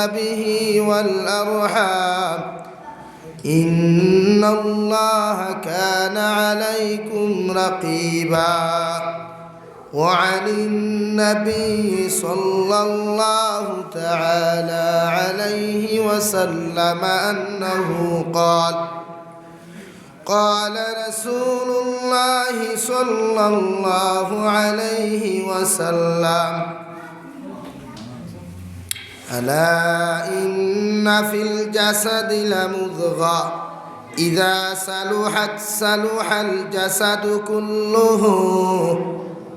به والأرحام إن الله كان عليكم رقيبا وعن النبي صلى الله تعالى عليه وسلم أنه قال رسول الله صلى الله عليه وسلم ألا إن في الجسد لمضغة إذا صلحت صلح الجسد كله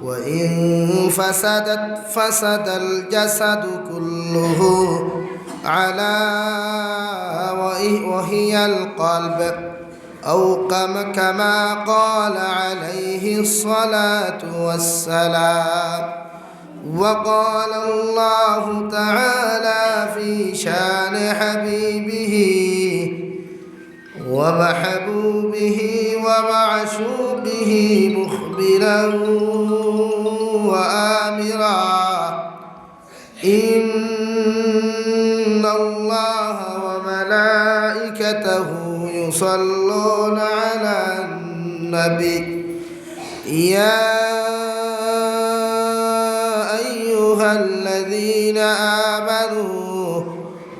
وإن فسدت فسد الجسد كله وهي القلب أو كما قال عليه الصلاة والسلام. وقال الله تعالى في شان حبيبه ومحبوبه ومعشوقه مخبرا وآمرا إن الله وملائكته يصلون على النبي يا أيها الذين آمنوا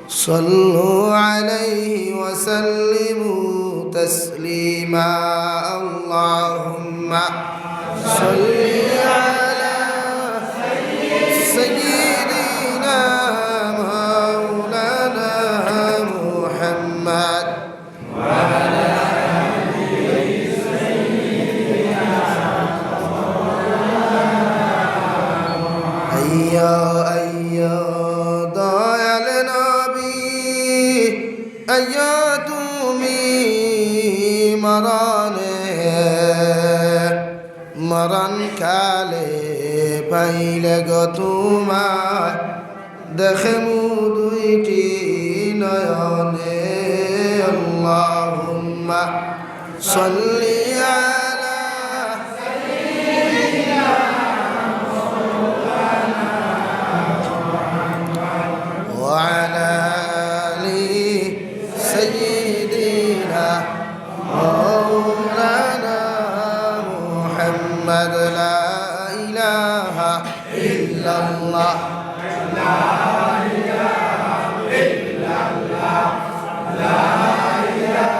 صلوا عليه وسلموا تسليما اللهم صل على سيدنا مولانا محمد وعلى মরণ কালে পাইলে গো তোমার দেখে দুইটি নয়নে আল্লাহুম্মা সাল্লি আলা সাইয়্যিদিনা ওয়া আলা আলি সাইয়্যিদিনা محمد لا إله إلا الله لا إله إلا الله لا إله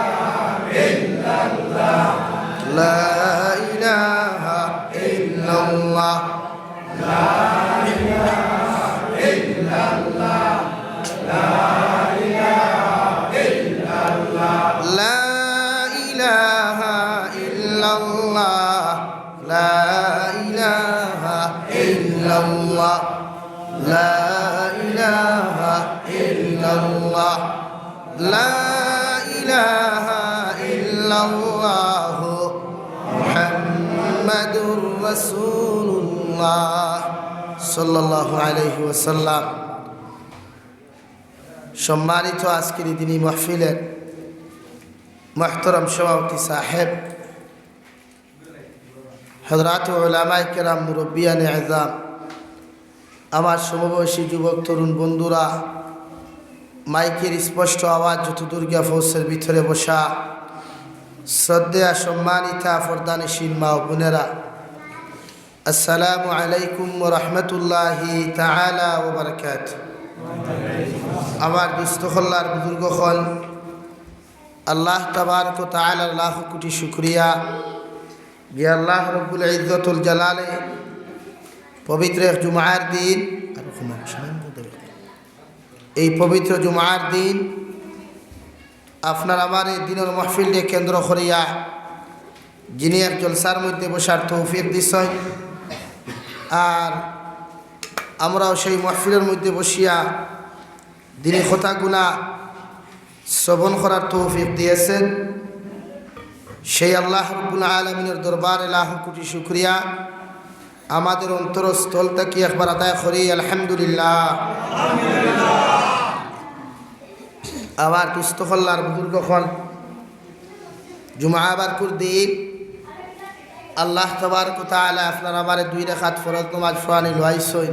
إلا الله لا إله إلا الله لا إله إلا الله لا إله إلا الله لا إله إلا الله لا إله إلا الله لا إله إلا الله لا إله إلا الله محمد رسول الله صلى الله عليه وسلم সম্মানিত আজকের দিনী মাহফিলের মুহতারাম সভাপতি সাহেব হযরত উলামায়ে কেরাম মুরব্বিয়ানে আযম আমার সমবয়সী যুবক তরুণ বন্ধুরা মাইকের স্পষ্ট আওয়াজ যতদূর গিয়া ফৌসের ভিতরে বসা শ্রদ্ধেয়া সম্মানিতা ফরদানশীল মা ও বোনেরা আসসালামু আলাইকুম ওয়া রাহমাতুল্লাহি তাআলা ওয়া বারাকাতুহু। আমার দুস্থখল্লার বুজুর্গখন আল্লাহ তাবারক ওয়া তাআলার লাখ কোটি শুকরিয়া যে আল্লাহ রব্বুল ইজ্জতুল জালালে পবিত্র জুমার দিন এই পবিত্র জুমার দিন আপনার আমার এই দিনের মাহফিলকে কেন্দ্র করিয়া যিনি এক জলসার মধ্যে বসার তৌফিক দিছেন আর আমরাও সেই মাহফিলের মধ্যে বসিয়া দিনী কথাগুলা শ্রবণ করার তৌফিক দিয়েছেন সেই আল্লাহ রাব্বুল আলামিনের দরবারে লাখ কোটি শুকরিয়া। আমাদের অন্তরস্থল থেকে একবার আদায় করি আলহামদুলিল্লাহ। আবার তুস্তফল্লার বুজুর্গখন জুমা বারকুর দিন আল্লাহ তাবারক ওয়া তাআলা আপনার আমার দুই রাকাত ফরজ নামাজ পড়ানি লইছেন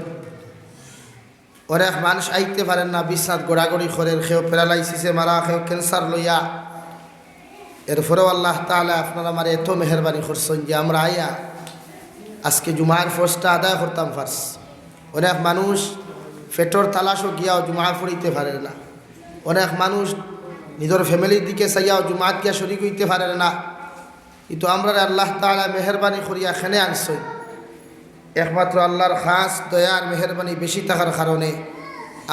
অনেক মানুষ আইতে পারেন না, বিছনাত গোড়াগড়ি করেন, কেউ প্যারালাইসিসে মারা, কেউ ক্যান্সার লইয়া। এরপরেও আল্লাহ তাআলা আপনারা আমার এত মেহরবানি করছেন যে আমরা আইয়া আজকে জুমার ফরজটা আদায় করতাম পারস। অনেক মানুষ পেটর তালাশও গিয়াও জুমা পড়িতে পারে না। অনেক মানুষ নিজের ফ্যামিলির দিকে চাইয়াও জুমাত গিয়া শরীক হইতে পারে না। কিন্তু আমরা আল্লাহ তাআলা মেহরবানি করিয়া এখানে আনছই একমাত্র আল্লাহর খাস দয়ার মেহরবানি বেশি থাকার কারণে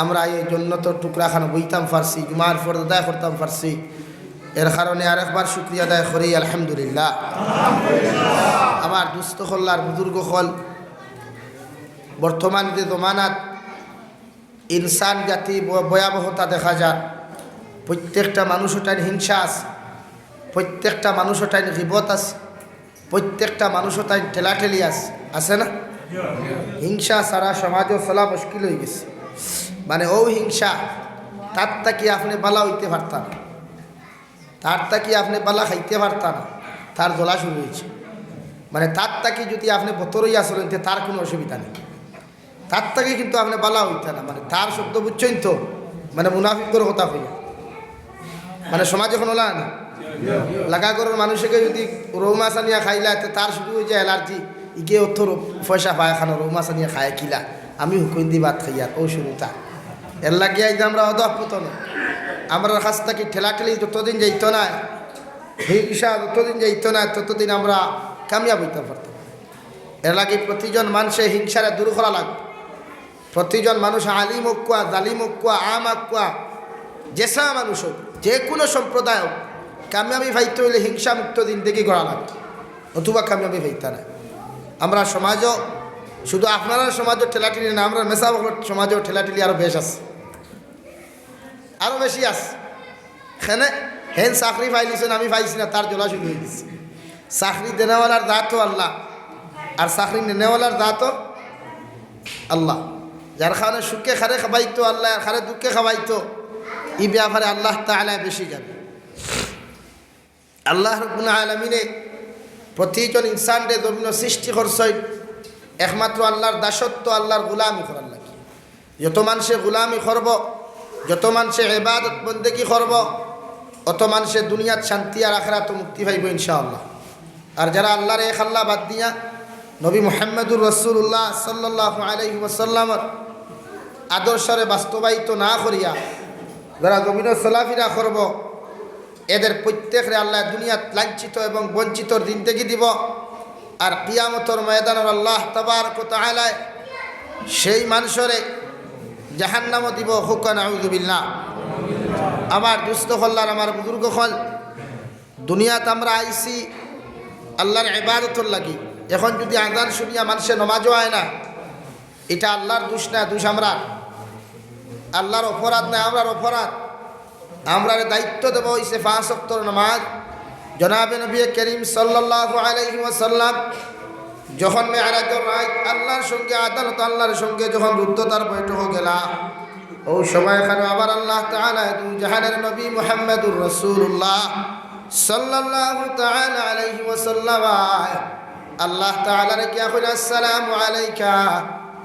আমরা এই জন্নত টুকরাখানা বইতাম পারছি, জুমার ফরজ আদায় করতাম পারছি। এর কারণে আরেকবার শুকরিয়া আদায় করি আলহামদুলিল্লাহ। আমার দুস্থ হল্লার বুজুর্গ হল বর্তমান যে জমানাত ইনসান জাতি ভয়াবহতা দেখা যায়। প্রত্যেকটা মানুষ ওটাই হিংসা আছে, প্রত্যেকটা মানুষ ওটাই গিবত আছে, প্রত্যেকটা মানুষ ওটাই ঠেলাঠেলি আছে না? হিংসা সারা সমাজও চলা মুশকিল হয়ে গেছে। মানে ও হিংসা তার তাকি আপনি বালা হইতে পারতাম, তার তাকি আপনি বালা খাইতে পারতাম, তার জ্বলা শুরু হয়েছে। মানে তার তাকি যদি আপনি বতরই আসলেন তার কোনো অসুবিধা নেই, তার তাকে কিন্তু আপনি বালা হইতে না। মানে তার শব্দ বুঝছেন তো, মানে মুনাফিকদের কথা হইয়া মানে সমাজ এখন ওলা না লাগা করার মানুষকে যদি রৌ মাছ আনিয়া খাইলা তার শুরু হয়ে যায় অ্যালার্জি, ইকে অর্থ পয়সা পায় খানো রৌ মাছ আনিয়া খায় কিলা, আমি হুকুন দি ভাত খাইয়ার ও শুরু তা এর লাগিয়ে আমরা অদপুত না। আমরা কাছ থেকে ঠেলাঠেলি যতদিন যাইত না, হিংসা যতদিন যাইত না, ততদিন আমরা কামিয়াব হইতে পারতাম। এর লাগে প্রতিজন মানুষের হিংসারে দূর করা লাগবে। প্রতিজন মানুষ আলিম হোক কুয়া, জালিম হোক কুয়া, আম হোক কুয়া, যেসা মানুষ হোক, যে কোনো সম্প্রদায় হোক, কামিয়াবি ভাইতে হইলে হিংসা মুক্ত দিন থেকে গড়া লাগবে, অথবা কামিয়াবি ভাইতা না। আমরা সমাজও শুধু আপনারা সমাজও ঠেলাঠেলি না, আমরা মেসা সমাজও ঠেলাঠেলি আরও বেশ আছে, আরও বেশি আছে। এখানে হেন চাকরি পাইলিছেন আমি পাইছি না, তার জ্বলা শুরু হয়ে গেছে। চাকরি দেনেওয়ালার দাঁতও আল্লাহ, আর চাকরি নেনেওয়ালার দাঁতও আল্লাহ। যার কারণে সুখে খারে খাবাইতো আল্লাহ, আর খারে দুঃখে খাবাইতো এই ব্যাপারে আল্লাহ তাআলা বেশি জানে। আল্লাহ রাব্বুল আলামিনে প্রতিজন ইনসানরে জমিন সৃষ্টি করছে একমাত্র আল্লাহর দাসত্ব, আল্লাহর গোলামি করার লাগে। যত মানুষে গোলামি করব, যত মানুষে ইবাদত বন্দেগি করব, অত মানুষে দুনিয়াত শান্তি আর আখিরাতে মুক্তি পাইব ইনশাআল্লাহ। আর যারা আল্লাহর এক আল্লাহ বাদ দিয়া নবী মুহাম্মদুর রাসূলুল্লাহ সাল্লাল্লাহু আলাইহি ওয়াসাল্লামের আদর্শরে বাস্তবায়িত না করিয়া যারা জমিন চলাফেরা করব, এদের প্রত্যেকরে আল্লাহ দুনিয়াত লাঞ্ছিত এবং বঞ্চিতর জিন্দেগি দিব। আর কিয়ামতের ময়দানের আল্লাহ তাবারক ওয়া তাআলা সেই মানুষরে জাহান্নামও দিব। হুক নাউযু বিল্লাহ। আমার দুস্থ হল্লার, আমার বুজুর্গ হল, দুনিয়াতে আমরা আইসি আল্লাহর ইবাদতর লাগি। এখন যদি আযান শুনিয়া মানুষের নমাজও হয় না, এটা আল্লাহর দোষ না, দোষ আমরা। আল্লাহর অপরাধ না, আমরার অপরাধ। আমরার দায়িত্ব দেব হইছে 5 ওয়াক্তের নামাজ। জনাবে নবী করিম সাল্লাল্লাহু আলাইহি ওয়াসাল্লাম যখন মেরাজের রাত আল্লাহর সঙ্গে আদালত আল্লাহর সঙ্গে যখন রুদ্ধতার বৈঠক গেলা, ও সময় এখানে আবার আল্লাহ তাআলা দু জাহানের নবী মুহাম্মদুর রাসূলুল্লাহ সাল্লাল্লাহু তাআলা আলাইহি ওয়াসাল্লাম আল্লাহ তাআলার কিয়া কইল আসসালামু আলাইকা।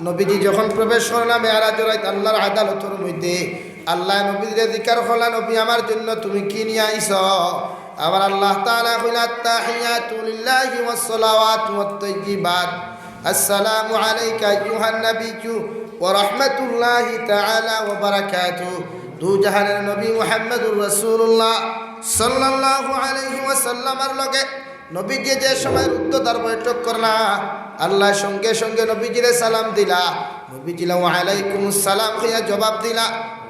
নবীজি যখন প্রবেশ করলাম মেরাজের রাত আল্লাহর আদালতের মধ্যে, আল্লাহ নবীরে জিকির করলা, নবী আমার জন্য তুমি কি নিয়ে আইছো? আবার আল্লাহ তাআলা কইলা আত-তাহিয়াতু লিল্লাহি ওয়াস-সালাওয়াতু ওয়াত-তাইয়্যিবাত আসসালামু আলাইকা আইয়ুহান নাবিয়্যু ওয়া রাহমাতুল্লাহি তাআলা ওয়া বারাকাতুহু। দু জাহানের নবী মুহাম্মদুর রাসূলুল্লাহ সাল্লাল্লাহু আলাইহি ওয়াসাল্লামের লগে নবীজি যে সময় উদ্যতার বৈঠক করলা, আল্লাহ সঙ্গে সঙ্গে নবীজিরে সালাম দিলা। নবীজি ওয়া আলাইকুমুস সালাম কইয়া জবাব দিলা।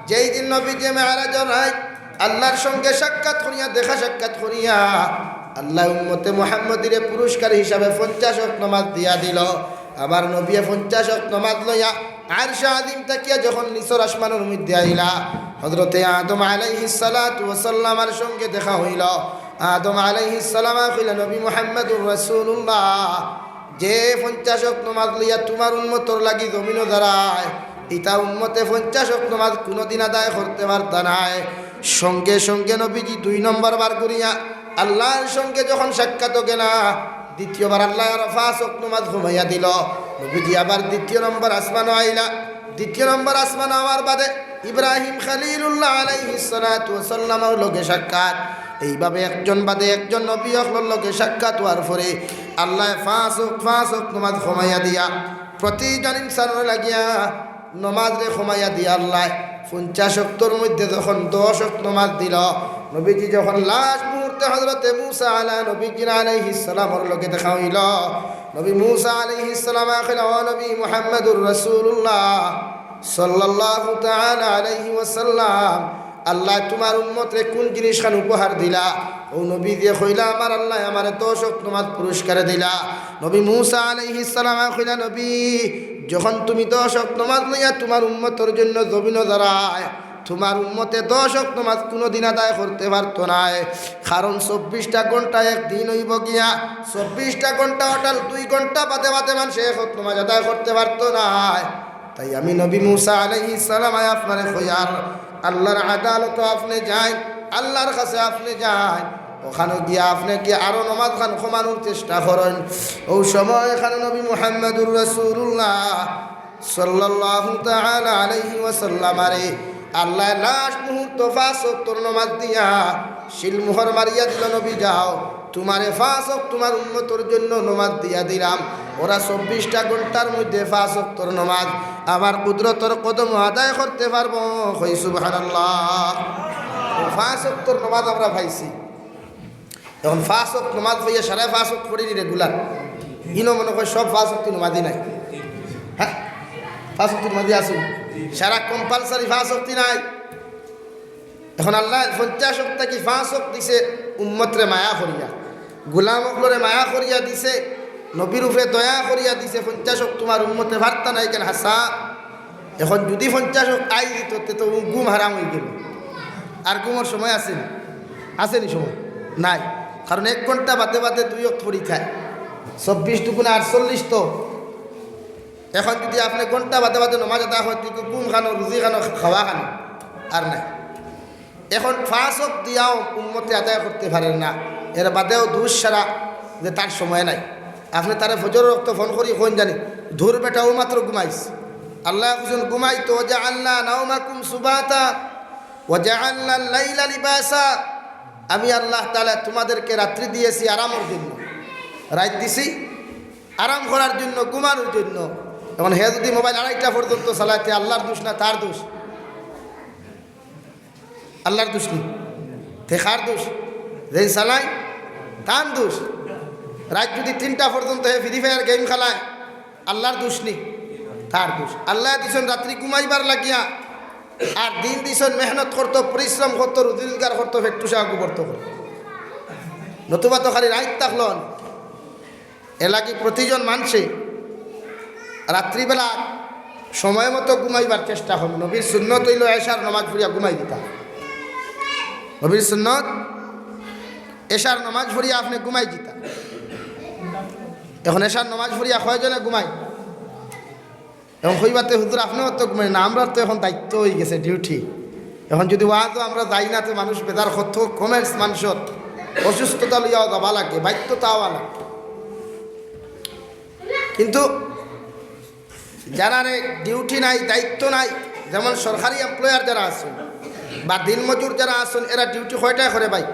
যেই দিন নবীজি মেরাজের রাত আল্লাহর সঙ্গে সাক্ষাৎ করিয়া, দেখা সাক্ষাৎ করিয়া আল্লাহ উম্মতে মুহাম্মদিরে পুরস্কার হিসাবে 50 ওয়াক্ত নামাজ দিয়া দিল। আবার নবী 50 ওয়াক্ত নামাজ লইয়া আরশে আযীম তাকিয়া যখন নিচর আসমানের মধ্যে আইলা, হযরতে আদম আলাইহিস সালাতু ওয়াস সালামের সঙ্গে দেখা হইল। আদম আলাইহিস সালাম কইলেন, নবী মুহাম্মদুর রাসূলুল্লাহ, যে 50 ওয়াক্ত নামাজ লইয়া তোমার উম্মতর লাগি জমিনও দাঁড়ায়, ইতা উম্মতে 50 ওয়াক্ত নামাজ কোনোদিন আদায় করতে পারত নাই। সঙ্গে সঙ্গে নবীজি 2 নম্বর বার করিয়া আল্লাহর সঙ্গে যখন সাক্ষাৎ গেলা, দ্বিতীয়বার আল্লাহ আর 5 ওয়াক্ত নামাজ ঘুমাইয়া দিল। নবীজি আবার দ্বিতীয় নম্বর আসমানও আইলা, দ্বিতীয় নম্বর আসমান আমার বাদে ইব্রাহিম খলিলুল্লাহ আলাইহিস সালাতু ওয়াস সালামের লগে সাক্ষাৎ। এইভাবে একজন বাদে একজন নবী হলোর লগে সাক্ষাৎ হওয়ার পরে আল্লাহ পাঁচ ওয়াক্ত নামাজ কমাইয়া দিয়া প্রতিজন ইনসানের লাগিয়া নমাজ রে কমাইয়া দিয়া আল্লাহ 50 ওয়াক্তের মধ্যে যখন 10 ওয়াক্ত নামাজ দিল, নবীজি যখন লাস্ট মুহূর্তে হযরতে মূসা নবীজি আলাইহিস সালামের লগে দেখা হইল, নবী মূসা আলাইহিস সালাম কইলেন, ও নবী মুহাম্মদুর রাসূলুল্লাহ সাল্লাল্লাহু তাআলা আলাইহি ওয়াসাল্লাম, আল্লাহ তোমার উম্মতরে কোন জিনিস খান উপহার দিলা? ও নবী দিয়ে কইলা, আমার আল্লাহ আমারে 10 ওয়াক্ত নামাজ পুরস্কার দিলা। নবী মূসা আলাইহিস সালাম কইলা, নবী যখন তুমি 10 ওয়াক্ত নামাজ লইয়া তোমার উম্মতের জন্য জমিন দাঁড়ায়, তোমার উম্মতে 10 ওয়াক্ত নামাজ কোনোদিন আদায় করতে পারতো না, কারণ 24টা ঘন্টা একদিন হইব গিয়া 24টা ঘন্টা অটাল 2 ঘন্টা বাদে বাদে মানুষ 1 ওয়াক্ত নামাজ আদায় করতে পারতো না। তাই আমি নবী মূসা আলাইহিস সালাম আপনারে কইয়ার, আল্লাহর আদালত আপনি যান, আল্লাহর কাছে আপনি যান, ওখানে গিয়া আপনি কি আরো নামাজ খান কমানোর চেষ্টা করেন। ও সময় এখানে নবী মুহাম্মদুর রাসূলুল্লাহ সাল্লাল্লাহু তাআলা আলাইহি ওয়াসাল্লাম আরে আল্লাহ লাস্ট মুহূর্ত 5 ওয়াক্ত নামাজ দিয়া শিলমোহর মারিয়া দিল, নবী যাও তোমারে 5 ওয়াক্ত তোমার উম্মতের জন্য নামাজ দিয়া দিলাম। ওরা 24টা ঘন্টার মধ্যে 5 ওয়াক্ত নামাজ আমার কুদরতের কদম আদায় করতে পারবো। কই সুবহানাল্লাহ। 5 ওয়াক্ত নামাজ আমরা পাইছি। এখন 5 ওয়াক্ত নামাজ হইয়া 5.5 ওয়াক্ত পড়ি রেগুলার, ইনো মনে হয় সব 5 ওয়াক্ত নামাজই নাই। হ্যাঁ 5 ওয়াক্ত নামাজই আছে, সারা কম্পালসারি 5 ওয়াক্ত নাই। এখন আল্লাহ 50 ওয়াক্ত কি 5 ওয়াক্ত দিছে উম্মতরে মায়া করিয়া, গোলামকলরে মায়া করিয়া দিছে, নবীর উপরে দয়া করিয়া দিছে। 50 ওয়াক্ত তোমার উম্মতে ভারতা নাই কেন হাসা? এখন যদি 50 ওয়াক্ত আই দিত তো গুম হারাম হয়ে গেল। আর গুমের সময় আসেনি, আসেনি সময় নাই, কারণ 1 ঘন্টা বাদে বাদে 2 ওয়াক্ত পড়ি খায়, 24 দুগুণে 48 তো। এখন যদি আপনি ঘন্টা বাদে বাদে নমাজ আদা হয়, গুম খানো, রুজি খানো, খাওয়া খানো আর নাই। এখন 5 ওয়াক্ত দিয়াও উম্মতে আদায় করতে পারেন না, এর বাদেও দুষ সারা যে তার সময় নাই। আপনি তারে ফজর রক্ত ফোন করি কোন জানি ধুর বেটা ও মাত্র ঘুমাইস। আল্লাহ কুজন ঘুমাইতো, জাআলনা নাওমাকুম সুবাতা ওয়া জাআলনা লাইলা লিবাসা, আমি আল্লাহ তাআলা তোমাদেরকে রাত্রি দিয়েছি আরামের জন্য, রাত দিছি আরাম করার জন্য, ঘুমানোর জন্য। এখন হে যদি মোবাইল 2:30টা পর্যন্ত চালাতে, আল্লাহর দোষ না তার দোষ? আল্লাহর দোষ নেই, কার দোষ? যে চালায় তার দোষ। রাত যদি 3টা পর্যন্ত হে ফ্রি ফায়ার গেম খেলায়, আল্লাহর দোষ নেই, তার দোষ। আল্লাহ দিছেন রাত্রি ঘুমাইবার লাগিয়া, আর দিন দিছেন মেহনত করতো, পরিশ্রম করতো, রোজগার করতো, ফেটুসা করতো, নতুবা তো খালি রাত থাকলন। এলাকি প্রতিজন মানুষে রাত্রিবেলা সময় মতো ঘুমাইবার চেষ্টা হল। নবীর সুন্নত হইল এশার নামাজ পড়িয়া ঘুমাই দিতা। নবীর সুন্নত এশার নামাজ পড়িয়া আপনি ঘুমাই দিতা। এখন এশার নামাজ পড়িয়া কয়জনে ঘুমাই? এখন কইবাতে হুজুর আপনিও তো ঘুমাই না, আমরা তো এখন দায়িত্ব হয়ে গেছে, ডিউটি। এখন যদি ওয়াজও আমরা যাই না তো মানুষ বেদার কত কমেন্টস, মানুষের অসুস্থতা লইয়াও যাবা লাগে, বাধ্যতাও লাগে। কিন্তু যারা ডিউটি নাই, দায়িত্ব নাই, যেমন সরকারি এমপ্লয়ার যারা আছেন বা দিনমজুর যারা আছেন, এরা ডিউটি কয়টায় করে ভাই?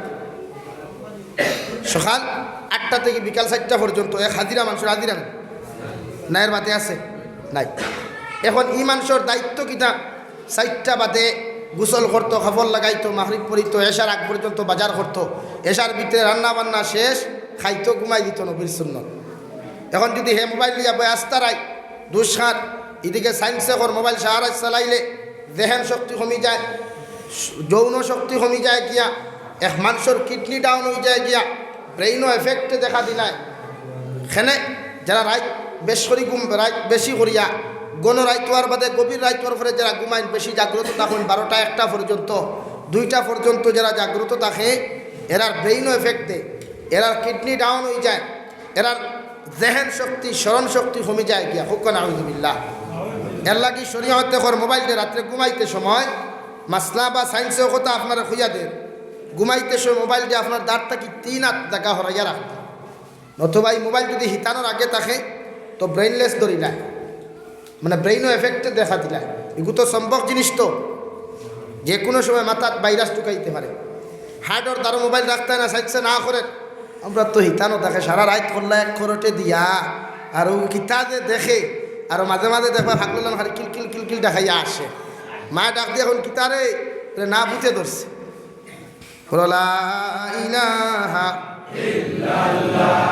সকাল 8টা থেকে বিকাল 4টা পর্যন্ত। এক হাজিরা মানুষের হাজিরা নেই না, এর বাদে আছে নাই। এখন ই মানুষের দায়িত্ব কিনা? 4টা বাদে গোসল করতো, খাবার লাগাইতো, মাগরিব পড়িতো, এশার আগ পর্যন্ত বাজার করতো, এশার ভিতরে রান্না বান্না শেষ, খাইতো, ঘুমাই দিত, নবীর সুন্নত। এখন যদি হে মোবাইল লিয়া বই আস্তারাই দুঃসার, এদিকে সায়েন্সে কর মোবাইল সাহারাজ চালাইলে দেহেন শক্তি কমি যায়, যৌন শক্তি কমি যায় গিয়া, এক মানুষের কিডনি ডাউন হয়ে যায় গিয়া, ব্রেইনও এফেক্টে দেখা দিলায়। সেনে যারা রাত বেশি করিয়া গণ রাইতোয়ার বাদে গভীর রাইতোয়ার পরে যারা ঘুমায়, বেশি জাগ্রত থাকুন 12টা 1টা পর্যন্ত, 2টা পর্যন্ত যারা জাগ্রত থাকে, এরার ব্রেইনও এফেক্ট দেয়, এরার কিডনি ডাউন হয়ে যায়, এরার জেহেন শক্তি, স্মরণ শক্তি কমে যায় গিয়া। হুক্কা নাউযুবিল্লাহ। এর লাগি শরীয়তে কর মোবাইলটা রাত্রে ঘুমাইতে সময় মাসলা বা সায়েন্সের কথা আপনারা খুঁজা দেন, ঘুমাইতে সময় মোবাইলটা আপনার দাঁড়টা কি 3 হাত জায়গা হরাইয়া রাখতে, নতুবা এই মোবাইল যদি হিতানোর আগে থাকে তো ব্রেইনলেস ধরি নাই, মানে ব্রেইনও এফেক্টে দেখা দিলায়। এগুলো তো সম্ভব জিনিস, তো যে কোনো সময় মাথার ভাইরাস ঢুকাইতে পারে। হার্টর তারও মোবাইল রাখতে না চাইছে না করে, আমরা তো হিতানো দেখে সারা রাত করলে এক খরটে দিয়া আর কিতা যে দেখে, আর মাঝে মাঝে দেখবা ভাগলাম খালি কিলকিল কিলকিল দেখাইয়া আসে। মা ডাক দিয়ে এখন কিতারে না বুঝে ধরছে। লা ইলাহা ইল্লাল্লাহ,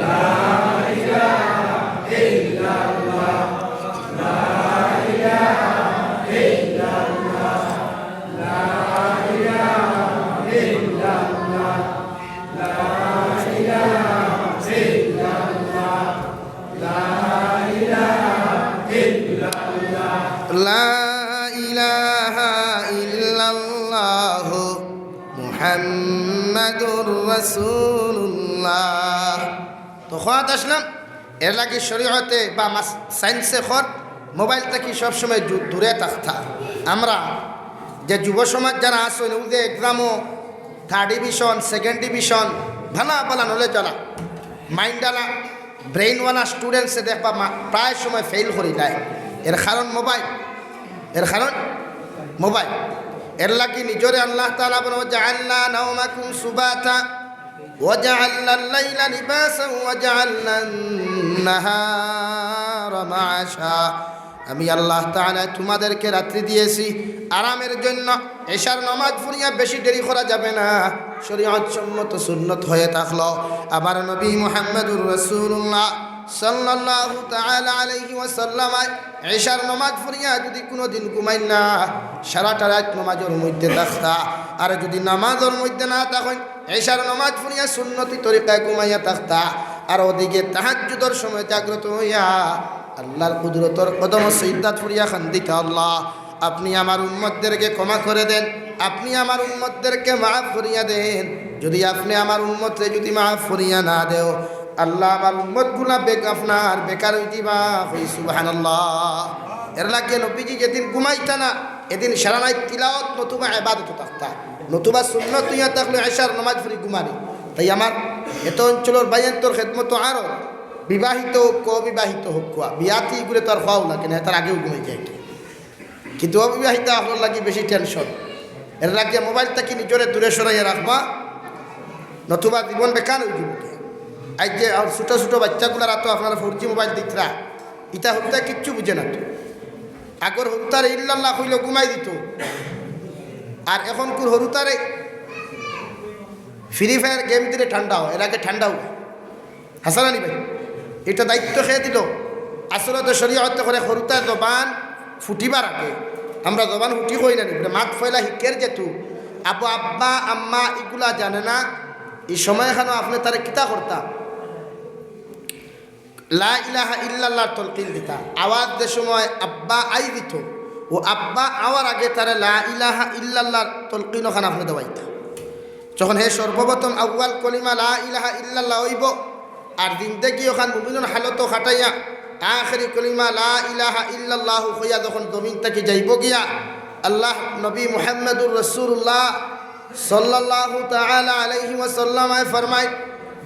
লা ইলাহা ইল্লাল্লাহ, লা ইলাহা ইল্লাল্লাহ, লা ইলাহা ইল্লাল্লাহ, লা ইলাহা ইল্লাল্লাহ, লা ইলাহা ইল্লাল্লাহ, লা ইলাহা ইল্লাল্লাহ মুহাম্মাদুর রাসূলুল্লাহ। তো খোয়াত আসলাম এর লাগে শরীয়তে বা সায়েন্সে খর মোবাইল থেকে সবসময় দূরে থাকতা। আমরা যে যুব সমাজ যারা আসেন ওদের এক্সামও 3rd ডিভিশন 2nd ডিভিশন ভালা ভালা নলেজ আলা মাইন্ডালা ব্রেইনওয়ালা স্টুডেন্টসে দেখবা প্রায় সময় ফেল করে দেয়। এর কারণ মোবাইল, এর কারণ মোবাইল। এর লাগে নিজরে আল্লাহ তাআলা বলেন ওয়াজআলনা নাওমাকুম সুবাতা ওয়াজআলনা আল-লাইলা লিবাসা ওয়াজআলনা আন-নাহারা মাআশা। আমি আল্লাহ তাআলা তোমাদেরকে রাত্রি দিয়েছি আরামের জন্য। এশার নামাজ পড়িয়া বেশি দেরি করা যাবে না, শরীয়ত সম্মত সুন্নত হয়ে থাকলো। আবার নবী মুহাম্মদুর রাসূলুল্লাহ সাল্লাল্লাহু তাআলা আলাইহি ওয়াসাল্লাম এশার নামাজ পড়িয়া যদি কোনো দিন ঘুমাই না, সারাটা রাত নামাজের মধ্যে থাকতা। আর যদি নামাজের মধ্যে না থাকেন এশার নামাজ পড়িয়া সুন্নতি তরিকায় ঘুমাইয়া থাকতা। আর ওদিকে তাহাজ্জুদের সময় জাগ্রত হইয়া আল্লাহর কুদরতর কদম সিজদাত ফুরিয়া খান্দিতা, আল্লাহ আপনি আমার উম্মতদেরকে ক্ষমা করে দেন, আপনি আমার উম্মতদেরকে মাফ করিয়া দেন। যদি আপনি আমার উম্মতরে যদি মাফ করিয়া না দেও, আল্লাহ আমার উম্মতগুলা আপনার বেকার হইতিবা। সুবহানাল্লাহ। এর লাগে নবীজি যেদিন ঘুমাইতা না এদিন সারা রাত তিলাওয়াত নতুবা ইবাদত থাকতা, নতুবা সুন্নত হইয়া থাকলে এশার নামাজ পড়ি ঘুমানি। তাই আমার এত অঞ্চলের বাইয়ান্তর খেদমত আরও বিবাহিত হোক অবিবাহিত হোক, বিয়াতি এগুলো তো আর খাওয়াও না কেন, তার আগেও ঘুমাই যায়। কিন্তু অবিবাহিত আপনার লাগে বেশি টেনশন। এর লাগে মোবাইলটাকে নিজরে দূরে সরাইয়া রাখবা, নতুবা জীবন বেকার হয়ে যাব। আজ যে ছোটো ছোটো বাচ্চাগুলারা তো আপনারা 4G মোবাইল দিতরা, ইটা হত্যা কিচ্ছু বুঝে না। তো আগর হরুতারে ইল্লাল্লাহ হইলে ঘুমাই দিত, আর এখন কোন হরুতারে ফ্রি ফায়ার গেম দিলে ঠান্ডা হয়, এর আগে ঠান্ডাও হাসানানি ভাই এটা দায়িত্ব খেয়ে দিল। আসলে তো শরীয়ত করে হরুতার জবান ফুটিবার আগে আমরা জবান ফুটি কই না, মাত ফয়লা শিকের যেতু আবু আব্বা আম্মা এগুলা জানে না। এই সময় এখানে আপনি তারা কিতা করতা লা ইলাহা ইল্লাল্লাহ তলকিন দিতা, আওয়াজ যে সময় আব্বা আই দিত ও আব্বা আওয়ার আগে তারা লা ইলাহা ইল্লাল্লাহ তলকিন ওখানে আপনি দেওয়াইতা। যখন হে সর্বপ্রথম আউয়াল কলিমা লা ইলাহা ইল্লাল্লাহ হইব, আর জিন্দেগি ওখান মুমিনুন হালত খাটাইয়া আখেরি কলিমা লা ইলাহা ইল্লাল্লাহু হইয়া যখন জমিন থেকে যাইব গিয়া, আল্লাহ নবী মুহাম্মদুর রাসূলুল্লাহ সাল্লাল্লাহু তাআলা আলাইহি ওয়াসাল্লাম ফরমায়,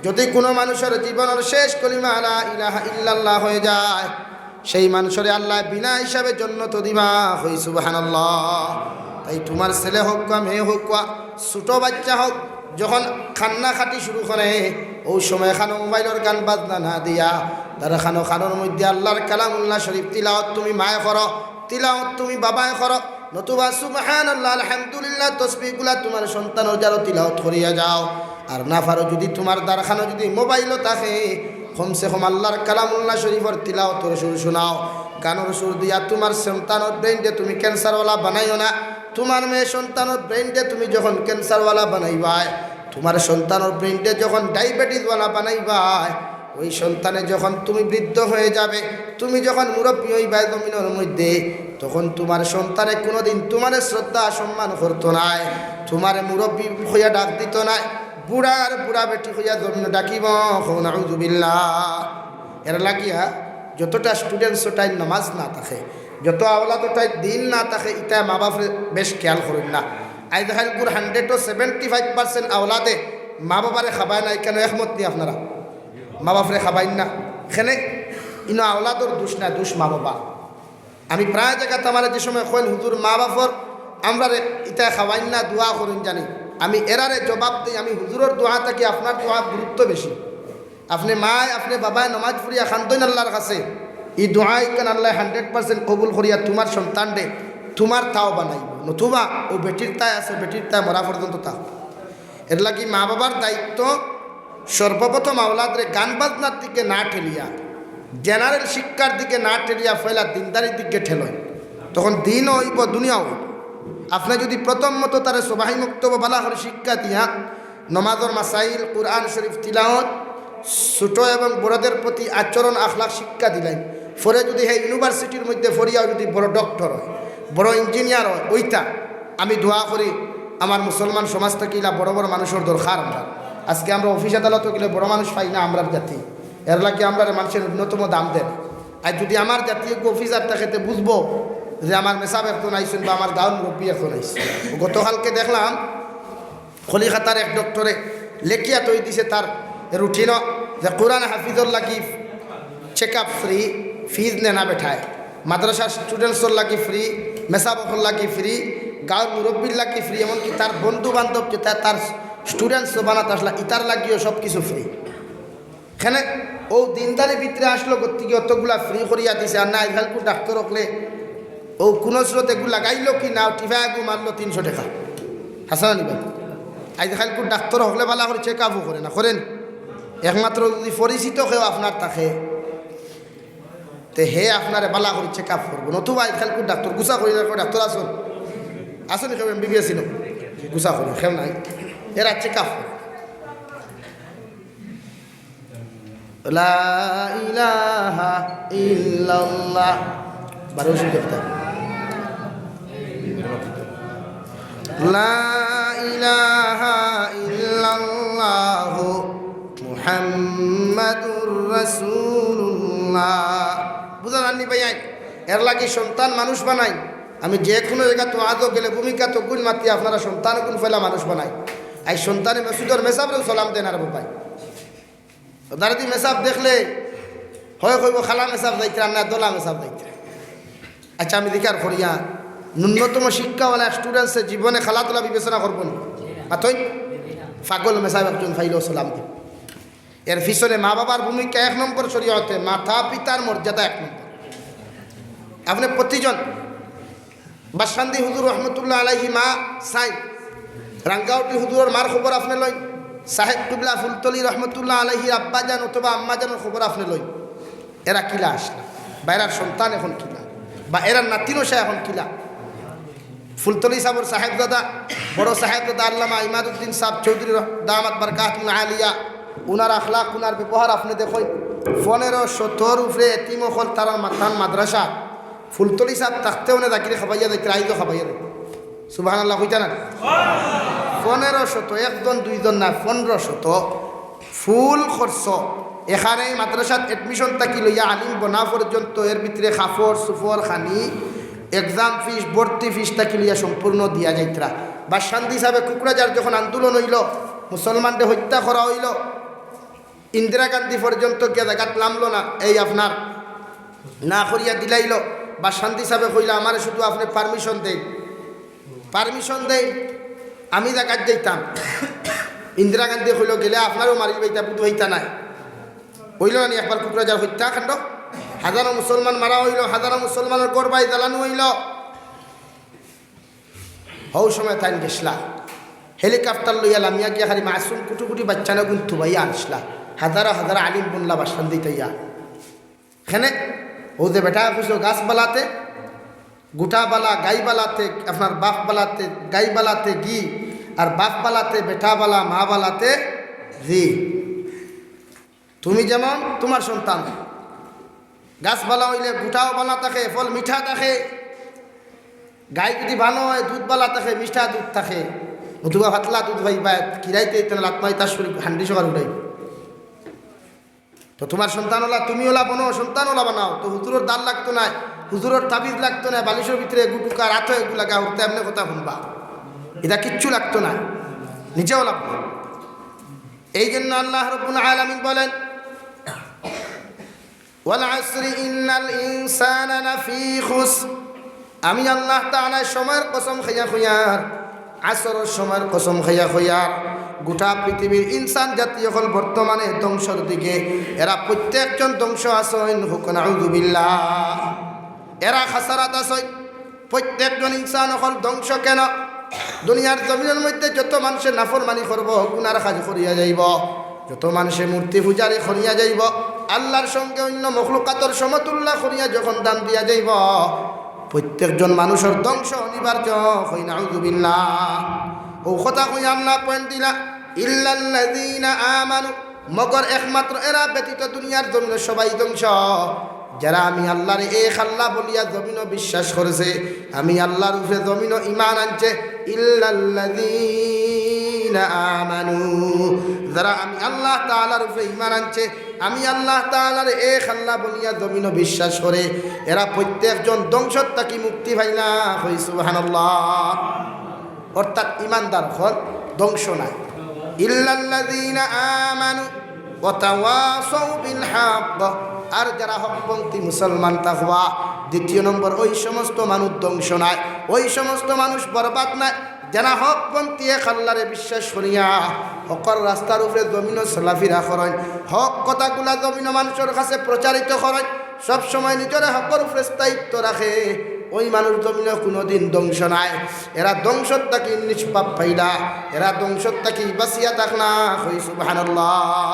যদি কোনো মানুষের জীবনের শেষ কলিমা লা ইলাহা ইল্লাল্লাহ হয়ে যায়, সেই মানুষের আল্লাহ বিনা হিসাবে জান্নাত দিবা। হই সুবহানাল্লাহ। তাই তোমার ছেলে হোক বা মেয়ে হোক বা ছোটো বাচ্চা হোক, যখন খান্না খাটি শুরু করে ওই সময় খানো মোবাইলের গান বাজনা না দিয়া তারা খানোর মধ্যে আল্লাহর কালামুল্লাহ শরীফ তিলাওয়াত তুমি মায়ে করো, তিলাওয়াত তুমি বাবায় করো, নতুবা সুবহানাল্লাহ আলহামদুলিল্লাহ তসবিহগুলা তোমার সন্তানের যারা তিলাওয়াত করিয়া যাও। আর না পারো যদি তোমার দ্বারখানো যদি মোবাইলও থাকে, কমসে কম আল্লাহর কালামুল্লাহ শরীফের তিলাওয়াতের সুর শোনাও, গানের সুর দিয়া তোমার সন্তানের ব্রেইনকে তুমি ক্যান্সারওয়ালা বানাইও না। তোমার মেয়ে সন্তানের ব্রেইনকে তুমি যখন ক্যান্সারওয়ালা বানাইবাই, তোমার সন্তানের ব্রেইনকে যখন ডায়াবেটিসওয়ালা বানাইবাই, ওই সন্তানে যখন তুমি বৃদ্ধ হয়ে যাবে, তুমি যখন মুরব্বী হইবাই জমিনের মধ্যে, তখন তোমার সন্তানে কোনোদিন তোমার শ্রদ্ধা সম্মান করতো নাই, তোমার মুরব্বী হইয়া ডাক দিত নাই, বুড়ার বুড়া বেটি হইয়া জমিন ডাকিব। নাউযুবিল্লাহ। এর লাগিয়া যতটা স্টুডেন্টস ওটাই নামাজ না থাকে, যত আওলাদ ওটাই দিন না থাকে, এটা মা বাপরে বেশ খেয়াল করেন না। আই দেখাল পুর 175% আওলাদে মা বাবারে খাবায় না, কেন একমত নি আপনারা? মা বাপরে খাবাইন না, এখানে ইনো আওলাদর দোষ না, দোষ মা বাবা। আমি প্রায় জায়গাতে আমার যে সময় কইল হুজুর মা বাপর আমরা ইটা খাওয়াই না দোয়া করুন জানি, আমি এরারে জবাব দিই, আমি হুজুরের দোয়া থাকি আপনার দোয়া গুরুত্ব বেশি। আপনি মায় আপনি বাবায় নমাজ পড়িয়া খান্তইন আল্লাহর কাছে, এই দোয়া ইকান আল্লাহ 100% কবুল করিয়া তোমার সন্তান রে তোমার তাও বানাইব, নতুবা ও বেটির তাই আছে, বেটির তাই মরা পর্যন্ত তাও। এর লাগি মা বাবার দায়িত্ব সর্বপ্রথম আওলাদরে গান বাজনার দিকে না ঠেলিয়া, জেনারেল শিক্ষার দিকে না ঠেলিয়া ফেলা দিনদারির দিকে ঠেলয়, তখন দিনও হইব দুনিয়াও হইব। আপনি যদি প্রথম মতো তার সবাই মুক্তব বালা করে শিক্ষা দিয়া নমাজর মাসাইল, কুরআন শরীফ তিলাওয়াত, ছোট এবং বড়দের প্রতি আচরণ আখলাক শিক্ষা দিলেন, পরে যদি হ্যাঁ ইউনিভার্সিটির মধ্যে পড়িয়াও যদি বড় ডক্টর হয়, বড় ইঞ্জিনিয়ার হয়, ওইটা আমি দোয়া করি আমার মুসলমান সমাজ থেকে বড় বড় মানুষের দরকার। আমরা আজকে আমরা অফিস আদালত গেলে বড় মানুষ পাই না আমরা জাতি, এর লাগে আমরা মানুষের ন্যূনতম দাম দেন। আর যদি আমার জাতীয় অফিসার থাকে বুঝবো যে আমার মেসাব এখন আইসুন বা আমার গাঁও মুরব্বী এখন আইসুন। গতকালকে দেখলাম কলিকাতার এক ডক্টরে লেখিয়া তৈরি দিছে তার রুটিন যে কোরআন হাফিজর লাগি চেক আপ ফ্রি, ফিজ নেনা বেঠায়, মাদ্রাসার স্টুডেন্টসর লাগি ফ্রি, মেসাবকর লাগি ফ্রি, গাঁওর মুরব্বীর লাগি ফ্রি, এমনকি তার বন্ধু বান্ধব যে তার স্টুডেন্টস বানাতে আসলা ইতার লাগিও সব কিছু ফ্রি। এখানে ও দিনদারির ভিতরে আসলো গতিকে অতগুলা ফ্রি করিয়া দিছে। আর না এখানকু ডাক্তার হকলে ও কোনো স্রোত এগুলো লাগাইলো কি না টিফা এগু মারলো 300 টাকা। হাসান আলী ভাই আজ এখানকু ডাক্তার হকলে বালা করে চেক আপও করে না, করেন একমাত্র যদি পরিচিত কেউ আপনার থাকে তে হে আপনারে বালা করে চেক আপ করবো, নতুবা এখানকু ডাক্তার গুছা করি না, ডাক্তার আসুন আসুন কেউ MBBS ছিল গুছা করি খেল নাই, এরা চেক আপ করে। লা ইলাহা ইল্লাল্লাহ বারো দেখতে, লা ইলাহা ইল্লাল্লাহু মুহাম্মাদুর রাসূলুল্লাহ। বুঝা জানি ভাই, এর লাগে সন্তান মানুষ বানাই। আমি যে কোনো জায়গা তো আজও গেলে ভূমিকা তো গুণ মাতি আপনারা সন্তান গুণ ফেলা মানুষ বানাই। এই সন্তানে মেসুদর মেসাবরেও সালাম দেন আর ভাই দাঁড়াদি মেসাব দেখলে হয় কইব খালা মেসাব যাইতে না দোলা মেসাব যাইতে। আচ্ছা আমি দেখার করিয়া ন্যূনতম শিক্ষাওয়ালা স্টুডেন্টসে জীবনে খেলাধুলা বিবেচনা করবো না, আতই পাগল মেসাব একজন ফাইলেও সালাম দিন। এর পিছনে মা বাবার ভূমিকা 1 নম্বর শরীয়তে, মাতা পিতার মর্যাদা 1 নম্বর। আপনি প্রতিজন বাসকান্দি হুজুর রহমতুল্লাহ আলাইহি মা সাই, রাঙ্গাউটি হুজুরের মার খবর আপনি লই, সাহেব টুবলা ফুলতলি রহমতুল্লাহ আলাইহি আব্বাজান অথবা আম্মাজানের খবর আপনি লই। এরা কিলা আসলা, বাইরার সন্তান এখন কিলা, বা এরা নাতিনশা এখন কিলা। ফুলতলি সাহেবর সাহেবজাদা, বড় সাহেবজাদা আল্লামা ইমাদুদ্দিন সাহেব চৌধুরী দামাত বারকাতুল আলিয়া, উনার আখলাক উনার ব্যবহার আপনি দেখুন। 15-17 উপরে এতিম হল তারা মাথান মাদ্রাসা। ফুলতলি সাহেব থাকতেও না দাকিরে খাবাইয়া দেখতে আইতো খাবাইয়া দেয়, সুবহানাল্লাহ হইতা না। 1500 একজন দুইজন না 1500 ফুল খরচ এখানে মাদ্রাসাত এডমিশন থাকি লইয়া আলিম বনা পর্যন্ত, এর ভিতরে খাফর সুফর খানি এক্সাম ফিস ভর্তি ফিস থাকি লইয়া সম্পূর্ণ দিয়া যাইতরা। বা শান্তি হিসাবে কুকরাজার যখন আন্দোলন হইল, মুসলমানদের হত্যা করা হইল, ইন্দিরা গান্ধী পর্যন্ত গিয়া জায়গাত নামলো না, এই আপনার না করিয়া দিলাইল। বা শান্তি হিসাবে কইলা আমার শুধু আপনি পারমিশন দেই, আমি জায়গাত যাইতাম। ইন্দিরা গান্ধী হইল গেলে আপনারও মারিল বইতা বুধ হইতা নাই, হইল না একবার কুকরাজার হত্যাকাণ্ড, হাজারো মুসলমান মারা হইল, হাজারো মুসলমানের গর্বাই জ্বালানো হইল। হৌ সময় তাই গেছলা হেলিকপ্টার লইয়া লামিয়া গিয়া খালি মাসুম কুটুকুটি বাচ্চানা গুণ থুবাইয়া আনসলা, হাজারো হাজার আলিম বনলা বাসান দিতাইয়া। এখানে ও যে বেটা খুঁজো গাছ বালাতে, গোটা বালা গাই বালাতে, আপনার বাপ বালাতে গাই বালাতে গি, আর বাপ বালাতে বেটা বালা, মা বালাতে জি। তুমি যেমন তোমার সন্তান গাছবালা হইলে গোটাও বানা থাকে, ফল মিঠা থাকে। গাই যদি ভালো হয় দুধ বালা থাকে, মিঠা দুধ থাকে। নতুবা ভাতলা দুধ ভাইবা কিরাইতে লাতমাই তার শরীর হান্ডি সকাল উঠাই। তো তোমার সন্তান ওলা তুমি ওলা বনো, সন্তান ওলা বানাও। তো হুজুরের দাল লাগতো না, হুজুরের তাবিজ লাগতো না, বালিশের ভিতরে গুটুকা রাত এগুলা গা উঠতে এমনি কথা শুনবা, এটা কিচ্ছু লাগতো না, নিজেও লাগতো। এই জন্য আল্লাহ রাব্বুল আলামিন বলেন ওয়াল আসরি ইন্নাল ইনসানা লাফি খুসর, আমি আল্লাহ তাআলা সময়ের কসম খাইয়া খাইয়ার, আসরের সময়ের কসম খাইয়া খাইয়ার গোটা পৃথিবীর ইনসান জাতীয় হল বর্তমানে ধ্বংসের দিকে। এরা প্রত্যেকজন ধ্বংস আসেন, হুকুন আউযু বিল্লাহ। এরা খাসারাত আসেন, প্রত্যেকজন ইনসান হল ধ্বংস। কেন? দুনিয়ার জমিনের মধ্যে যত মানুষের নাফরমানি করব, গুনার কাজ করিয়া যাইব, যত মানুষে মূর্তি পূজারে করিয়া যাইব, আল্লাহর সঙ্গে অন্য মখলুকাতর সমতুল্য করিয়া যখন দান দিয়া যাইব, প্রত্যেকজন মানুষের ধ্বংস অনিবার্য। হই নাউযু বিল্লাহ। ও কথা কই আল্লাহ পয়েন্ট দিলা, ইল্লাল্লাযীনা আমানু, মগর একমাত্র এরা ব্যতীত দুনিয়ার জমিনের সবাই ধ্বংস। যারা আমি আল্লাহর এক আল্লাহ বলিয়া জমিনও বিশ্বাস করেছে, আমি আল্লাহর উপরে জমিনও ঈমান আনছে। ইল্লাল্লাযীনা আমানু, যারা আমি আল্লাহ তাআলার উপরে ঈমান আনছে, আমি আল্লাহ তাআলার এক আল্লাহ বলিয়া জমিনও বিশ্বাস করে, এরা প্রত্যেকজন ধ্বংসত থাকি মুক্তি পাইলা। হই সুবহানাল্লাহ। অর্থাৎ ঈমানদার হল ধ্বংস নাই। ইল্লাল্লাযীনা আমানু ওয়া তাওয়াসাউ বিল হক, আর যারা হকপন্থী মুসলমান তাকওয়া। দ্বিতীয় নম্বর, ওই সমস্ত মানুষ ধ্বংস নাই, ওই সমস্ত মানুষ বরবাদ নাই যারা হকপন্থী এক আল্লাহরে বিশ্বাস করিয়া হকর রাস্তার উপরে জমিনও চলাফেরা করেন, হক কথাগুলা জমিন মানুষের কাছে প্রচারিত করেন, সবসময় নিজের হকর উপরে স্থায়িত্ব রাখে, ওই মানুষ জমিনে কোনোদিন ধ্বংস নাই। এরা ধ্বংসত থাকি নিষ্পাপ পাইলা, এরা ধ্বংসত থাকি বাঁচিয়া থাক না। হই সুবহানাল্লাহ।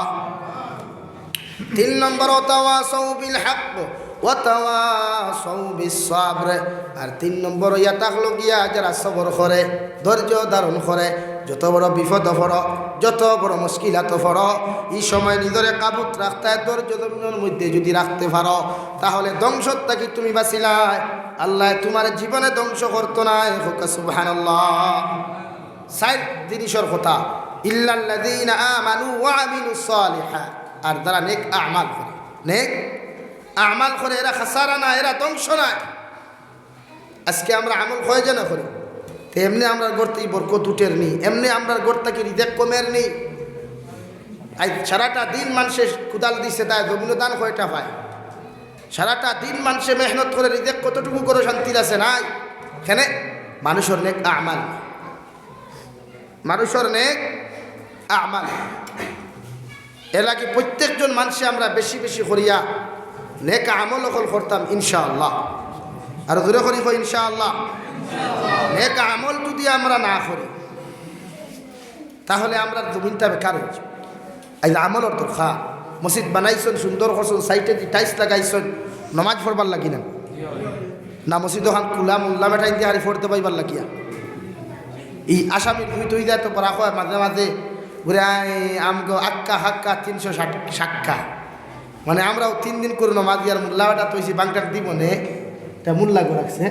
3 নম্বর, ওয়াতাওয়াসাউ বিল হক ওয়াতাওয়াসাউ বিস সাবর। আর 3 নম্বর ইয়া থাকলো গিয়া যারা সবর করে, ধৈর্য ধারণ করে, যত বড় বিপদ পড়ো, যত বড় মুশকিলাত পড়ো, এই সময় নিজের কাবুত রাখতে হয়। ধৈর্য জমিনের মধ্যে যদি রাখতে পারো, তাহলে ধ্বংসত থাকি তুমি বাঁচিলাই, আল্লাহ তোমার জীবনে ধ্বংস করতো না। সুবহানাল্লাহ। 4 জিনিসের কথা, ইল্লাল্লাযীনা আমানু ওয়া আমিলুস সালিহাত, আর যারা নেক আমাল করে, নেক আমাল করে, এরা খাসারা না, এরা ধ্বংস নাই। আজকে আমরা আমল হয় যে না করি, তো এমনি আমরা গড়তেই বরকত উঠের নি, এমনি আমরা গড়তাকে রিজেক কমের নি। আজ সারাটা দিন মানুষের কুদাল দিছে, তাই জমিন দান কয়টা পায়? সারাটা দিন মানুষে মেহনত করে রিজেক কতটুকু করে শান্তির আছে নাই? এখানে মানুষের নেক আমাল, মানুষের নেক আমাল এলাকি প্রত্যেকজন মানুষে আমরা বেশি বেশি করিয়া নেক আমল হল করতাম ইনশাআল্লাহ। আর দূরে করি ইনশাআল্লাহ। নেক আমল যদি আমরা না করি, তাহলে আমরা জমিনটা বেকার হয়ে যাবে। এই আমলের দরকার। মসজিদ বানাইছেন, সুন্দর করছেন, সাইটে টাইলস লাগাইছেন, নমাজ পড়বার লাগি না, না মসজিদ ওখান কুলা মুল্লা মেটাই দিয়ে হারি ফোড়তে পাইবার লাগিয়া। এই আসামি তুই দেয় তো পড়া হয় মাঝে মাঝে ঘুরে আমগো আক্কা হাক্কা 360 সাক্কা, মানে আমরাও 3 দিন করে নমাজ আর মুল্লাটা তৈছি বাংটাক দিব নে, এটা মুল্লাগো রাখছে,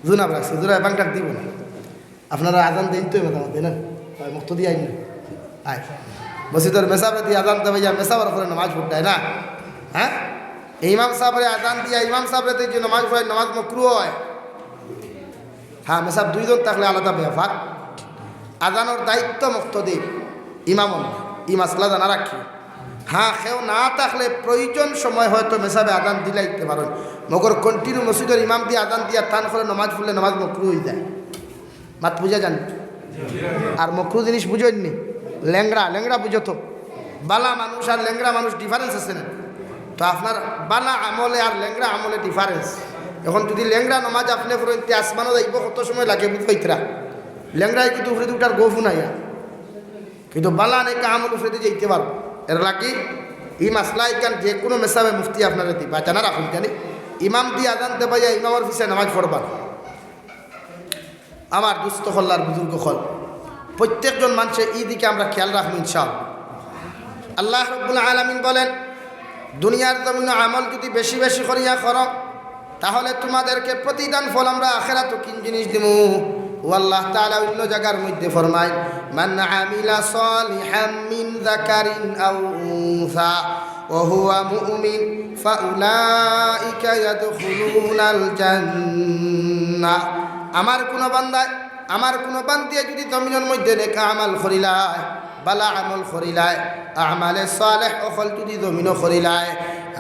জুনাব রাখছে, জুনাব বাংটাক দিব না। আপনারা আজান দেন তো মতামত না, মুক্ত দিয়ে আইন আয় মসজিদের মেসাবরে দিয়ে আজান দেবে, যা মেসাবার করে নামাজ পড়ায় না। হ্যাঁ, ইমাম সাহেবরে আজান দিয়া ইমাম সাহেবরে দিয়ে নামাজ পড়ে, নামাজ মকরু হয়। হ্যাঁ, মেসাব 2 জন থাকলে আলাদা ব্যাপার। আজানোর দায়িত্ব মুক্তদির ইমামন, ই মাসলা জানা রাখি। হ্যাঁ, কেউ না থাকলে প্রয়োজন সময় হয়তো মেসাবে আজান দিলাইতে পারেন, মগর কন্টিনিউ মসজিদের ইমাম দিয়ে আজান দিয়া টান করে নামাজ পড়লে নামাজ মকরু হয়ে যায়। মাত বুঝা জানি? আর মকরু জিনিস বুঝেননি? ল্যাংড়া ল্যাংড়া বুঝো তো? বালা মানুষ আর ল্যাংড়া মানুষ ডিফারেন্স আছে না? তো আপনার বালা আমলে আর ল্যাংড়া আমলে ডিফারেন্স। এখন যদি ল্যাংড়া নামাজ আপনি করেন, আসমানও যাইব কত সময় লাগে বুঝবাইতরা। ল্যাংড়ায় কিন্তু উফরে দুটার গফু নাই, কিন্তু বালা নেকা আমল উফরেতে যেতে পারবো। এর লাগি এই মাসলা ইকান যে কোনো মেসাবে মুফতি আপনারা দিবা জানা রাখুন, জানি ইমাম দিয়ে আজান দেবা যায়, ইমামের পিছিয়ে নামাজ পড়বা। আমার দুস্থ হল্লার বুজুর্গ হল প্রত্যেকজন মানুষের এই দিকে আমরা খেয়াল রাখবো ইনশাআল্লাহ। আল্লাহ রাব্বুল আলামিন বলেন, দুনিয়ার জমিনে আমল যদি বেশি বেশি করিয়া করো, তাহলে তোমাদেরকে প্রতিদান ফল আমরা আখিরাতে কিন জিনিস দিব। আল্লাহ তাআলা অন্য জায়গার মধ্যে ফরমায়, মান আমিলা সালিহাম মিন যাকারিন আও উনসা ওয়া হুয়া মুমিন ফাউলাইকা ইয়াদখুলুনাল জান্নাহ। আমার কোনো বান্দায়, আমার কোনো বান্দিয়ে যদি জমিনের মধ্যে নেক আমাল করিলায়, বালা আমল করিলায়, আমালে সালেহ অকল যদি জমিনও করিলায়,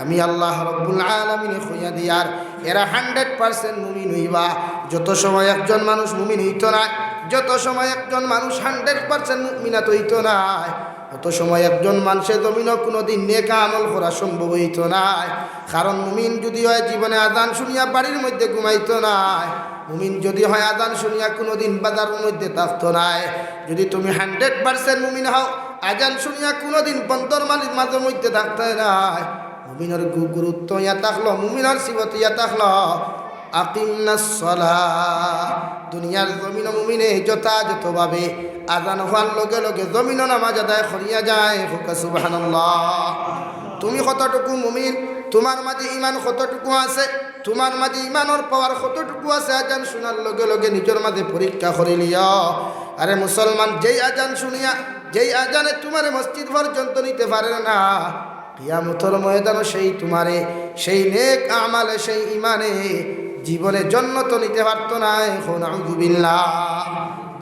আমি আল্লাহ রব্বুল আলামিনে খুঁয়া দিয়ার এরা 100% মুমিন হইবা। যত সময় একজন মানুষ মুমিন হইত না, যত সময় একজন মানুষ 100% মুমিনাত হইত না, অত সময় একজন মানুষের জমিনও কোনোদিন নেক আমল করা সম্ভব হইত না। কারণ মুমিন যদি হয় জীবনে আযান শুনিয়া বাড়ির মধ্যে ঘুমাইত না, মুমিন যদি হয় আযান শুনিয়া কোনোদিন বাজারের মধ্যে থাকতো না। যদি তুমি 100% মুমিন হও, আযান শুনিয়া কোনোদিন বন্দর মালিক মাঝে মধ্যে থাকতে না। মুমিনের গুরুত্ব ইয়া থাকলো, মুমিনের সিফত ইয়া থাকলো আকিমনাস সালাহ। দুনিয়ার জমিন মুমিনে যথাযথভাবে আযান হওয়ার লগে লগে জমিন নামাজ আদায় করিয়া যায়। সুবহানাল্লাহ। তুমি কতটুকু মুমিন, তোমার মাঝে ইমান কতটুকু আছে, তোমার মাঝে ইমানের পাওয়ার কতটুকু আছে, আজান শোনার লগে লগে নিজের মাঝে পরীক্ষা করে লিও। আরে মুসলমান, যেই আজান শুনিয়া যেই আজানে তোমার মসজিদ পর্যন্ত নিতে পারে না, কিয়ামতের ময়দানে সেই তোমারে সেই নেক আমালে সেই ইমানে জীবনে জান্নাত নিতে পারতো না। এখন আউযুবিল্লাহ।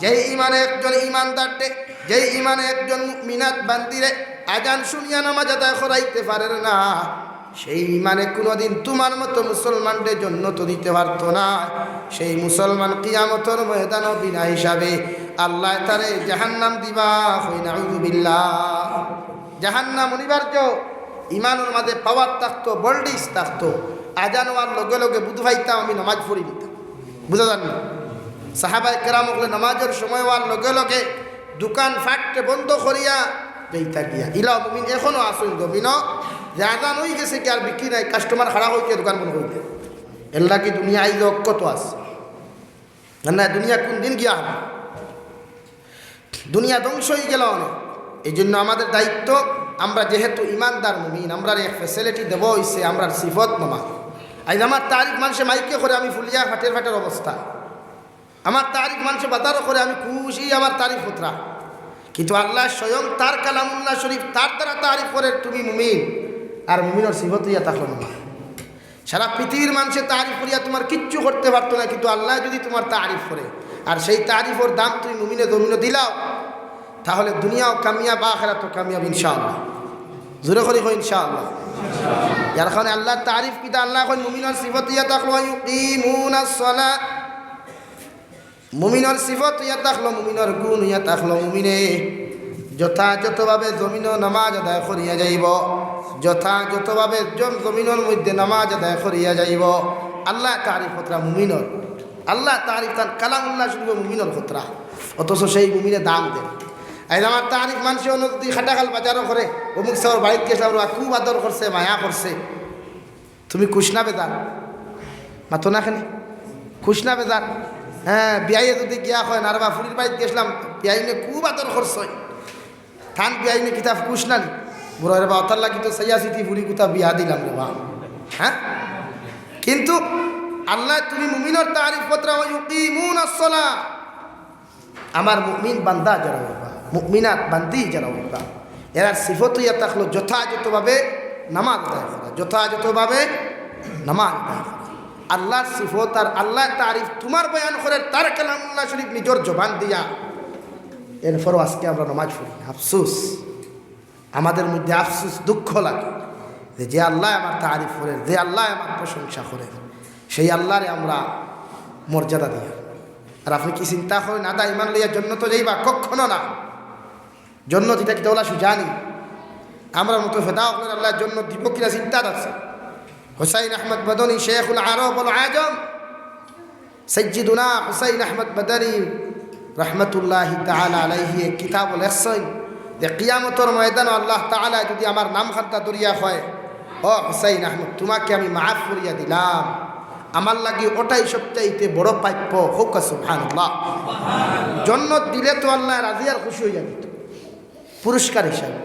যেই ইমানে একজন ইমানদারটে, যেই ইমানে একজন মুমিনাত বান্দিরে আজান শুনিয়া নামাজ আদায় করাইতে পারে না, সেই ইমানে কোনোদিন তোমার মতো মুসলমানদের জান্নাত দিতে পারতো না। সেই মুসলমান কিয়ামতের ময়দানে বিনা হিসাবে আল্লাহ তারে জাহান্নাম দিবা। হইনা আউযুবিল্লাহ। জাহান্নাম অনিবার্য। ইমানের মাঝে পাওয়ার থাকতো, বল্ডিস থাকতো, আজান হওয়ার লগে লগে বুধ ভাইতাম আমি নামাজ পড়ি নিতাম। বুঝা যান না? সাহাবায়ে কেরাম হলে নামাজের সময় হওয়ার লগে লগে দোকান ফাটতে বন্ধ করিয়া যেইটা গিয়া ইলা মুমিন এখনো আসল জমিন যে আজান হয়ে গেছে কি আর বিক্রি নাই, কাস্টমার খাড়া হইতে দোকান বন্ধ হইতে। এর লাগি দুনিয়া আইজ কত আছে না, দুনিয়া কোন দিন গিয়া হবে, দুনিয়া ধ্বংস হয়ে গেল অনেক। এই জন্য আমাদের দায়িত্ব, আমরা যেহেতু ইমানদার মুমিন, আমরা এক ফ্যাসিলিটি দেব হইছে আমরা সিফত নামাজ। আজ আমার তারিখ মানুষে মাইকে করে আমি ফুলিয়া ফাটের ফাটের অবস্থা, আমার তারিখ মানুষে বাজারও করে আমি খুশি, আমার তারিফ হতরা। কিন্তু আল্লাহ স্বয়ং তার কালামুল্লাহ শরীফ তার দ্বারা তারিফ করে তুমি মুমিন, আর মুমিনের সিফত ইয়া থাকলো না। সারা পৃথিবীর মানুষের তারিফ করিয়া তোমার কিচ্ছু করতে পারতো না, কিন্তু আল্লাহ যদি তোমার তারিফ করে আর সেই তারিফের দাম তুমি মুমিনে জমিনে দিলাও, তাহলে দুনিয়াও কামিয়াব আখিরাতও কামিয়াব ইনশাআল্লাহ। জোরে করে কই ইনশাআল্লাহ। যার কারণে আল্লাহ তারিফ কিতা আল্লাহ কই মুমিনের সিফত ইয়া থাকলো ইউকিমুনাস সালাহ, মুমিনের সিফত ইয়া থাকলো, মুমিনের গুণ ইয়া থাকলো, মুমিনে যথাযথভাবে জমিন নামাজ আদায় করিয়া যাইব, যথাযথভাবে জমিনের মধ্যে নামাজ আদায় করিয়া যাইব। আল্লাহ তারিফ হতরা মুমিনের, আল্লাহ তারিফ তার কালামুল্লাহ শুনবে মুমিনের হতরা, অথচ সেই মুমিনে দাম দেন। এই আমার তারিফ মানুষের অনুদি খাটাখাল বাজারও করে, অমুক সাহর বাড়িতে গেছিলাম খুব আদর করছে, মায়া করছে। তুমি খুশ না বেজার? মাতো না খানি খুশ না বেজার? হ্যাঁ, বিয়াইয়ে যদি গিয়া হয় না, বা ফুরির বাড়িতে গেছিলাম, বিয়াইনে খুব আদর করছে, থান বিয়াইনে কিতাব খুশ না নি বুড়ো রে বা অতাল্লা কিন্তু সৈয়াসিতি ফুরি কুতা বিয়া দিলাম রে বা। হ্যাঁ, কিন্তু আল্লাহ তুমি মুমিনের তারিফ পত্রা ইউকিমুনাস সালাহ, আমার মুমিন বান্দা যারা হইবা, মুমিনাত বান্দি যারা হইবা, এরা সিফত ইয়া থাকলো যথাযথভাবে নামাজ আদায় করা, যথাযথভাবে নামাজ আদায় করা। আল্লাহর সিফত আর আল্লাহর তারিফ তোমার বয়ান করে তার কালামুল্লাহ শরীফ নিজের জবান দিয়া, এরপরও আজকে আমরা নামাজ পড়ি। আফসোস, আমাদের মধ্যে আফসোস, দুঃখ লাগে যে আল্লাহ আমার তারিফ করেন, যে আল্লাহ আমার প্রশংসা করেন, সেই আল্লাহরে আমরা মর্যাদা দিই। আর আপনি কি চিন্তা করেন আদা ইমান লইয়া জন্নত যাইবা? কখনো না। জন্নত এটা কি তোলা জানি আমরা মতো ফেদা করেন আল্লাহর জন্য দিব কিনা চিন্তা আছে। হুসাইন আহমদ মাদানী শেখুল আরব ওয়াল আজম সৈয়দুনা হুসাইন আহমদ মাদানী রহমতুল্লাহি তাআলা আলাইহি এক কিতাব লেখছেন যে কিয়ামতের ময়দানে আল্লাহ তাআলা যদি আমার নাম খাতা দরিয়া হয়, ও হুসাইন আহমদ তোমাকে আমি মাফ করিয়া দিলাম, আমার লাগি ওটাই সবচাইতে বড় প্রাপ্য। হোক সুবহানাল্লাহ। জান্নাত দিলে তো আল্লাহ রাজি আর খুশি হয়ে যাবে পুরস্কার হিসাবে।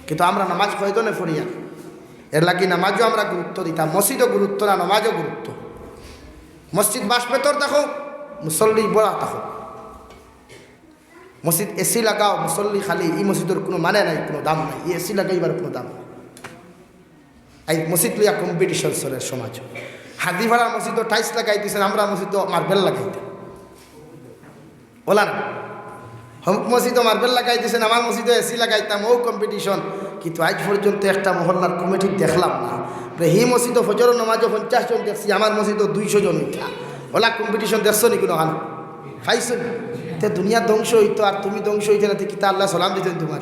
কিন্তু আমরা নামাজ কয়জনে পড়িয়া, এর লাগি নামাজও আমরা গুরুত্ব দিতাম। মসজিদও গুরুত্ব না, নামাজও গুরুত্ব। মসজিদ বাস পেতর দেখো, মুসল্লি বড়া দেখো। মসজিদ এসি লাগাও, মুসল্লি খালি, এই মসজিদের কোনো মানে নাই, কোনো দাম নাই। এই এসি লাগাইবার কোনো দাম নাই। এই মসজিদ লইয়া কম্পিটিশন চলে সমাজ। হাদি ভাড়া মসজিদও টাইলস লাগাই দিয়েছেন, আমরা মসজিদও মার্বেল লাগাইতাম ওলা না। হমুক মসজিদও মার্বেল লাগাই দিয়েছেন, আমার মসজিদও এসি লাগাইতাম, ও কম্পিটিশন। কিন্তু আজ পর্যন্ত একটা মহল্লার কমিটি দেখলাম না। হি মসজিদ ফজর নামাজে 50 জন দেখছি, আমার মসজিদ 200 জন উঠা। ওলা কম্পিটিশন দেখছো নি কোনো খানো পাইছো? তে দুনিয়া ধ্বংস হইতো আর তুমি ধ্বংস হইতে না, কি তা আল্লাহ সালাম দিতেন তোমার?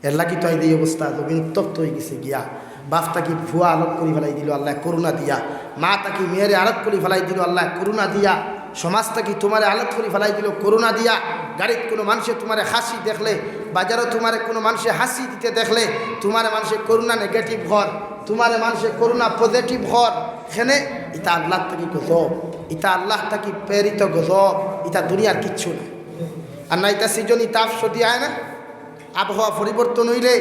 এল্লা কি তো এই অবস্থা জমিন উত্তপ্ত হয়ে গেছে গিয়া। বাপ তাকে ভুয়া আলোক করে ফেলাই দিল আল্লাহ করুণা দিয়া, মা তাকে মেয়েরে আলোক করে ফেলাই দিল আল্লাহ করুণা দিয়া, সমাজ তাকে তোমার আলোক করে ফেলাই দিল করুণা দিয়া। গাড়িত কোনো মানুষে তোমার হাসি দেখলে, বাজারও তোমার কোনো মানুষে হাসি দিতে দেখলে, তোমার মানুষের করুণা নেগেটিভ ঘর, তোমার মানুষের করুণা পজিটিভ ঘর। এখানে এটা আল্লাহ তাকে গজব, এটা আল্লাহ তাকে প্রেরিত গজব, এটা দুনিয়ার কিচ্ছু না। আর না এটা সিজনই তাপ সর্দি আয় না, আবহাওয়া পরিবর্তন হইলে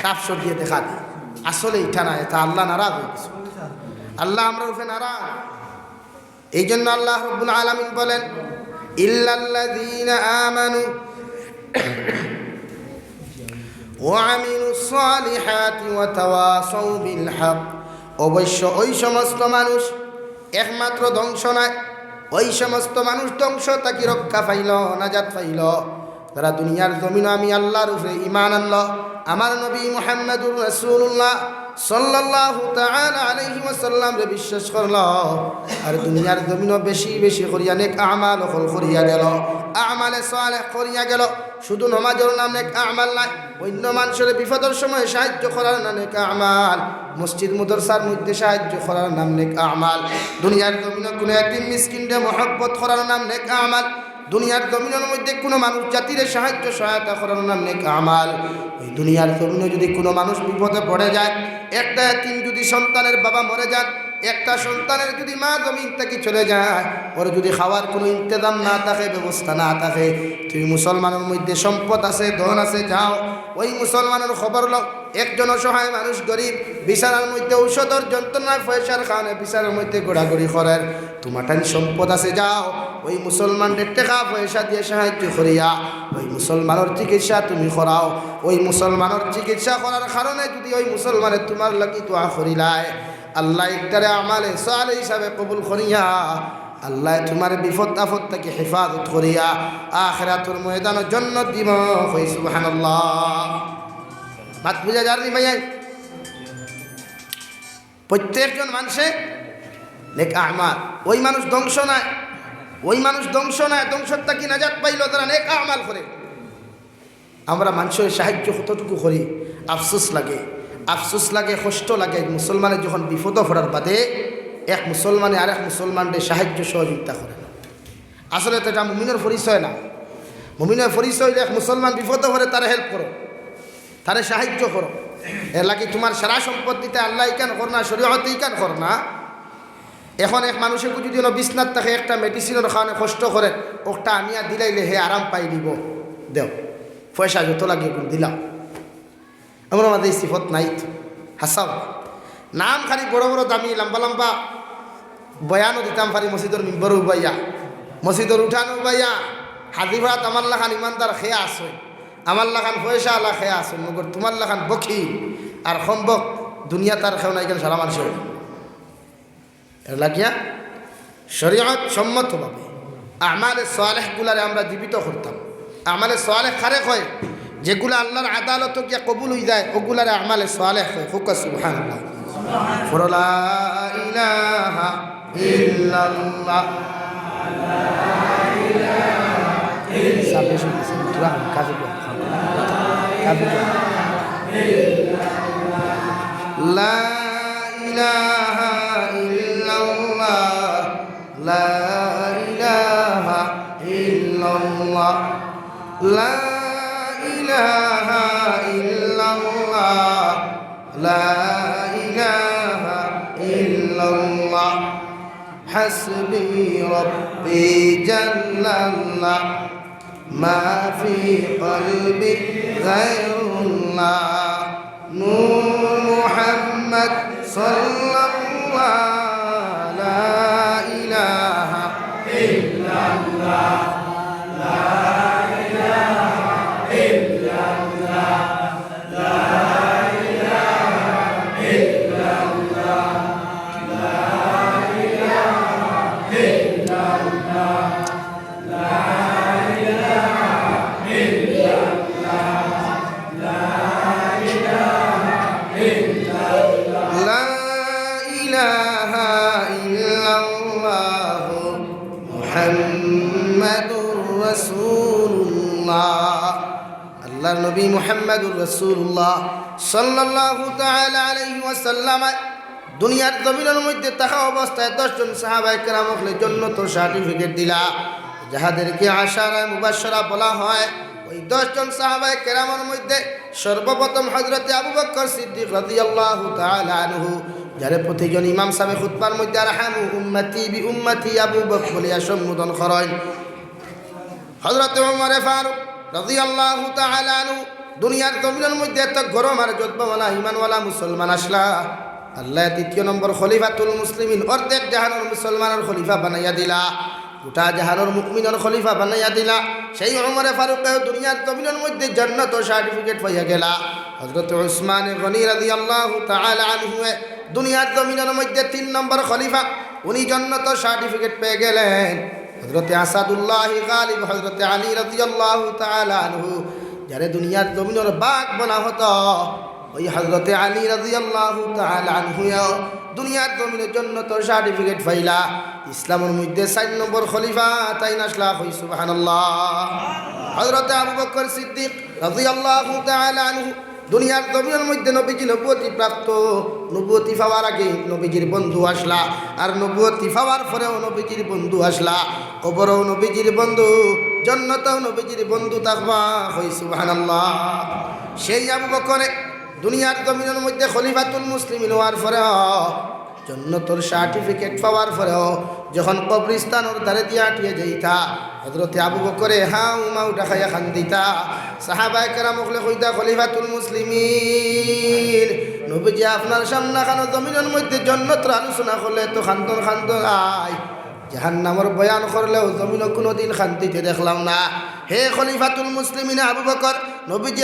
তাপ সর্দিয়ে দেখা দেয়। আসলে এটা না, এটা আল্লাহ নারাজ হয়ে গেছে, আল্লাহ আমরা রূপে নারাজ। এই জন্য আল্লাহ রাব্বুল আলামিন বলেন ইল্লাল্লাযীনা আমানু ওয়া আমিলুস সালিহাতি ওয়া তাওয়াসাউ বিল হক। অবশ্য ওই সমস্ত মানুষ একমাত্র ধ্বংস নয়, ওই সমস্ত মানুষ ধ্বংস তাকে রক্ষা পাইল, নাজাত পাইল তারা দুনিয়ার জমিন আমি আল্লাহর উপরে ঈমান আনল, আমার নবী মুহাম্মদুর রাসূলুল্লাহ সাল্লাল্লাহু তাআলা আলাইহি ওয়াসাল্লাম রে বিশ্বাস করল, আর দুনিয়ার জমিনও বেশি বেশি করিয়া নেক আমাল করিয়া গেল, আমালে সালেহ করিয়া গেল। শুধু নামাজের নাম নেক আমাল নাই, অন্য মানুষের বিপদের সময় সাহায্য করার নাম নেক আমাল, মসজিদ মাদ্রাসার মধ্যে সাহায্য করার নাম নেক আমাল, দুনিয়ার জমিনে কোনো এতিম মিসকিনকে মহব্বত করার নাম নেক আমাল, দুনিয়ার জমিনের মধ্যে কোনো মানুষ জাতির সাহায্য সহায়তা করার নাম নেক আমাল। এই দুনিয়ার জমিনে যদি কোনো মানুষ বিপদে পড়ে যায়, একটা এতিম যদি সন্তানের বাবা মরে যান, একটা সন্তানের যদি মা জমিন থেকে চলে যায়, ওর যদি খাওয়ার কোনো ইন্তজাম না থাকে, ব্যবস্থা না থাকে, তুমি মুসলমানের মধ্যে সম্পদ আছে, ধন আছে, যাও ওই মুসলমানের খবর লো। একজন অসহায় মানুষ গরিব, বিছানার মধ্যে ঔষধর যন্ত্রণায় পয়সার খানে বিছানার মধ্যে ঘোরাঘুরি করেন, তোমার টান সম্পদ আছে, যাও ওই মুসলমানদের টাকা পয়সা দিয়ে সাহায্য করিয়া ওই মুসলমানের চিকিৎসা তুমি করাও। ওই মুসলমানের চিকিৎসা করার কারণে যদি ওই মুসলমানের তোমার লাগি দোয়া করিলায়, আল্লাহ একটারে আমালে সালেহ হিসাবে কবুল করিয়া আল্লাহ তোমার বিপদ আপদ থেকে হেফাজত করিয়া আখিরাতুর ময়দানের জন্য দিব। কই সুবহানাল্লাহ। বাত বুঝা যায়নি ভাই? প্রত্যেকজন মানুষে নেক আমাল, ওই মানুষ ধ্বংস নয়, ওই মানুষ ধ্বংস নয়, ধ্বংসর থেকে নাজাত পাইল তারা নেক আমাল করে। আমরা মানুষের সাহায্য কতটুকু করি, আফসোস লাগে, আফসোস লাগে, কষ্ট লাগে। মুসলমানের যখন বিপদ পড়ার বাদে এক মুসলমানে আরেক মুসলমানদের সাহায্য সহযোগিতা করে না, আসলে তো এটা মুমিনের পরিচয় না। মুমিনের পরিচয় এক মুসলমান বিপদ পড়ে তারা হেল্প করো, তারে সাহায্য করো। এর লাগে তোমার সারা সম্পত্তিতে আল্লাহ ইকান কর না, শরীয়তে ইকান কর না। এখন এক মানুষের যদি বিছনাত থাকে, একটা মেডিসিনের খাওয়ানে কষ্ট করে, ওটা আনিয়া দিলাইলে হে আরাম পাই দিব, দেও পয়সা যত লাগে দিলাম। এমন আমাদের এই সিফত নাই তো। হাসাব নাম খালি বড় বড় দামি লম্বা লম্বা বয়ানও দিতাম পারি, মসজিদের মিম্বর উবাইয়া, মসজিদের উঠান উবাইয়া, হাজিভাত আমার লাখান ইমানদার খেয়া আসো, আমার লাখান পয়সা আল্লাহ খেয়া আসো, মগর তোমার লাখান বকি আর সম্ভব দুনিয়া তার খেও নাই কেন সারা মানুষের। এর লাগিয়া শরীয়ত সম্মতভাবে আমালে সালেহগুলারে আমরা জীবিত করতাম। আমালে সালেহ খারে হয় যেগুলো আল্লাহর আদালত গিয়া কবুল হয়ে যায়, ওগুলারে আমালে সালেহ হয়। ফুকা সুবহানাল্লাহ। লা ইলাহা ইল্লাল্লাহ, লা ইলাহা ইল্লাল্লাহ, লা ইলাহা ইল্লাল্লাহ, লা ইলাহা ইল্লাল্লাহ, লা ইলাহা ইল্লাল্লাহ, হাসবি রব্বি জাল্লাল্লাহ, মা ফি কলবি গায়রুল্লাহ, নূর মুহাম্মদ সাল্লাল্লাহু, লা ইলাহা ইল্লাল্লাহ, লা ইলাহা ইল্লাল্লাহ, লা ইলাহা ইল্লাল্লাহ, লা ইলাহা ইল্লাল্লাহ, লা ইলাহা ইল্লাল্লাহ, লা মুহাম্মাদুর রাসূলুল্লাহ। আল্লাহর নবী মুহাম্মাদুর রাসূলুল্লাহ সাল্লাল্লাহু তাআলা আলাইহি ওয়াসাল্লাম দুনিয়ার জমিনের মধ্যে থাকা অবস্থায় 10 জন সাহাবায়ে কেরামকে জান্নাতের সার্টিফিকেট দিলা, যাহাদেরকে আশারায়ে মুবাশশারা বলা হয়। ওই 10 জন সাহাবায়ে কেরামের মধ্যে সর্বপ্রথম হযরতে আবু বকর সিদ্দিক রাদিয়াল্লাহু তাআলা আনহু, যারে প্রতিজন ইমাম সাহেব খুতবার মধ্যে আরহামু উম্মতি বি উম্মতি আবু বকর বলিয়া সম্বোধন করেন। হযরতে ওমর ফারুক রাদিয়াল্লাহু তাআলা আনহু দুনিয়ার জমিনের মধ্যে এত গরম আর যজ্ঞওয়ালা ঈমানওয়ালা মুসলমান আসলা, আল্লাহ দ্বিতীয় নম্বর খলিফাতুল মুসলিমিন, অর্ধেক জাহানের মুসলমানের খলিফা বানাইয়া দিলা, গোটা জাহানের মুমিনের খলিফা বানাইয়া দিলা। সেই ওমর ফারুক দুনিয়ার জমিনের মধ্যে জান্নাত ও সার্টিফিকেট পাইয়া গেলা। হযরত উসমান গনি রাদিয়াল্লাহু তাআলা আনহু দুনিয়ার জমিনের মধ্যে 3 নম্বর খলিফা, উনি জান্নাত ও সার্টিফিকেট পেয়ে গেলেন। হযরত আসাদুল্লাহ গালিব হযরত আলী রাদিয়াল্লাহু তাআলা আনহু, যারে দুনিয়ার জমিনের বাঘ বলা হতো, ওই হযরত আলী রাদিয়াল্লাহু তাআলা আনহু দুনিয়ার জমিনের জান্নাত ও সার্টিফিকেট পাইলা। ইসলামের মধ্যে 4 নম্বর খলিফা তাই নাসলা হই সুবহানাল্লাহ। হযরত আবু বকর সিদ্দিক রাদিয়াল্লাহু তাআলা আনহু দুনিয়ার জমিনের মধ্যে নবীজি নবুয়তি প্রাপ্ত, নবুয়তি পাওয়ার আগে নবীজির বন্ধু আসলা, আর নবুয়তি পাওয়ার পরেও নবীজির বন্ধু আসলা। কবরও নবীজির বন্ধু, জান্নাতেও নবীজির বন্ধু থাকবা হই সুবহানাল্লাহ। সেই আবু বকরে দুনিয়ার জমিনের মধ্যে খলিফাতুল মুসলিমিন হওয়ার পরেও, জান্নাতের সার্টিফিকেট পাওয়ার পরেও যখন কবরস্থানের ধারে দিয়ে আটিয়ে যাইতা, হযরতে আবু বকরে হাউ মাউ ডাকাইয়া খান্দিতা। সাহাবায়ে কেরামকে কইতা, খলিফাতুল মুসলিমিন, নবীজি আপনার সামনে খানো জমিনের মধ্যে জান্নাতের আলোচনা করলে তো খান্দন খান্দন আয়, জাহান্নামের বয়ান করলেও জমিনে কোনোদিন শান্তিতে দেখলাম না। হে খলিফাতুল মুসলিমিন আবু বকর, নবীজি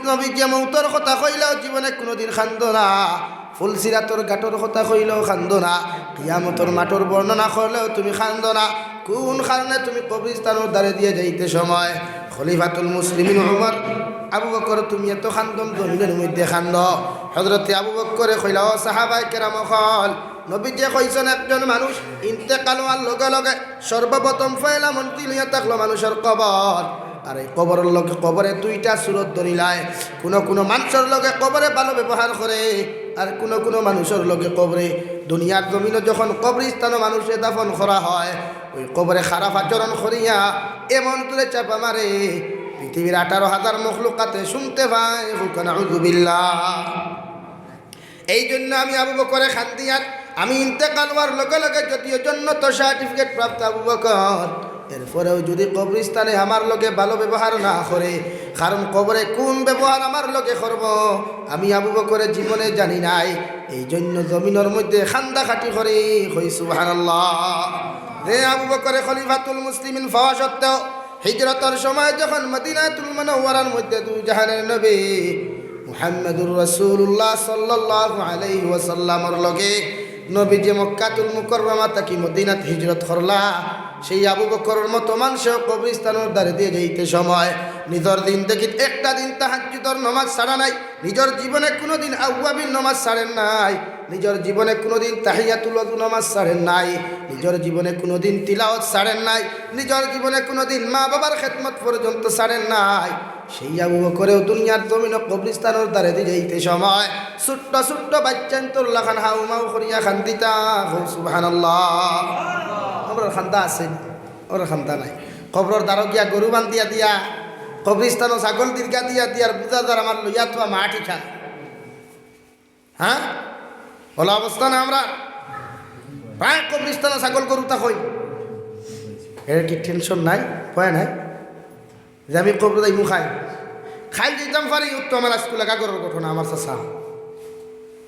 নবীজি মৌতর কথা কইলেও জীবনে কোনোদিন খান্দ না, ফুলসিরাতর গাটর কথা কইলেও খান্দ না, কিয়ামতর মাঠর বর্ণনা করলেও তুমি খান্দ না। কোন কারণে তুমি কবরস্থানের দ্বারে দিয়ে যাইতে সময় খলিফাতুল মুসলিমিন ওমর, আবু বকর তুমি এত খান্দন জমিনের মধ্যে খান্দ? হযরতে আবু বকরে কইলা, ও সাহাবায়ে কেরাম হল, নবীজি কইছেন একজন মানুষ ইন্তেকাল হওয়ার লগে লগে সর্বপ্রথম ফয়লা মন্ত্রী লইয়া থাকলো মানুষের কবর। আর এই কবরের লগে কবরে 2টা সুরত ধরিলায়, কোনো মানুষের লগে কবরে ভালো ব্যবহার করে, আর কোনো মানুষের লগে কবরে দুনিয়ার জমিনে যখন কবরস্থানে মানুষে দাফন করা হয়, ওই কবরে খারাপ আচরণ করিয়া এমন তুলে চাপা মারে পৃথিবীর 18,000 মখলুকাতে শুনতে পায় হুকানা উযুবিল্লাহ। এই জন্য আমি আবু বকরে খান্দিয়ার, আমি ইন্তেকাল হওয়ার লগে লগে যদিও জান্নাত সার্টিফিকেট প্রাপ্ত আবু বকর, এরপরেও যদি কবরস্থানে আমার লগে ভালো ব্যবহার না করে, কারণ কবরে কোন ব্যবহার আমার লগে করব আমি আবু বকরের জীবনে জানি নাই। এই জন্য জমিনের মধ্যে খান্দা খাটি করে হই সুবহানাল্লাহ। রে আবু বকরে খলিফাতুল মুসলিমিন পাওয়া সত্ত্বেও হিজরতের সময় যখন মদিনাতুল মুনাওয়ারার মধ্যে 2 জাহানের নবী মুহাম্মদুর রাসূলুল্লাহ সাল্লাল্লাহু আলাইহি ওয়াসাল্লামের লগে নবীজি মক্কাতুল মুকাররমা থেকে মদিনাত হিজরত করলা, সেই আবু বকরের মতো মানুষ কবরস্থানের দ্বারে দিয়ে যাইতে সময় নিজের দিন দেখি একটা দিন তাহাজ্জুদের নামাজ ছাড়া নাই, নিজের জীবনে কোনোদিন আউয়াবিন নামাজ ছাড়েন নাই, নিজের জীবনে কোনোদিন তাহিয়াতুল ওযু নামাজ ছাড়েন নাই, নিজের জীবনে কোনোদিন তিলাওয়াত ছাড়েন নাই, নিজের জীবনে কোনোদিন মা বাবার খেদমত পর্যন্ত ছাড়েন নাই। সেই আবু বকরেও দুনিয়ার জমিনে কবরস্থানের দ্বারে দিয়ে যাইতে সময় ছোট্ট ছোট্ট বাচ্চান তোল্লা খান হাউ মাউ করিয়া খান্দিতা সুবহানাল্লাহ। কবরের খান্দা আছে, ওর খান্দা নাই। কবরের দ্বারা গিয়া গরু বান্ধিয়া দিয়া, কবরস্থান ছাগল দীর্ঘা দিয়া দিয়ার বুঝা দ্বার আমার লইয়া তো মাটি খান। হ্যাঁ বলা অবস্থা না, আমরা প্রায় কবরস্থান ছাগল গরু তা হই, এর কি টেনশন নাই, ভয় নাই যে আমি কবর যাই খাই যেতাম পারি। উত্তর আমার স্কুলে কাগরের ঘটনা, আমার চাষা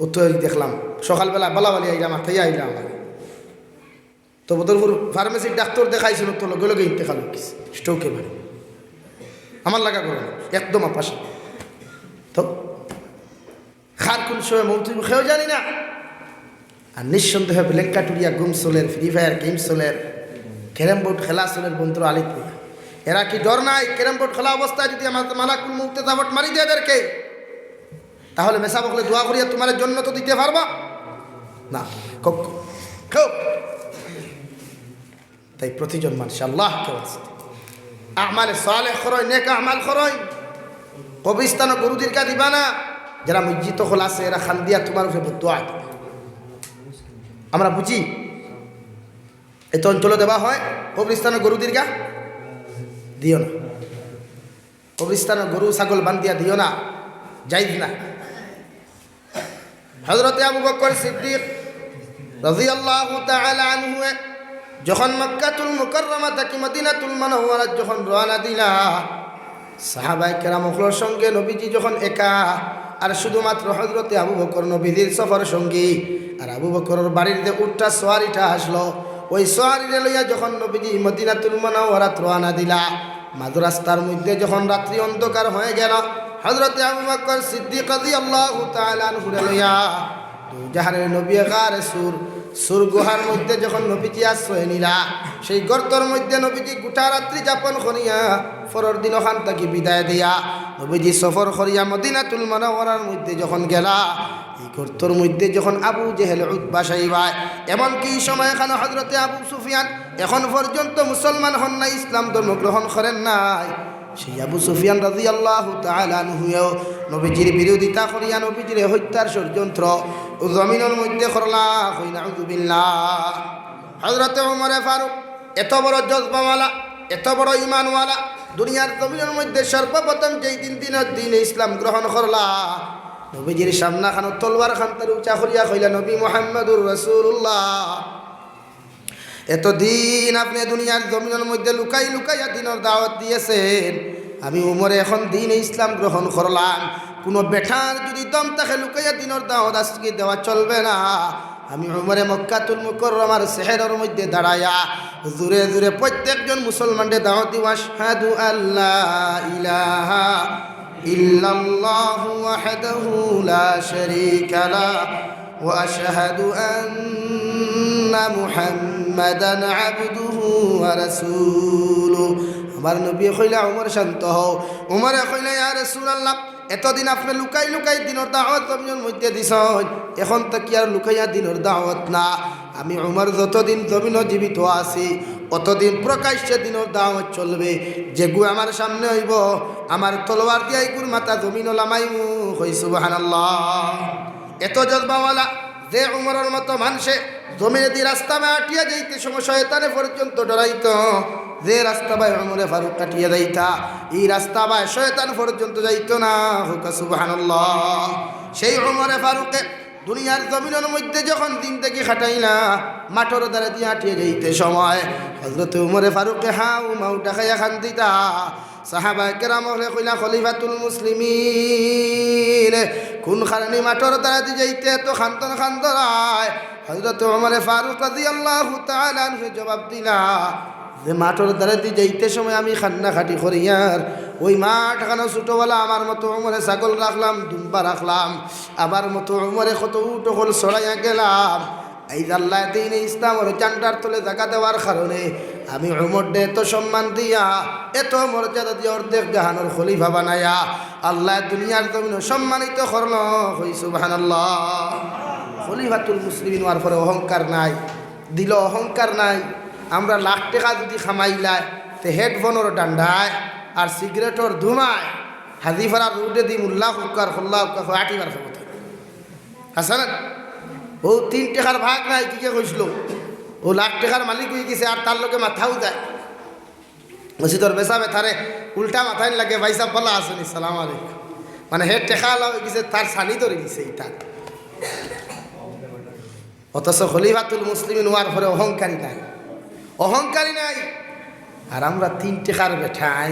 উত্তর দেখলাম সকালবেলা বালাবালি আইলাম, আর তাই আইলাম তো বদরপুর ফার্মেসির ডাক্তার দেখাইছিল, তো লগে লগে ইন্তেকাল হয়েছে স্ট্রোকে বাড়ি আমার লাগা করে একদম পাশে। তো খার কোন সময় মৌতুম খেয়েও জানি না। আর নিঃসন্দেহে ব্ল্যাঙ্কাটুরিয়া গুম চলের, ফ্রি ফায়ার গেম চলের, ক্যারাম বোর্ড খেলা চলের বন্ধুরা আলিপুর, এরা কি ডর নাই? ক্যারাম বোর্ড খেলা অবস্থায় যদি আমার মালাকুল মউতে দাবট মারি দেয় এদেরকে, তাহলে মেসা বকলে দোয়া করিয়া তোমার জন্য তো দিতে পারবা না। তাই প্রতিজন মানুষ আল্লাহকে ওয়াস্তে আমালে সালেহ করয়, নেক আমাল করয়। কবরস্থান গরুদের কা দিবা না, যারা মসজিদ হল আছে এরা খান দিয়া তোমার উপরে বদুয়া দিবে। আমরা বুঝি এই তো অঞ্চলে দেওয়া হয়, কবরস্থানে গরুদের গা দিও না, কবরস্থানে গরু ছাগল বান্ধিয়া দিও না, যাইজ না। হযরতে আবু বকর সিদ্দিক রাদিয়াল্লাহু তাআলা আনহু যখন মক্কাতুল মুকাররমা থেকে মদিনাতুল মুনাওয়ারা যখন রওনা দিলা, সাহাবায়ে কেরামের সঙ্গে নবীজি যখন একা, আর শুধুমাত্র হযরতে আবু বকর নবীজির সফর সঙ্গী, আর আবু বকরের বাড়িতে উটটা সোয়ারিটা আসলো। ওই সোয়ারিরে লইয়া যখন নবীজি মদিনাতুল মুনাওয়ারাত রওনা দিলা, মাঝ রাস্তার মধ্যে যখন রাত্রি অন্ধকার হয়ে গেল, হযরতে আবু বকর সিদ্দিক রাদিয়াল্লাহু তাআলা আনহু লইয়া দুজাহানের নবী গারে সুর গুহার মধ্যে যখন নবীজি আশ্রয় নিলা, সেই গর্তর মধ্যে নবীজি গোটা রাত্রি যাপন করিয়া পরের দিন ওখান থেকে বিদায় দিয়া নবীজি সফর করিয়া মদিনাতুল মুনাওয়ারার মধ্যে যখন গেলা, এই গর্তর মধ্যে যখন আবু জেহেল উতবা সাইবা, এমনকি সময় এখানে হযরতে আবু সুফিয়ান এখন পর্যন্ত মুসলমান হন নাই, ইসলাম ধর্ম গ্রহণ করেন নাই, সেই আবু সুফিয়ান রাদিয়াল্লাহু তাআলা আনহুও নবীজির বিরোধিতা করিয়া নবীজির হত্যার ষড়যন্ত্র জমিনের মধ্যে করলা। কই নাউযুবিল্লাহ। হযরতে ওমর ফারুক এত বড় জজবাওয়ালা, এত বড় ঈমানওয়ালা, দুনিয়ার জমিনের মধ্যে সর্বপ্রথম যেই দিন ইসলাম গ্রহণ করলা, নবীজির সামনাখানো তলোয়ার খান তার উঁচা করিয়া কইলা, নবী মুহাম্মদুর রাসূলুল্লাহ, এতদিন আপনি দুনিয়ার জমিনের মধ্যে লুকাই লুকাইয়া দিনের দাওয়াত দিয়েছেন, আমি উমরে এখন দিন ইসলাম গ্রহণ করলাম, কোনো বেঠার যদি দম থাকে লুকাইয়া দিনের দাওয়াত আজকে দেওয়া চলবে না। আমি উমরে মক্কাতুল মুকাররমার শহরের মধ্যে দাঁড়ায়া জোরে জোরে প্রত্যেকজন মুসলমানদের দাওয়াত দিব, আশহাদু আল্লা ইলাহা ইল্লাল্লাহু ওয়াহদাহু লা শারীকা লাহু ওয়া আশহাদু আন্না মুহাম্মাদান আবদুহু ওয়া রাসূলুহু। আমার নবী কইলা, উমর শান্ত হও। উমরে কইলা, ইয়া রাসূলুল্লাহ, এতদিন আপনি লুকাই লুকাই দিনের দাওয়াত জমিনের মধ্যে দিছেন, এখন তো কি আর লুকাইয়া দিনের দাওয়াত না। আমি উমর যতদিন জমিনে জীবিত আছি অতদিন প্রকাশ্যে দিনের দাওয়াত চলবে। যে গু আমার সামনে হইব, আমার তলোয়ার দিয়ে গুর মাথা জমিনও লামাইমু। কই সুবহানাল্লাহ। এত জজবাওয়ালা যে উমরের মতো মানুষে জমিনে দিয়ে রাস্তা আটিয়া যাইতে সময় শয়তানে পর্যন্ত ডরাইত, যে রাস্তা বাই উমরে ফারুক কাটিয়া যাইতা, এই রাস্তা বাই শয়তান পর্যন্ত যাইত না। হুকা সুবহানাল্লাহ। সেই উমরে ফারুকে দুনিয়ার জমিনের মধ্যে যখন দিন থেকে খাটাইলা, মাঠর দ্বারা দিয়ে আটিয়ে যাইতে সময় হযরত উমরে ফারুকে হাউ মাউ ডাকাইয়া খান দিতা। সাহাবায়ে কেরাম হলে কইলা, খলিফাতুল মুসলিমিন কোন খারানি মাঠর দ্বারা দিয়ে যাইতে তো খান্তন খান্তরায়। হযরত উমরে ফারুক রাদিয়াল্লাহু তাআলা আনহু জবাব দিলা, যে মাঠর দ্বারা দিয়ে যাইতে সময় আমি খান্না খাটি করিয়ার ওই মাঠ খানো ছোটোবেলা আমার মতো উমরে ছাগল রাখলাম, দুম্বা রাখলাম, আবার মতো উমরে কত উটো হল ছড়াইয়া গেলাম। এই আল্লাহ দিন ইসলামর চান্ডার তলে জায়গা দেওয়ার কারণে আমি উমর দে এত সম্মান দিয়া, এত মর্যাদা দিয়ে অর্ধেক জাহানোর খলিফা বানায়া আল্লাহ দুনিয়ার জমিন সম্মানিত করল। হই সুবহানাল্লাহ। খলিফাতুল মুসলিমিন হওয়ার পরে অহংকার নাই, দিল অহংকার নাই। আমরা লাখ টাকা যদি খামাইলাই তো হেডফোনের ডান্ডায় আর সিগারেটর ধুমায় হাজিফারার রুটে দি মুল্লা হুক্কার খোল্লা হুক্কা আটিবার ক্ষমতা আছে না? ও 3 টাকার ভাগ নাই, কি কে কইছিল? ও লাখ টাকার মালিক হয়ে গেছে, আর তার লোকে মাথাও যায় মসজিদর বেসাবে তারে উল্টা মাথায় লাগে, ভাই সাহেব বলা আসেনি সালাম আলাইকুম, মানে হে টেকা হয়ে গেছে, তার সানি ধরে গেছে এই তার। অথচ খলিফাতুল মুসলিমিন হওয়ার পরে অহংকারী নাই, অহংকারী নাই। আর আমরা 3 টাকার বেঠাই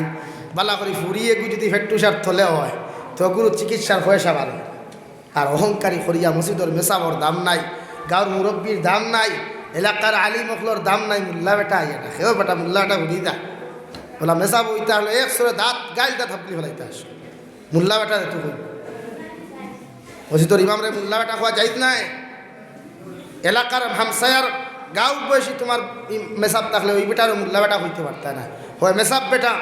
বালা করে ফুরিয়ে গু যদি ফেট্টুসার থলে হয় তো গুরু চিকিৎসার পয়সা বাড়ে। আর অহংকারী করিয়া মসজিদর মেসাবর দাম নাই, গাঁর মুরব্বীর দাম নাই, এলাকার আলী মখলোর দাম নাই। মুল্লা বেটা আইয়া না খেয়েও বেটা মুল্লাটা ঘুরি দা বলা মেসাব হইতে হলো একশোরে দাঁত গাইলটা থাপলি ফেলাইতে আস মুল্লা বেটা এত কই মসজিদর ইমামরে মুল্লা বেটা খাওয়া যাইত নাই। এলাকার হামসায়ার গাঁও বয়সী তোমার মেসাব থাকলে ওই বেটারও মুল্লা বেটা হইতে পারতা না, হয় মেসাব বেটা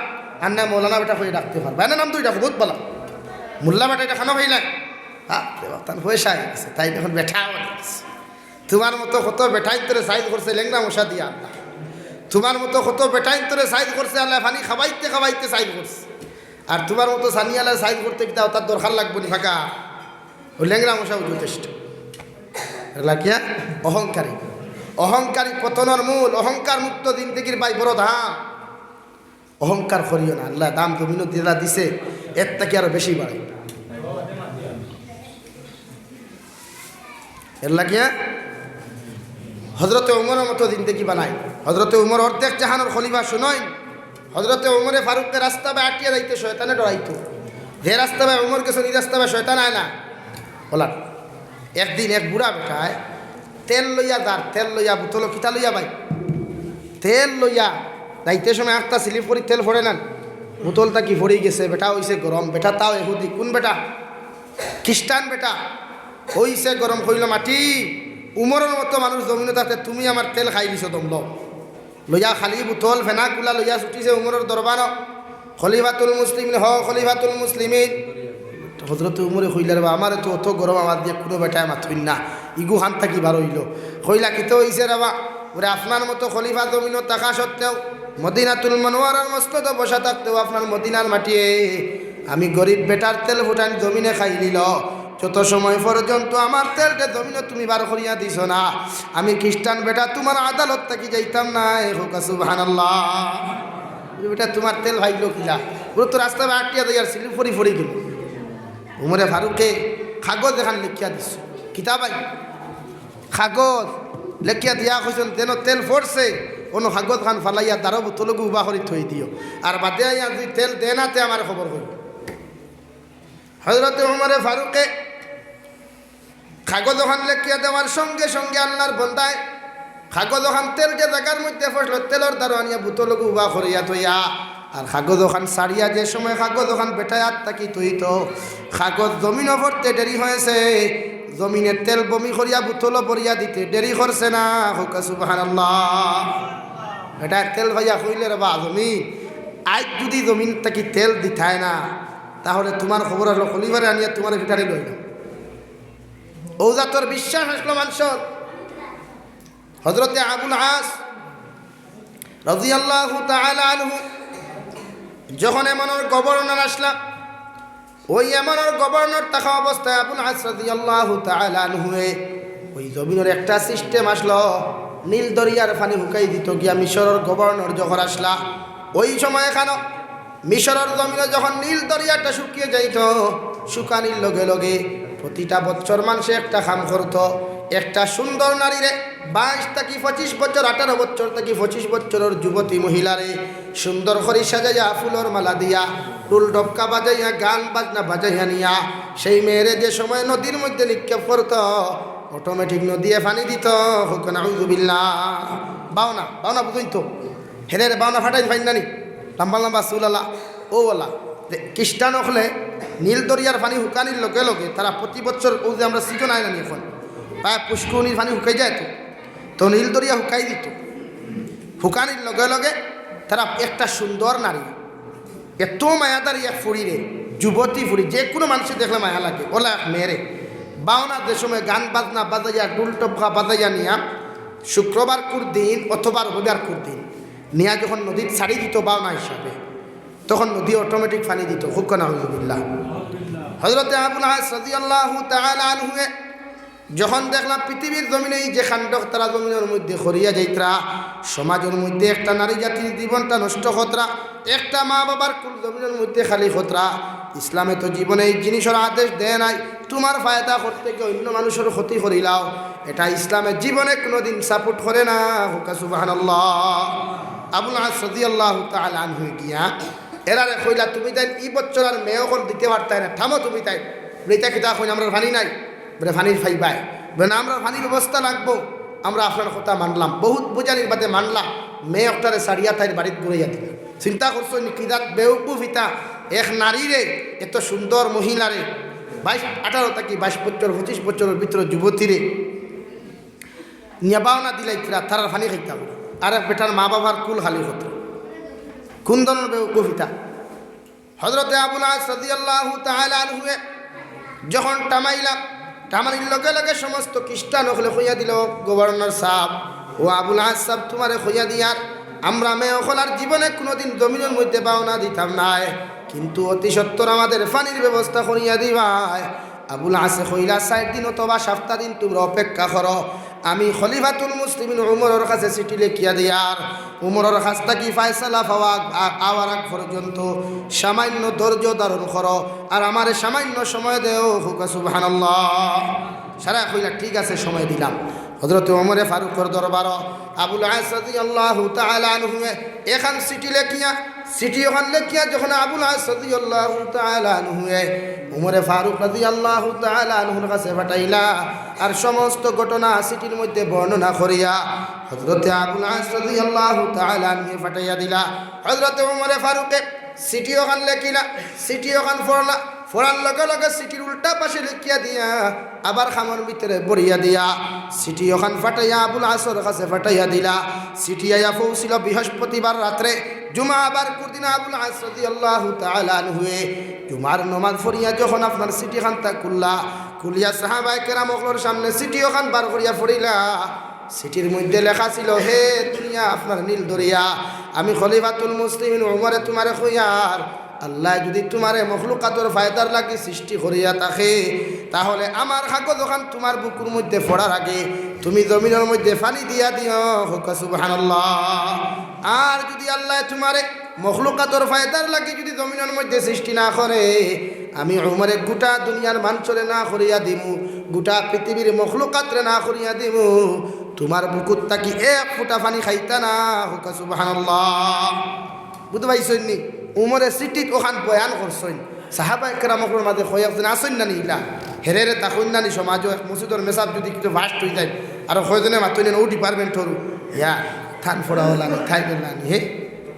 আর না মৌলানা বেটা হয়ে ডাকতে পারবে না। নাম তো এটা বহুত বলা মুল্লা বেটা এটা খানো ভাইলাই তার পয়সা হয়ে গেছে, তাই এখন বেঠা তোমার মতো কত বেঠাই তোরে সাইজ করছে লেংরা মশা দিয়া আল্লাহ। তোমার মতো কত বেটাইন তোরে সাইজ করছে আল্লাহ পানি খাবাইতে খাবাইতে সাইজ করছে আর তোমার মতো সানি আল্লাহ সাইজ করতে কি তার দরকার লাগবে নি ফাঁকা ওই ল্যাংরা মশাও যথেষ্ট লাগিয়া অহংকারী অহংকারী পতনের মূল অহংকার মুক্ত জিন্দেগির বাই বড় ধাম অহংকার করিও না আল্লাহ দাম জমিন দিলা দিছে এর থেকে আরো বেশি বাড়ে এর লাগিয়া হজরতে উমরের মতো জিন্দেগি বানায় হজরতে উমর অর্ধেক জাহানোর খলিফা শুনই হজরতে উমরে ফারুককে রাস্তা বা আটিয়ে যাইতে শয়তানে ডরাইতো যে রাস্তা বা উমর গেছে এই রাস্তা বা শয়তান আয় না বলার একদিন এক বুড়া বেটায় তেল লইয়া তেল লইয়া বোতল কিতা লইয়া ভাই তেল লইয়া যাইতে সময় একটা স্লিপ করি তেল ফোড়ে না বোতলটা কি ফড়ি গেছে বেটা হইছে গরম বেটা তাও এহুদি কোন বেটা খ্রিস্টান বেটা হইছে গরম কইল মাটি উমরের মতো মানুষ জমিনে তাতে তুমি আমার তেল খাই দিছ দম লইয়া খালি বোতল ফেনা কুলা লইয়া ছুটিছে উমরের দরবার খলিফাতুল মুসলিমিন খলিফাতুল মুসলিমিন হজরত উমরে কইলার বা আমার তো অত গরম আমার দিয়ে কোনো বেটায় মাথুই না ইগু হান থাকি বার হইল কইলা কিতে হইছে রাবা ওরে আপনার মতো খলিফা জমিন থাকা সত্ত্বেও মদিনাতুল মনোয়ারার মসজিদে বসা থাকতেও আপনার মদিনার মাটিয়ে আমি গরিব বেটার তেল ফুটান জমিনে খাই দিল যত সময় পর্যন্ত আমার তেলটা জমিনে তুমি বার করিয়া দিছ না আমি খ্রিস্টান বেটা তোমার আদালত থাকি যাইতাম না সুবহানাল্লাহ বেটা তোমার তেল ভাইল কিলা পুরো তো রাস্তা আটিয়া দেয় আর সিলি ফরি ফরি গেল উমরে ফারুকে কাগজ এখান লিখিয়া দিছ কিতাবাই কাগজ লেখিয়া দিয়া কইছেন যেন তেল ফোরছে কোনো কাগজ খান ফালাইয়া তারও বোতলকে উবা করে থই দিও আর বাদে আইয়া যদি তেল দে না তে আমার খবর হইল হজরত উমরে ফারুকে কাগজ ওখান লেখিয়া দেওয়ার সঙ্গে সঙ্গে আল্লাহর বন্দায় কাগজ ওখান তেল যে জায়গার মধ্যে ফসল তেলের দ্বারা আনিয়া বোতলকে উবা করিয়া থইয়া আর কাগজ ওখান সারিয়া যে সময় কাগজ ওখান বেটায় আত তাকি তৈত কাগজ জমিন ভরতে দেরি হয়েছে জমিনের তেল বমি করিয়া বোতল ভরিয়া দিতে দেরি করছে না হুকা সুবহানাল্লাহ এটা তেল ভাইয়া কইলে রে বা জমিন আজ যদি জমিন তাকি তেল দিথায় না তাহলে তোমার খবর হলো খলিফারে আনিয়া তোমার ভিটারি লইল ঔজাতর বিশ্বাস আসলো মানুষের হজরতে আবুল আস রাদিয়াল্লাহু তাআলা আনহু যখন এমনের গভর্নর আসলাম ওই এমনের গভর্নর থাকা অবস্থায় আবুল আস রাদিয়াল্লাহু তাআলা আনহু ওই জমিনের একটা সিস্টেম আসলো নীল দরিয়ার পানি হুকাই দিত গিয়া মিশরের গভর্নর যখন আসলা ওই সময় এখানে মিশরের জমিনে যখন নীল দরিয়াটা শুকিয়ে যাইত শুকানির লগে লগে প্রতিটা বছর মানুষে একটা কাম করতো একটা সুন্দর নারীরে 22 থেকে 25 বছর 18 বছর থেকে 25 বছরের যুবতী মহিলারে সুন্দর করে সাজাইয়া ফুলের মালা দিয়া টুল ডবকা বাজাইয়া গান বাজনা বাজাইয়া নিয়া সেই মেয়েরে যে সময় নদীর মধ্যে নিক্ষেপ করত অটোমেটিক নদীয়ে পানি দিত হুকুন আউযুবিল্লাহ বাওনা বাওনা বুঝুন তো হেরে বাওনা ফাটাই ফাইন নানি লম্বা লম্বা চুলালা ও ওলা খ্রিস্টান হলে নীল দরিয়ার পানি হুকানির লগে লগে তারা প্রতি বছর ও যে আমরা সিজন আয় নানি এখন প্রায় পুষ্করণীর পানি হুকাই যায় তো নীল দরিয়া হুকাই দিত হুকানির লগে লগে তারা একটা সুন্দর নারী এত মায়াদারি এক ফুড়িরে যুবতী ফুড়ি যে কোনো মানুষের দেখলে মায়া লাগে ওলা এক মেয়েরে বাওনা যে সময় গান বাজনা বাজাইয়া ডুল টপকা বাজাইয়া নিয়া শুক্রবার কুর দিন অথবা রবিবার কুর দিন নিয়া যখন নদীর ছাড়ি দিত বাওনা হিসাবে তখন নদী অটোমেটিক পানি দিত হুকুন আউযুবিল্লাহ হযরতে আবুল আস রাদিয়াল্লাহু তাআলা আনহু যখন দেখলাম পৃথিবীর জমিনে যে খান্ডক তারা জমিনের মধ্যে খরিয়া যাইতরা সমাজের মধ্যে একটা নারী জাতির জীবনটা নষ্ট হতরা একটা মা বাবার কুল জমিনের মধ্যে খালি হতরা ইসলামে তো জীবনে এই জিনিসের আদেশ দেয় নাই তোমার ফায়দা করতে গিয়ে অন্য মানুষের ক্ষতি করিলাও এটা ইসলামের জীবনে কোনোদিন সাপোর্ট করে না হুকা সুবহানাল্লাহ আবুল আস রাদিয়াল্লাহু তাআলা আনহু গিয়া এরারে কইলা তুমি তাই এই বছর আর মেয়কল দিতে পারতাই না থামো তুমি তাই রেতা কিতা কইন আমরা পানি নাই বলে পানির ফাইবাই বলে না আমরা পানির ব্যবস্থা রাখবো আমরা আপনার কথা মানলাম বহুত বোঝানির বাদে মানলাম মেয়ে একটারে সারিয়া তাই বাড়িতে ঘুরে দিল চিন্তা করছো কিদাত বেউকুফিতা এক নারীরে এত সুন্দর মহিলারে 18 থেকে 22 বছর 25 বছরের ভিতরে যুবতীরে নিয়াবাওনা দিলাই তারা পানি খাইতাম আর বেটার মা বাবার কুল খালি হতো কোন ধরনের বেউকুফিতা হযরতে আবুল আস রাদিয়াল্লাহু তাআলা আনহু যখন টামানির লগে লগে সমস্ত খ্রিস্টান হলে খইয়া দিল গভর্নর সাহেব ও আবুল আস সাহেব তোমারে খইয়া দিয়ার আমরা মেয়ে হলার জীবনে কোনোদিন জমিনের মধ্যে পাওনা দিতাম নাই, কিন্তু অতি সত্তর আমাদের পানির ব্যবস্থা করিয়া দিবাই। আবুল আসে কইলা ৬০ দিন অথবা ৭ দিন তোমরা অপেক্ষা করো, আমি খলিফাতুল মুসলিমিন উমরের কাছে চিঠি লিখিয়া দিয়ার উমরের কাছ থেকে ফায়সালা পাওয়া আওয়ার আগ পর্যন্ত সামান্য ধৈর্য ধারণ করো, আর আমার সামান্য সময় দেও। হুকা সুবহানাল্লাহ। সারা কইলা ঠিক আছে, সময় দিলাম। হযরত ওমরে ফারুকের দরবার আবুল আস রাদিয়াল্লাহু তাআলা আনহু এখান চিঠি ওখান লেখিয়া যখন আবুল আস রাদিয়াল্লাহু তাআলা আনহু ওমরে ফারুক রাদিয়াল্লাহু তাআলা আনহুর কাছে পাঠাইলা, আর সমস্ত ঘটনা চিঠির মধ্যে বর্ণনা করিয়া হযরত আবুল আস রাদিয়াল্লাহু তাআলা আনহু পাঠাইয়া দিলা। হযরত ওমরে ফারুকে চিঠি ওখান লেখিলা, চিঠি ওখান পড়ার লগে লগে চিঠির উল্টা পাশে লিখিয়া দিয়া আবার খামর ভিতরে বড়িয়া দিয়া চিঠি ওখান ফাটাইয়া আবুল আসর কাছে ফাটাইয়া দিলা। চিঠি আইয়া পৌঁছিল বৃহস্পতিবার রাত্রে, জুমা আবার কুরদিন আবুল আস রাদিয়াল্লাহু তাআলা আনহু জুমার নামাজ পড়িয়া যখন আপনার চিঠি খানটা খুলিয়া সাহাবায়ে কেরাম ওগুলোর সামনে চিঠি ওখান বার করিয়া পড়িলা। চিঠির মধ্যে লেখা ছিল, হে দুনিয়া আপনার নীল দরিয়া, আমি খলিফাতুল মুসলিমিন উমরে তোমারে কইয়ার, আল্লাহ যদি তোমারে মখলুকাতর ফায়দার লাগি সৃষ্টি করিয়া থাকে, তাহলে আমার কাগজ ওখান তোমার বুকুর মধ্যে পড়ার আগে তুমি জমিনের মধ্যে পানি দিয়া দিও। হুকা সুবহানাল্লাহ। আর যদি আল্লাহ তোমারে মখলুকাতর ফায়দার লাগি যদি জমিনের মধ্যে সৃষ্টি না করে, আমি উমরে গোটা দুনিয়ার মানচরে না করিয়া দিমু, গোটা পৃথিবীর মখলুকাতরে না করিয়া দিমু, তোমার বুকুর তাকি এক ফোঁটা পানি খাইতা না। হুকা সুবহানাল্লাহ। বুঝতে পাইছেন নি? উমরে চিঠিত ওখান বয়ান করছেন, সাহাবায়ে কেরামর মাঝে কয়েকজন আসেন না নিলা হেরে তাকইন না নি সমাজ মসজিদের মেসাব যদি কিছু ভাস্ট হয়ে যায়, আর কয়জনে মাতইন ও ডিপার্টমেন্ট হরু ইয়া থান ফোড়া হলা নি থাইবেন না নি, হে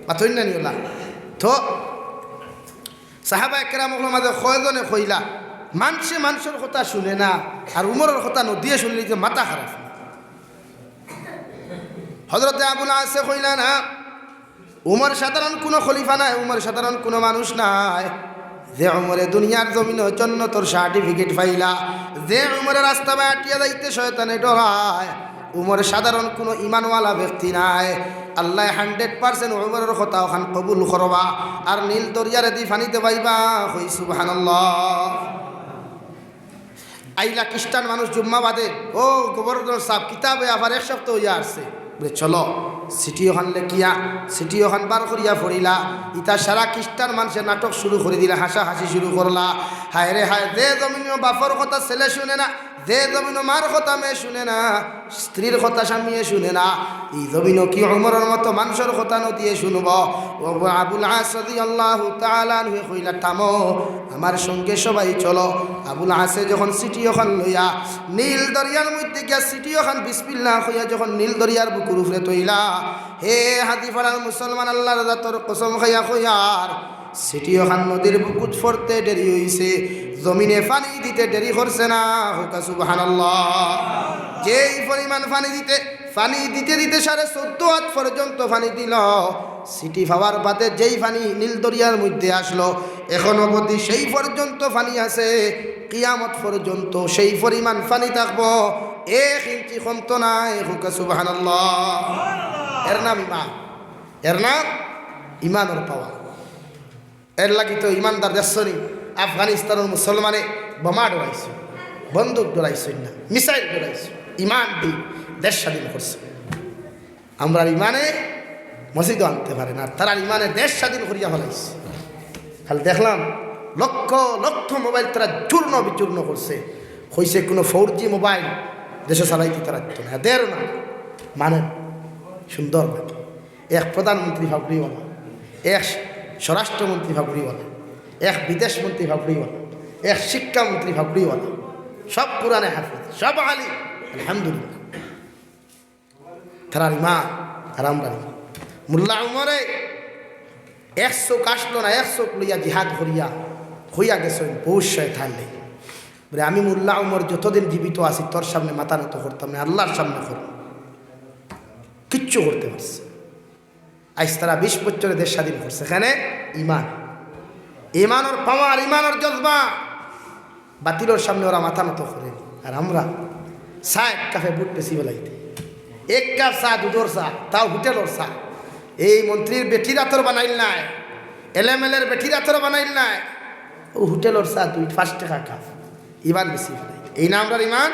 মাতইন না নি ওলা। তো সাহাবায়ে কেরামর মাঝে কয়জনে কইলা মানুষের কথা শুনে না, আর উমরের কথা নদিয়ে শুনলে যে মাথা খারাপ। হযরতে আবুল আসে কইলা না, উমর সাধারণ কোনো খলিফা নাই, উমর সাধারণ কোনো মানুষ নাই, যে উমরে দুনিয়ার জমিন জন্য তোর সার্টিফিকেট পাইলা, যে উমরের রাস্তা বাটিয়া যাইতে শয়তানে ডরায়, উমর সাধারণ কোনো ইমানওয়ালা ব্যক্তি নাই। আল্লাহ 100% উমরের কথা ওখান কবুল করবা, আর নীল দরিয়ারে দি ফানিতে পাইবা। হই সুবহানাল্লাহ। আইলা খ্রিস্টান মানুষ জুম্মা বাদে, ও গভর্নর সাহেব কিতাবে আবার 1 সপ্তাহ হইয়া আসছে, বলে চলো চিঠি ওখান লেখিয়া চিঠি ওখান বার করিয়া পড়িলা। ইতা সারা খ্রিস্টান মানুষের নাটক শুরু করে দিলা, হাসাহাসি শুরু করলা। হায় রে হায়, যে জমিন বাপর কথা ছেলে শুনে না, যে জমিন মার কথা মেয়ে শুনে না, স্ত্রীর কথা স্বামীয়ে শুনে না, এই জমিন কি উমরের মতো মানুষের কথা নদিয়ে শুনব? আবুল আস রাদিয়াল্লাহু তাআলা আনহু কইলা, থামো, আমার সঙ্গে সবাই চলো। আবুল আসে যখন চিঠি ওখান লইয়া নীল দরিয়ার মধ্যে গিয়া চিঠি ওখান বিসমিল্লাহ কইয়া যখন নীল দরিয়ার বুকুর উপরে তৈলা, হে হাদিফাড়ার মুসলমান, আল্লাহর জাতর কসম খাইয়া কইয়ার, চিঠি ওখান নদীর বুকুত ফরতে দেরি হইছে, জমিনে পানি দিতে দেরি করছে না। হুকা সুবহানাল্লাহ। যেই পরিমাণ পানি দিতে 14.5 হাত পর্যন্ত পানি দিল, সিটি পাওয়ার বাদে যেই পানি নীল দরিয়ার মধ্যে আসলো, এখন অবধি সেই পর্যন্ত পানি আছে, কিয়ামত পর্যন্ত সেই পরিমাণ পানি থাকবো, 1 ইঞ্চি কমতো নাই। হুকা সুবহানাল্লাহ। এর নাম ইমান, এর নাম ইমানের পাওয়া। এর লাগি তো ইমানদার দেশনি আফগানিস্তানের মুসলমানে বোমা ডরাইছে, বন্দুক ডরাইছে না, মিসাইল ডরাইছে, ইমান দি দেশ স্বাধীন করছে। আমরা ইমানে মসজিদও আনতে পারে না, তারা ইমানে দেশ স্বাধীন করিয়া ফেলাইছে। খালি দেখলাম লক্ষ লক্ষ মোবাইল তারা চূর্ণ বিচূর্ণ করছে। হয়েছে কোনো 4G মোবাইল দেশে চালাইতে তারা না, দের না মানে সুন্দর। এক প্রধানমন্ত্রী ভাবড়িওয়ালা, এক স্বরাষ্ট্রমন্ত্রী ভাবড়িওয়ালা, এক বিদেশমন্ত্রী ভাবড়িওয়ালা, এক শিক্ষামন্ত্রী ভাবড়িওয়ালা, সব কোরআনে হাফিজ, সব আলী, আলহামদুলিল্লাহ। তারা ইমান আর আমরা মোল্লা উমরে 1 চোখ আসলো না, 1 চোখ লইয়া জিহাদ করিয়া হইয়া গেছে বহু শয়তান নেই। বলে আমি মোল্লা উমর যতদিন জীবিত আছি তোর সামনে মাথা নত করতাম না, আল্লাহর সামনে করব, কিচ্ছু করতে পারছে। আজ তারা 20 বছরে দেশ স্বাধীন করছে। এখানে ইমান, ইমানের পাওয়ার, ইমানের জজবা, বাতিলের সামনে ওরা মাথা নত করে। আর আমরা 1 কাপে বুট বেশি বেলাইতে, 1 কাপ চা, দুধের চা, তাও হোটেলের চা, এই মন্ত্রীর বেটির আতর বানাইল নাই, এলএমএলের বেটির আতর বানাইল নাই, ও হোটেলের চা 2-5 টাকা খাও, ইমান বেশি ফেলাই। এই না আমরা ইমান।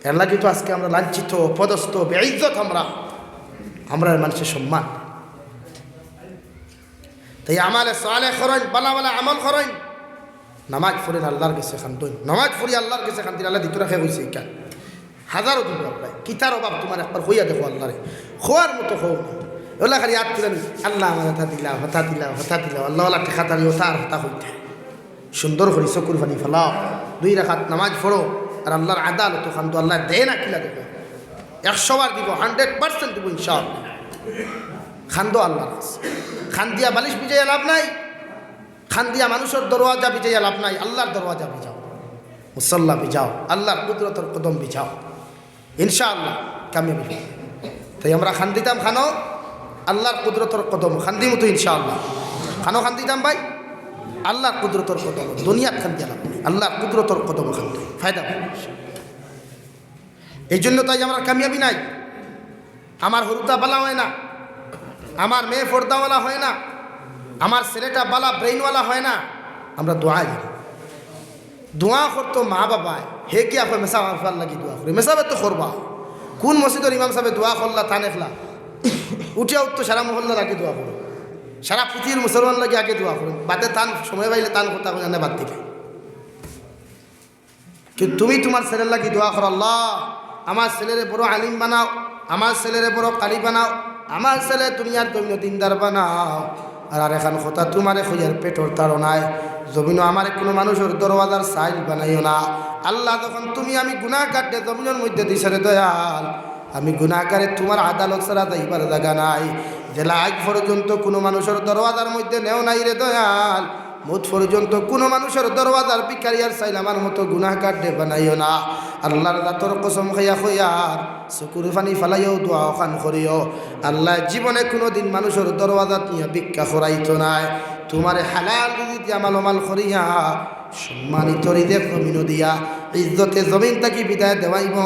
এর লাগে তো আজকে আমরা লাঞ্ছিত, পদস্থ, বেইজ্জত। আমরা মানুষের সম্মান। তাই আমালে সালেহ করেন, বালা বালা আমল করেন, নামাজ পড়েন, আল্লাহর কাছে খান্দন, নামাজ পড়ি আল্লাহর কাছে খান্দি। আল্লাহ দিতে রাখে হয়েছে কেন হাজারো দিব আল্লাহ, কিতার অভাব তোমার একবার হইয়া দেখো আল্লাহরে, খোয়ার মতো হো না। ওলা খালি ইয়াদ করেন, আল্লাহ আমার হতা দিলাম, হতা দিলাম, হতা দিলাম, আল্লাহ আল্লাহ ঠেকা তারি হতা আর হতা হইতে সুন্দর করে চকুর পানি ফেলাও, 2 রাকাত নামাজ পড়ো, আর আল্লাহর আদালত খান্দো। আল্লাহ দেয় না কিলা দেখো, 100 বার দিব, 100% দিব ইনশাআল্লাহ। খান্দো আল্লাহর কাছে। খান দিয়া বালিশ বিজাইয়া লাভ নাই, খান দিয়া মানুষের দরওয়াজা বিজাইয়া লাভ নাই। আল্লাহর দরওয়াজা বিজাও, মুসল্লা বিজাও, আল্লাহর কুদরতের কদম বিজাও, ইনশাআল্লাহ কামিয়াবি। তাই আমরা খান দিতাম, খানো আল্লাহর কুদরতের কদম খান দিই মতো ইনশাআল্লাহ। খানো খান দিতাম ভাই আল্লাহর কুদরতের কদম, দুনিয়াত খান দিয়া লাভ নাই, আল্লাহর কুদরতের কদম খান দিই ফায়দা। এই জন্য তাই আমরা কামিয়াবি নাই। আমার হরুতা বালা হয় না, আমার মেয়ে ফর্দাওয়ালা হয় না, আমার ছেলেটা বালা ব্রেইনওয়ালা হয় না। আমরা দোয়া জানি, দোয়া করতো মা বাবায়, হে কি এখন মেসা মারফার লাগি দোয়া করি, মেসাবে তো করবা। কোন মসজিদের ইমাম সাহেব দোয়া করলা তা নেখলা, উঠিয়া উঠতো সারা মহল্লা লাগে দোয়া করো, সারা পৃথিবীর মুসলমান লাগে আগে দোয়া করুন। বাদে তান সময় পাইলে তান কথা জানে বাদ দিলে। কিন্তু তুমি তোমার ছেলের লাগি দোয়া করো, আল্লাহ আমার ছেলেরে বড় আলিম বানাও, আমার ছেলেরে বড় কালি বানাও, আমার ছেলে দুনিয়ার দৈন্য দিনদার বানাও। আর এখন কথা তোমারে খুঁজার পেটর তাড়নায় জমিনও আমার কোনো মানুষের দরওয়াজার সাইল বানাইও না। আল্লাহ যখন তুমি আমি গুনাহ কাটতে জমিনের মধ্যে দিশারে দয়াল, আমি গুনাহগারে তোমার আদালত ছাড়া যাইবার জায়গা নাই। জেলা আজ পর্যন্ত কোনো মানুষের দরওয়াজার মধ্যে নেও নাই রে দয়াল, মুঠ পর্যন্ত কোনো মানুষের দরওয়াজার ভিখারিয়ার চাইল আমার মতো গুনাহ কাটতে বানাইও না। আল্লাহর রাতর কসম খাইয়া খইয়ার চকুর পানি ফালাইও দোয়া খান করিও। আল্লাহ জীবনে কোনো দিন মানুষের দরওয়াজাত নিয়ে ভিক্ষা করাইতো নাই। তোমার হালাল রুজিতে আমাল আমাল করিয়া সম্মানিত হৃদয় জমিন দিয়া ইজ্জতে জমিন তাকি বিদায় দেওয়াইব।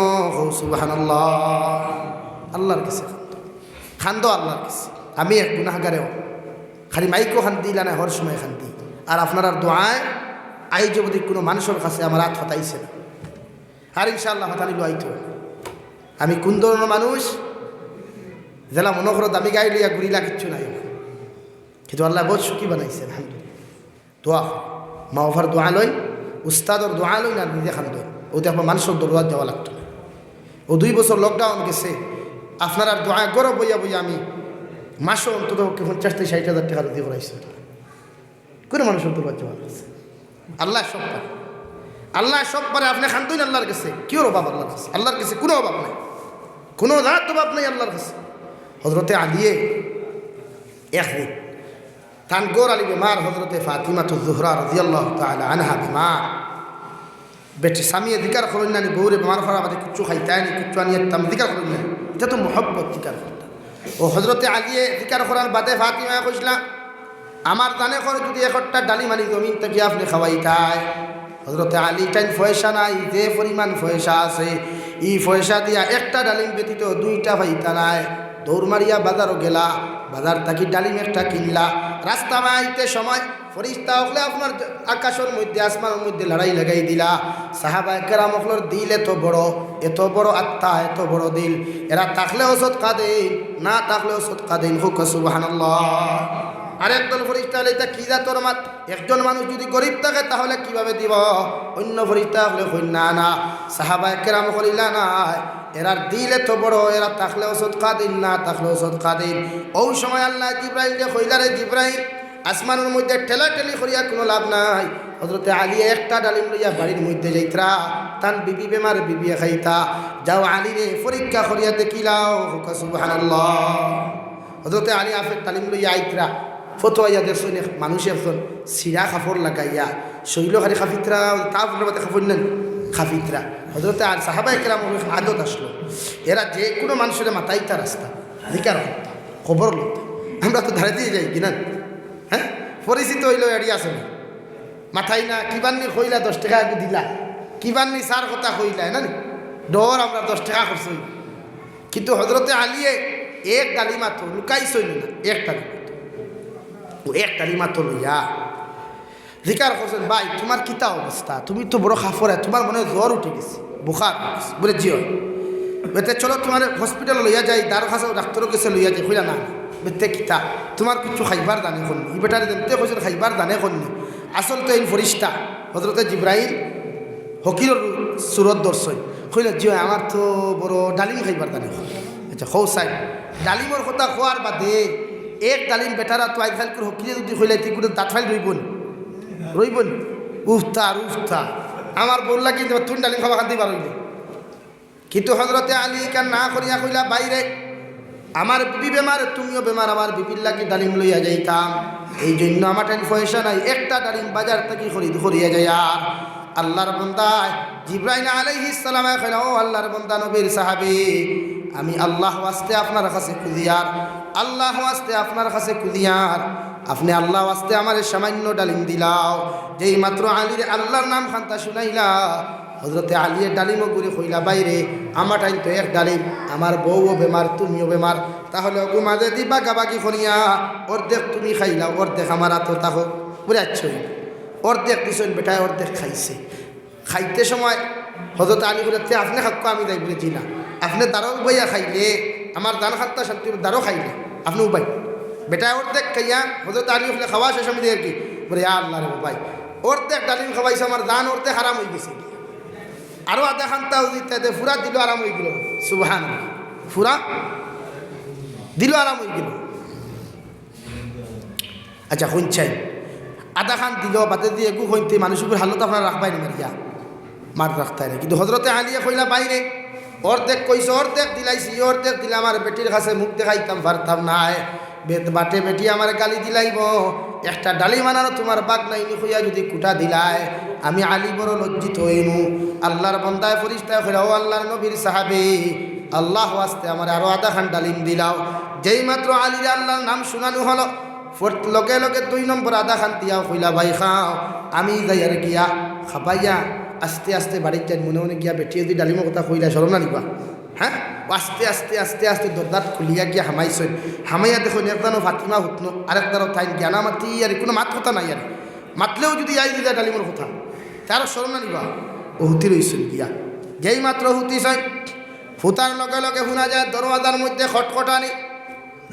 সুবহানাল্লাহ। আল্লাহর কাছে খান্দো, আল্লাহর কাছে। আমি এক গুনাহগারেও খালি মাইকও খান দিলা না, হর সময় খান দিই। আর আপনার দোয়ায় আই যদি কোনো মানুষের কাছে আমার হাত হতাইছে না, আর ইনশাআল্লাহ হতানি লোয়াইতো। আমি কোন ধরনের মানুষ জেলা মনে করো দামি গাড়ি লইয়া ঘুরিলা কিচ্ছু নাই, কিন্তু আল্লাহ বহুত সুখী বানাইছে। আলহামদুলিল্লাহ। দোয়া মা ওভার দোয়া লই, উস্তাদর দোয়া লই না নিজে খান দই, ওতে আপনার মানুষের দরওয়াজ যাওয়া লাগতো না। ও 2 বছর লকডাউন গেছে, আপনার আর দোয়া গরব বইয়া বইয়া আমি মাসও অন্তত 50,000-60,000 টাকা দিয়ে করাইছি। কোনো মানুষের দরওয়াজ যাওয়া লাগছে। আল্লাহ সব পারে, আল্লাহ সব পারে। আপনি খান্দুন আল্লাহর কাছে, কেউ অভাব আল্লাহর কাছে, আল্লাহর কাছে কোনো অভাব নাই, কোনো রাত অভাব নাই আল্লাহর কাছে। হজরতে আলিয়ে একদিন তান গোর আলী বেমার, হজরতে ফাতিমাতুজ জোহরা রাদিয়াল্লাহু তাআলা আনহা বেমার, বেটি স্বামী অধিকার করেন না, বউরে বেমার ফরা বাদে কিচ্ছু খাইতায় নি, কিচ্ছু আনিয়ে তাম অধিকার করেন না, এটা তো মোহব্বত অধিকার করতা। ও হজরতে আলিয়ে অধিকার করার বাদে ফাতিমা কইসলা, আমার জানে করে যদি একটা ডালি মানি জমিন থেকে আপনি খাওয়াইতায়। হজরতে আলী টাইম পয়সা নাই, যে পরিমাণ পয়সা আছে ই পয়সা দিয়া একটা ডালিম ব্যতীত 2টা পাইতা নাই। দৌড় মারিয়া বাজারও গেলা, বাজার থাকি ডালিম একটা কিনলা। রাস্তা মাইতে সময় ফরিস্তা হলে আপনার আকাশের মধ্যে আসমানের মধ্যে লড়াই লাগাই দিলা। সাহাবায়ে কেরাম হলর দিল এত বড় আত্মা, এত বড় দিল, এরা থাকলেও সদকা দেন, না থাকলেও সদকা দেন। হুক সুবহানাল্লাহ। আর একদল ফরিস্তা হলে এটা কি যা তোর মাত, একজন মানুষ যদি গরিব থাকে তাহলে কিভাবে দিব, অন্য ফরিস্তা হলে না না। সাহাবায়ে কেরাম করিলা না, এরার দিল এত বড়, এরা থাকলেও সদকা দিন, না থাকলেও সদকা দিন। ওই সময় আল্লাহ জিব্রাইল যে কইলা, রে জিব্রাইল আসমানের মধ্যে ঠেলাঠেলি করিয়া কোনো লাভ নাই। হযরতে আলী একটা ডালিম লইয়া বাড়ির মধ্যে যাইতরা, তান বিবি বেমার বিবিয়ে খাইতা। যাও আলী রে পরীক্ষা করিয়া দেখিলাও। সুবহানাল্লাহ। হযরতে আলী আফের তালিম লইয়া আইতরা, ফতোয়াইয়া দেখছেন মানুষ একজন সিরা কাপড় লাগাইয়া শৈল খালি খাফিতরা, তারপরে বাদে কাপড় নেন খাফিতরা। হজরতে আর সাহাবায়ে কেরাম আদত আসলো, এরা যে কোনো মানুষের মাথাইতা রাস্তা জিকার খবর লো। আমরা তো ধারে দিয়ে যাই কিনা, হ্যাঁ পরিচিত হইল এড়িয়ে আসে না মাথায় না, কিবান্নি কইলা 10 টাকা দিলা, কিবান্নি সার কথা কইলা না ডর, আমরা 10 টাকা করছি। কিন্তু হজরতে আলিয়ে এক ডালিমা তো লুকাইছই না, এক ডালিমা ও এক ডালিমা তো লইয়া জিকার করছেন, ভাই তোমার কিতা অবস্থা, তুমি তো বড় খাফরে, তোমার মনে হয় জ্বর উঠে গেছে, বুখার বলে জি হয়, বেতে চলো তোমার হসপিটাল লইয়া যাই, দার কাছে ডাক্তারের কাছে লইয়া যাই, কইলা না বেতে কিতা তোমার কিছু খাইবার দানে করনি, ই বেটারে যেতে কইছেন খাইবার দানে করনি, আসল তো এই ফরিস্তা হজরতে জিব্রাইল হকিরর সুরত দর্শন, কইলা জি হয়, আমার তো বড় ডালিম খাইবার দানে। আচ্ছা হৌ সাই ডালিমর কথা খোয়ার বাদে এক ডালিম বেটারা তো আইফাইল করে হকিরে যদি কইলাই তুই কোনো দাঁত ফাইল রইবন রইবন উফতা আর উফতা, আমার বললা কিন্তু তুমি ডালিম খাওয়া খান্তি পারইলে, কিন্তু হজরতে আলী কান না করিয়া কইলা বাইরে আমার বিবি বেমার, তুমিও বেমার, আমার বিবির লাগি ডালিম লইয়া যাইতাম, এই জন্য আমার টাইম পয়সা নাই, একটা ডালিম বাজার থেকে খরিদ করিয়া যায়। আর আল্লাহর বান্দা জিব্রাইল আলাইহিস সালাম কইলা, ও আল্লাহর বান্দা নবীর সাহাবী, আমি আল্লাহ ওয়াস্তে আপনার কাছে খুঁজিয়ার, আল্লাহ ওয়াস্তে আপনার কাছে খুঁজিয়ার, আপনি আল্লাহ ওয়াস্তে আমার সামান্য ডালিম দিলাও। যেই মাত্র আলীর আল্লাহর নাম খান্তা শুনাইলা, হজরতে আলিয়ে ডালিমও ঘুরে কইলা বাইরে আমার টাইম তো এক ডালিম, আমার বউও বেমার, তুমিও বেমার, তাহলে ওগু মাঝে দি বাগাবাগি করিয়া অর্ধেক তুমি খাইলাও, অর্ধেক আমার আতো তাহো বুঝে আচ্ছই, অর্ধেক দিছেন বেটায় অর্ধেক খাইছে। খাইতে সময় হজরত আলী বলে আপনি খাক্য আমি যাই বলেছি না, আপনি দারো উবাইয়া খাইলে আমার দান খাত্তা শান্তি দারো খাইলে আপনি উবাই, বেটায় অর্ধেক খাইয়া হজরত আলী বলে খাওয়া শেষ আমি দেখি বলে আল্লাহ রে ভাই অর্ধেক ডালিম খাওয়াইছে, আমার দান অর্ধেক হারাম হয়ে গেছে, আরো আধা খান্তা দিতে ফুরা দিল আরাম হয়ে গেল, সুবহান ফুরা দিল আরাম হয়ে গেল। আচ্ছা শুনছেন আধা খান দিল বাদে দিয়ে গু হইতে মানুষের হালত আপনার রাখবাই না মারিয়া মার রাখতে না, কিন্তু হজরতে আলিয়া কইলা বাইরে অর্ধেক কইছে, অর্ধেক দিলাইছি, অর্ধেক দিলে আমার বেটির কাছে মুখ দেখাইতাম পারতাম না, বাটে বেটি আমার গালি দিলাইব, একটা ডালি মানানো তোমার বাঘ নাইনি হইয়া যদি কুটা দিলায় আমি আলী বড় লজ্জিত হইনু। আল্লাহর বন্দায় ফরিস্তায় কইরা, ও আল্লাহর নবীর সাহাবী, আল্লাহ ওয়াস্তে আমার আরো আধা খান ডালিম দিলাও। যেই মাত্র আলীর আল্লাহর নাম শোনানো হলো, লগে লগে 2 নম্বর আধা খান দিয়াও কইলা ভাই খাও, আমি যাই আর গিয়া খাবাইয়া আস্তে আস্তে বাড়িতে মনে মনে গিয়া বেটিয়ে যদি ডালিমের কথা কইলা শরম না নিবা, হ্যাঁ আস্তে আস্তে আস্তে আস্তে দরদার খুলিয়া গিয়া হামাইছেন, হামাইয়া দেখুন একদানও ফাতিমা হুতনো, আরেকদানও তাই জ্ঞানা মাতি, আর কোনো মাত কথা নাই, আর মাতলেও যদি আই দিলা ডালিমের কথা তারও শরম না নিবা, ও হুতি রইছেন গিয়া। যেই মাত্র হুতিছেন ফুতার লগে লগে শোনা যায় দরওয়াজার মধ্যে খটখটানি,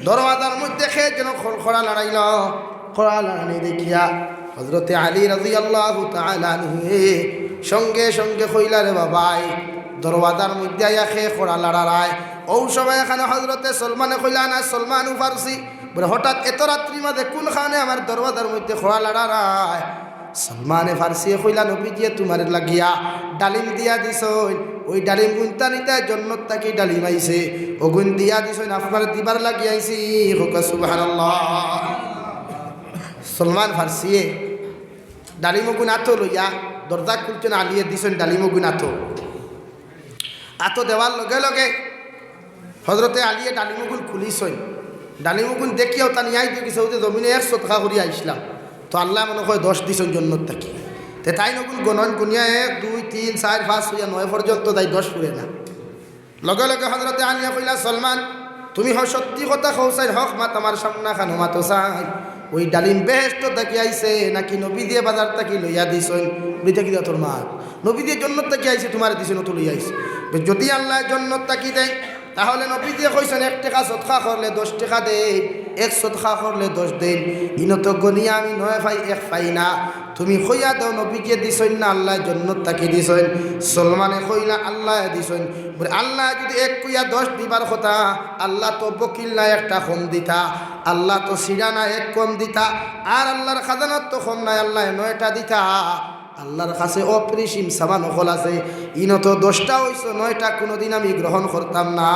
দরওয়াজার মধ্যে খেয়ে যেন খড়খড়া লড়াইল, খড়া লড়ানি দেখিয়া হজরতে আলী রাদিয়াল্লাহু তাআলা আনহু সঙ্গে সঙ্গে কইলা রে বাবাই দরওয়াজার মধ্যে আইয়া খেয়ে খড়া লড়ারায়। ও সময় এখানে হজরতে সলমানে কইলা না, সলমান ফারসি বলে হঠাৎ এত রাত্রি মাঝে কোনখানে আমার দরওয়াজার মধ্যে খড়া লড়ারায়। সলমানে ফারসি কইলা নবীজিয়ে তোমার লাগিয়া ডালিম দিয়া দিছই, ওই ডালিম গুনতা নিতে জন্নত তাকে ডালিম আইছে, ও গুন দিয়া দিছই আপনার দিবার লাগিয়াইছি, হোক সুবহানাল্লাহ। সলমান ফারসিয়ে ডালিম গুণ আতো লইয়া দরজা খুলছেন, আলিয়ে দিছেন ডালিম গুণ আতো, আতো দেওয়ার লগে লগে হজরতে আলিয়ে ডালিমগুন খুলিছই, ডালিমগুন দেখিয়াও তা নিয়াই দেখিছে যে জমিনে 100 টাকা করিয়া আইসলাম, তো আল্লাহ মনে হয় 10 দিছেন জন্নত থাকি, তে তাই নগুন গণন গুনিয়া 1 2 3 4 5 হইয়া 9 পর্যন্ত তাই 10 পুরে না। লগে লগে হজরতে আলিয়া কইলা সলমান তুমি সত্যি কথা কৌসাই, হক মা তোমার সামনা খানো মাতো চাই, ওই ডালিম বেহেশত থাকি আইছে নাকি নবী দিয়ে বাজার থাকি লইয়া দিছই? বিতে কি তোর মা নবী দিয়ে জন্নত থাকি আইছে, তোমার দিছে নতো লইয়া আইছে। যদি আল্লাহ জন্নত থাকি দেয় তাহলে নবী দিয়ে কইছেন 1 টাকা সদকা করলে 10 টাকা দেই, 1 সদকা করলে 10 দেন, ইনত গনিয়া আমি 9 পাই 1 পাই না, তুমি কইয়া দাও নবীকে দিছই না আল্লাহ জন্নত থাকি দিছই? সলমানে কইলা আল্লাহ দিছই। বলে আল্লাহ যদি 1 কইয়া 10 দিবার কথা, আল্লাহ তো বকিল না একটা কম দিতা, আল্লাহ তো সিরা না 1 কম দিতা, আর আল্লাহর খাজানাত তো কম নাই, আল্লাহ 9টা দিতা, আল্লাহর কাছে অপরিসীম সামান হল আছে, ইনত 10টা হইছ 9টা কোনোদিন আমি গ্রহণ করতাম না।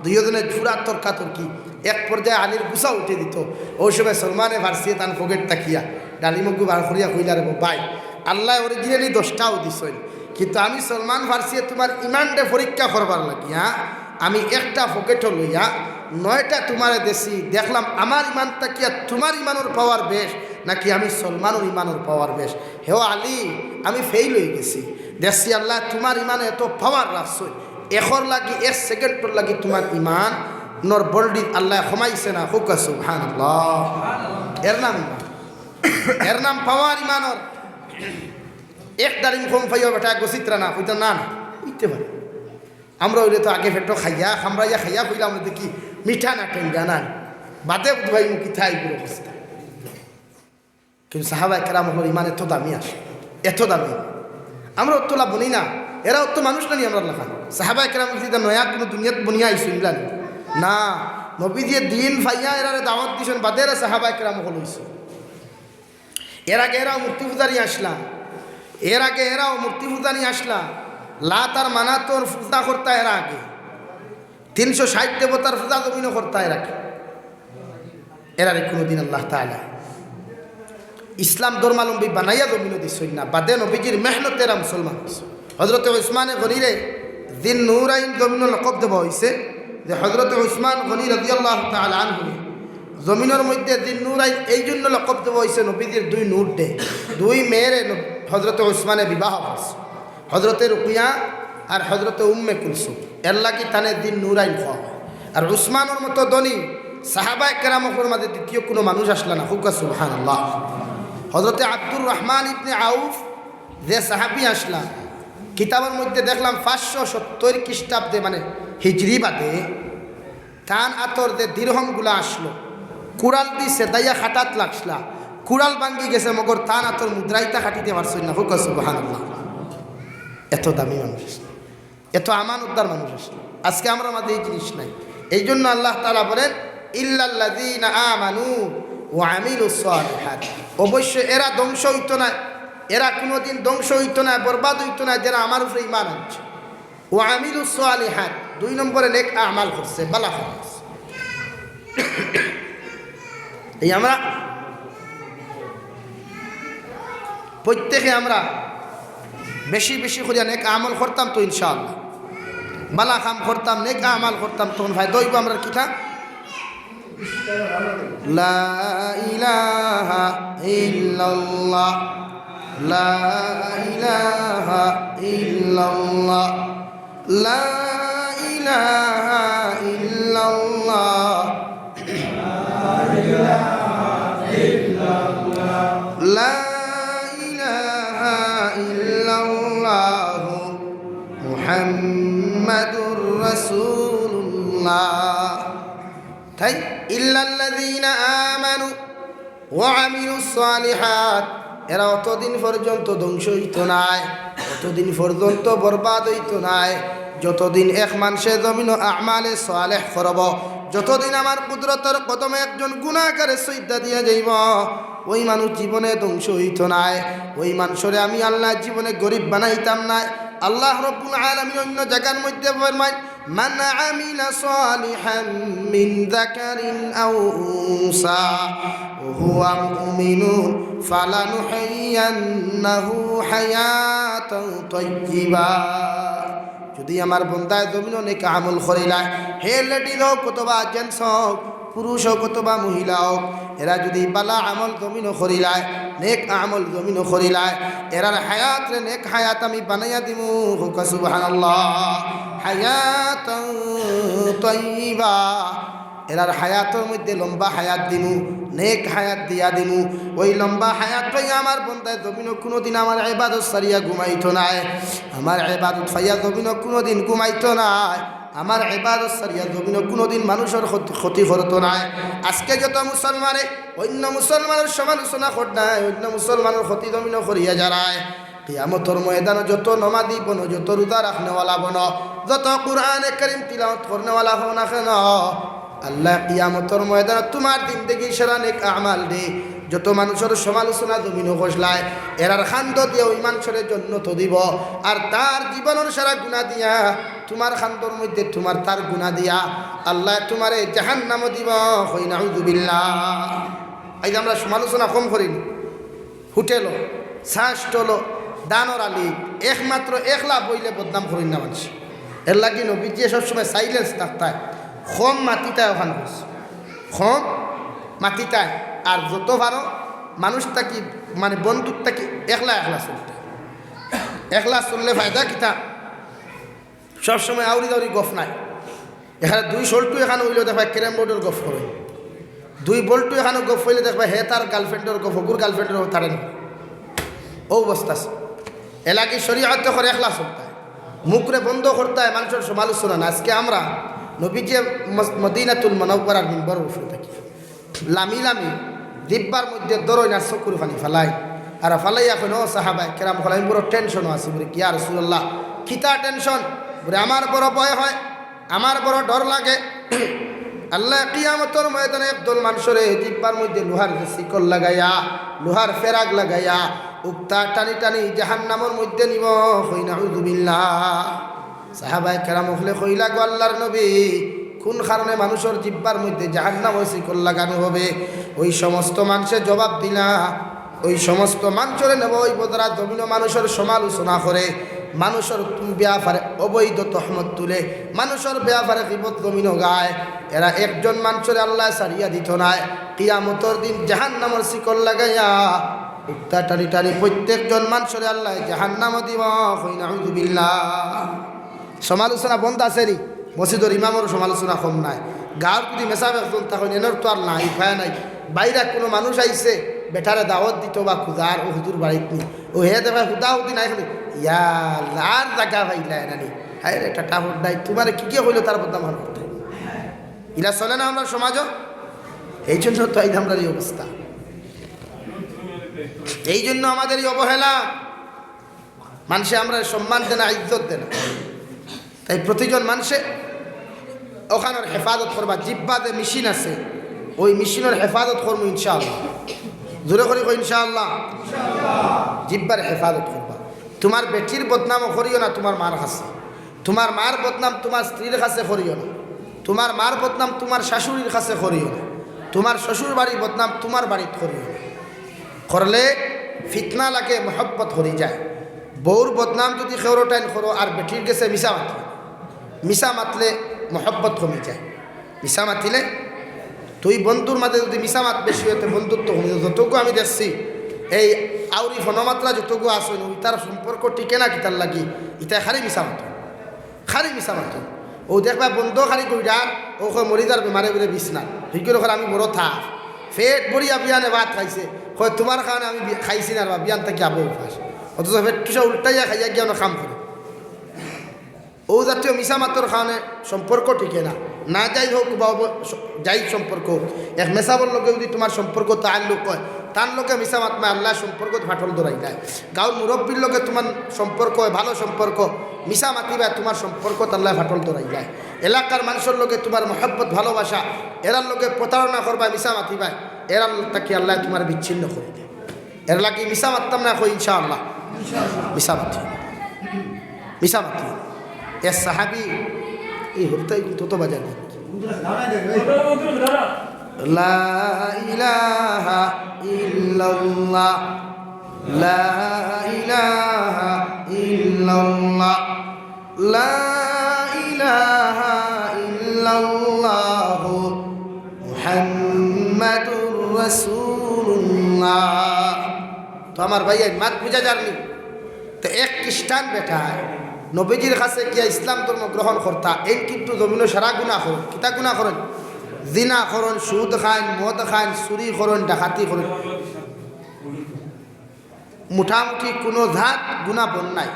দুইজনের ঝুড়া তর্কাতর্কি, এক পর্যায়ে আলীর গুছা উঠে দিত। ওই সময় সলমানে ফারসি তান ফোকেট তাকিয়া ডালিমগু বার করিয়া কইলা রে ভাই আল্লাহ অরিজিনালি 10টাও দিছেন, কিন্তু আমি সলমান ফারসি তোমার ইমানটা পরীক্ষা করবার লাগি, হ্যাঁ আমি একটা পকেটও লইয়া 9টা তোমার দেশি, দেখলাম আমার ইমানটা কি তোমার ইমানোর পাওয়ার বেশ নাকি আমি সলমানের ইমানোর পাওয়ার বেশ। হেও আলী আমি ফেইল হয়ে গেছি, দেখছি আল্লাহ তোমার ইমানে এত পাওয়ার রাখছই, এখর লাগি 1 সেকেন্ডর লাগি তোমার ইমান নর বল্ডি আল্লাহ ক্ষমাইছে না হুকা সুবহানাল্লাহ এর নাম পাওয়ার ইমানর এক দারিম কম পাইও বেটা গসিত্রা না হইতো না না হইতে পারে আমরা হইলে তো আগে ফেটো খাইয়া খামড়াইয়া খাইয়া হইলে আমরা দেখি মিঠা না টেঙ্গা না বাদে ভাই মুখি থাই গুলো অবস্থা কিন্তু সাহাবায়ে কেরাম হল ইমান এত দামি আসে এত দামি আমরা অতলা বনি না এরা অত মানুষ না নি আমরা লেখা সাহাবায়ে কেরাম নয়া কোনো দুনিয়াত বনিয়া আইসু ইলান না নবী দিয়ে দিন ফাইয়া এরারে দাওয়াত দিছেন বাদে এরা সাহাবায়ে কেরাম হল হইছে এর আগে এরাও মূর্তি পূজারি আসলা লাত আর মানাতর পূজা করতা এরা আগে 360 দেবতার পূজা জমিনও করতা এরারে কোনোদিন আল্লাহ তাআলা ইসলাম ধর্মালম্বী বানাইয়া জমিনও দিছই না বাদে নবীজির মেহনত এরা মুসলমান হইছে হযরত উসমানে গনিরে দিন নূরাইন জমিন লকব দেওয়া হয়েছে যে হযরত উসমান গনি রাদিয়াল্লাহু তাআলা আনহু জমিনের মধ্যে দিন নূরাইন এই জন্য লকব দেওয়া হয়েছে নবীজির 2 নূর দে 2 মেয়ের হযরত উসমানে বিবাহ করছে হযরতে রুকিয়া আর হযরতে উম্মে কুলসুম এর লাগি তানে দিন নূরাইন খাওয়া আর উসমানের মতো ধনী সাহাবায়ে কেরামের মাঝে দ্বিতীয় কোনো মানুষ আসলা না হুকা সুবহানাল্লাহ হযরতে আব্দুর রহমান ইবনে আউফ যে সাহাবী আসলা কিতাবের মধ্যে দেখলাম 570 খ্রিস্টাব্দে মানে হিজরি বাদে তান আতর যে দিরহমগুলা আসলো কুড়াল দিছে দাইয়া খাটাত লাগছলা কুড়াল ভাঙ্গি গেছে মগর তান আতর মুদ্রাইতা খাটিতে পারছই না হুকা সুবহানাল্লাহ এত দামি মানুষ এত আমানতদার মানুষ আসলো আজকে আমরা মাঝে এই জিনিস নাই এই জন্য আল্লাহ তাআলা বলেন ইল্লাল্লাযীনা আমানু ওয়া আমিলুস সালিহাত অবশ্যই এরা ধ্বংস হইতো না এরা কোনোদিন ধ্বংস হইতো না বরবাদ হইতো না যারা আমার উপরে ঈমান আনছে ওয়া আমিলুস সালিহাত 2 নম্বরে নেক আমল করছে ভালো করছে এই আমরা প্রত্যেকে আমরা বেশি বেশি করে নেক আমল করতাম তো ইনশাআল্লাহ বালা কাম করতাম নেক আমল করতাম তখন ভাই দইব আমরা কিটা লা ইলাহা ইল্লাল্লাহ লা ইলাহা ইল্লাল্লাহ লা ইলাহা ইল্লাল্লাহ লা ইলাহা ইল্লাল্লাহ লা ইলাহা ইল্লাল্লাহ মুহাম্মাদুর রাসূলুল্লাহ তাই ইল্লাল্লাযীনা আমানু ওয়া আমিলুস সালিহাত এরা অতদিন পর্যন্ত ধ্বংস হইত নাই অতদিন পর্যন্ত বরবাদ হইত নাই যতদিন এক মানুষে জমিন আমালে সালেহ করব যতদিন আমার কুদরতের কদমে একজন গুনাহগারে সজদা দিয়া যাইব ওই মানুষ জীবনে ধ্বংস হইত নাই ওই মানুষরে আমি আল্লাহ জীবনে গরিব বানাইতাম না আল্লাহ রাব্বুল আলামিন অন্য জায়গার মধ্যে ফরমায় মান আমিলা সালিহান মিন যাকারিন আও উনসা ওয়া হুয়া মুমিনুন ফালানুহয়িয়ান্নাহু হায়াতান তাইয়্যিবা যদি আমার বন্দায় জমিন নেক আমল করিলা হে লেডিজ হোক অথবা জেন্টস হোক পুরুষ হোক অথবা মহিলা হোক এরা যদি বালা আমল জমিন করিলায় নেক আমল জমিন করিলায় এরার হায়াত রে নেক হায়াত আমি বানাইয়া দিমু হুকা সুবহানাল্লাহ হায়াতান তাইয়্যিবা এরার হায়াতের মধ্যে লম্বা হায়াত দিমু নেক হায়াত দিয়া দিমু ওই লম্বা হায়াত পাইয়া আমার বন্দায় জমিন কোনোদিন আমার ইবাদত সারিয়া ঘুমাইতো নাই আমার ইবাদত পাইয়া জমিন কোনোদিন ঘুমাইতো নাই আমার ইবাদত সারিয়া জমিন কোনোদিন মানুষের ক্ষতি করতো নাই আজকে যত মুসলমানে অন্য মুসলমানের সমালোচনা কর নাই অন্য মুসলমানের ক্ষতি জমিন করিয়া যারায় কিয়ামতের ময়দানে যত নমাজি বনো যত রোজা রাখনেওয়ালা বনো যত কুরআনে কারীম তিলাওয়াত করনেওয়ালা হও না কেন আল্লাহ কিয়ামতের ময়দানে তোমার জিন্দেগি সেরা নেক আমাল দে যত মানুষের সমালোচনা জমিন ঘোষলায় এরার খান্দ দিয়ে ওই মানুষের জন্য তো দিব আর তার জীবনের সারা গুণা দিয়া তোমার খান্দর মধ্যে তোমার তার গুণা দিয়া আল্লাহ তোমারে জাহান্নামও দিব হই নাউযুবিল্লাহ এই যে আমরা সমালোচনা কম করিনি হোটেলও শ্বাস টলো দানর আলী একমাত্র একলা বইলে বদনাম করি না মানুষ এর লাগি নবীজি সবসময় সাইলেন্স থাকতায় খম মাটিটায় ওখান করছে খম মাটিটায় আর যত ভালো মানুষ তাকি মানে বন্দুক তাকি একলা একলা চলতে একলা চললে ফায়দা কিতা সবসময় আউরি দাউরি গফ নাই এখানে দুই শোল্টু এখানে হইলেও দেখবা ক্যারাম বোর্ডের গফ করে, দুই বল্টু এখানে গফ হইলে দেখবা হে তার গার্লফ্রেন্ডের গফ, অগুর গার্লফ্রেন্ডের তারেন ও অবস্থা আছে। এলাকি শরীয়ত করে একলা চলতে হয়, মুখরে বন্ধ করতে হয়, মানুষের সমালোচনা না। আজকে আমরা নবীজি মদিনাতুল মুনাওয়ারার মিম্বরের উপরে থাকি, লামি লামি দিব্বার মধ্যে দরই না চকুর পানি ফেলাই, আর ফালাই এখন ও সাহাবায়ে কেরাম ফলাই বড় টেনশনও আছে, বলে কি আর রাসূলুল্লাহ কিতা টেনশন, বলে আমার বড় ভয় হয়, আমার বড় ডর লাগে। আল্লাহ কিয়ামতের ময়দানে একদল মানুষরে জিব্বার মধ্যে লোহার শিকল লাগাইয়া, লোহার ফেরাক লাগাইয়া উক্তা টানি টানি জাহান্নামের মধ্যে নিব। কই নাউযুবিল্লাহ। সাহাবায়ে কেরাম হলে কইলা গো আল্লাহর নবী, কোন কারণে মানুষের জিব্বার মধ্যে জাহান্নামের শিকল লাগানো হবে? ওই সমস্ত মানুষের জবাব দিলা, ওই সমস্ত মানুষরে নেব ওই বদরা জমিন মানুষের সমালোচনা করে, মানুষের ব্যাপারে অবৈধ তহমত তুলে, মানুষের ব্যাপারে বিপদ জমিন গায়। এরা একজন মানুষের আল্লাহ সারিয়া দিত নাই, কিয়ামতের দিন জাহান্নামের শিকল লাগাইয়া উক্তা টানি টানি প্রত্যেকজন মানুষের আল্লাহ জাহান্নাম দিব। কই নাউযুবিল্লাহ। সমালোচনা বন্ধ আছে নি, মসজিদের ইমামের সমালোচনা কম নাই, গাঁর যদি মেসাব একজন তখন এনের তো আর নাই, উপায় নাই। বাইরে কোনো মানুষ আইছে বেটারে দাওয়াত দিত বা খুদার ও হুজুর বাড়িত নি, ও হে দেবে হুদা হুদি নাই খালি ইয়া আর জায়গা পাইলাই নানি, হ্যাঁ রে টাটা হুদ নাই, তোমার কি কে হইলো তার বদনাম হল করতে, ইলা চলে না আমরা সমাজও। এই জন্য তো এই আমরা এই অবস্থা, এই জন্য আমাদের এই অবহেলা, মানুষে আমরা সম্মান দেয় না, ইজ্জত দেয় না। তাই প্রতিজন মানুষে ওখানের হেফাজত করবা, জিব্বাতে মেশিন আছে, ওই মেশিনের হেফাজত করবো ইনশাআল্লাহ। জোরে করে কই ইনশাআল্লাহ। জিব্বার হেফাজত করবা। তোমার বেটির বদনামও করিও না তোমার মার কাছে, তোমার মার বদনাম তোমার স্ত্রীর কাছে করিও না, তোমার মার বদনাম তোমার শাশুড়ির কাছে করিও না, তোমার শ্বশুর বাড়ির বদনাম তোমার বাড়িতে করিও না। করলে ফিতনা লাগে, মহব্বত হয়ে যায়। বউর বদনাম যদি খেউরটাইন করো আর বেটির গেছে মিশা মাতি, মিশা মাতলে মহব্বত কমে যায়। মিশা মাতিলে তুই বন্ধুর মাঝে যদি মিশা মাত বেশি হতে বন্ধুত্ব কমে, যতটুকু আমি দেখছি এই আউরি ফনমাত্রা যতটুকু আসেন ওই তার সম্পর্ক টিকে না, কিতার লাগি ইটা খালি মিশা মাত, খালি মিশা মাত। ও দেখবা বন্ধু খালি কইরা ও মরি যার বেমারে বেড়ে বিছনা ঠিক করে আমি বড় থাক ফেট বড়িয়া বিয়ানে ভাত খাইছে, হয় তোমার কারণে আমি খাইছি না, বা বিয়ান থেকে আবু ফাঁস, অথচ ফেট টুসা উল্টাইয়া খাইয়া গিয়ে কাম করে। ও জাতীয় মিশা মাতর কারণে সম্পর্ক টিকে না, না যাই হোক বা যাই সম্পর্ক হোক। এক মেসাবর লোকে যদি তোমার সম্পর্ক তার লোক হয়, তার লোকে মিশা মাতমা আল্লাহ সম্পর্ক ফাটল ধরাই দেয়। গাঁর মুরব্বীর লোকে তোমার সম্পর্ক হয় ভালো সম্পর্ক, মিশা মাতিবা তোমার সম্পর্ক আল্লাহ ফাটল ধরাই যায়। এলাকার মানুষের লোকে তোমার মহব্বত ভালোবাসা, এরার লোকে প্রতারণা করবা মিশা মাতিবা, এরার তাকে আল্লাহ তোমার বিচ্ছিন্ন করে দেয়। এর লাগে মিশা মারতাম না কই ইনশাআল্লাহ, মিশা মাতি, মিশা মাতি। এ সাহাবি এই হরতাই তো বাজার লা ইলাহা ইল্লাল্লাহ, লা ইলাহা ইল্লাল্লাহ, লা ইলাহা ইল্লাল্লাহ মুহাম্মাদুর রাসূলুল্লাহ। তো আমার ভাই মাত বুঝা জাননি তো এক খ্রিস্টান বেটায় নবীজির কাছে গিয়া ইসলাম ধর্ম গ্রহণ করতা, এই কিন্তু জমিন সারা গুণা করেন, কিতা গুণা করেন, জিনা করেন, সুদ খান, মদ খান, চুরি করেন, ডাকাতি করেন, মুঠামুঠি কোনো ধাত গুণা বন নাই।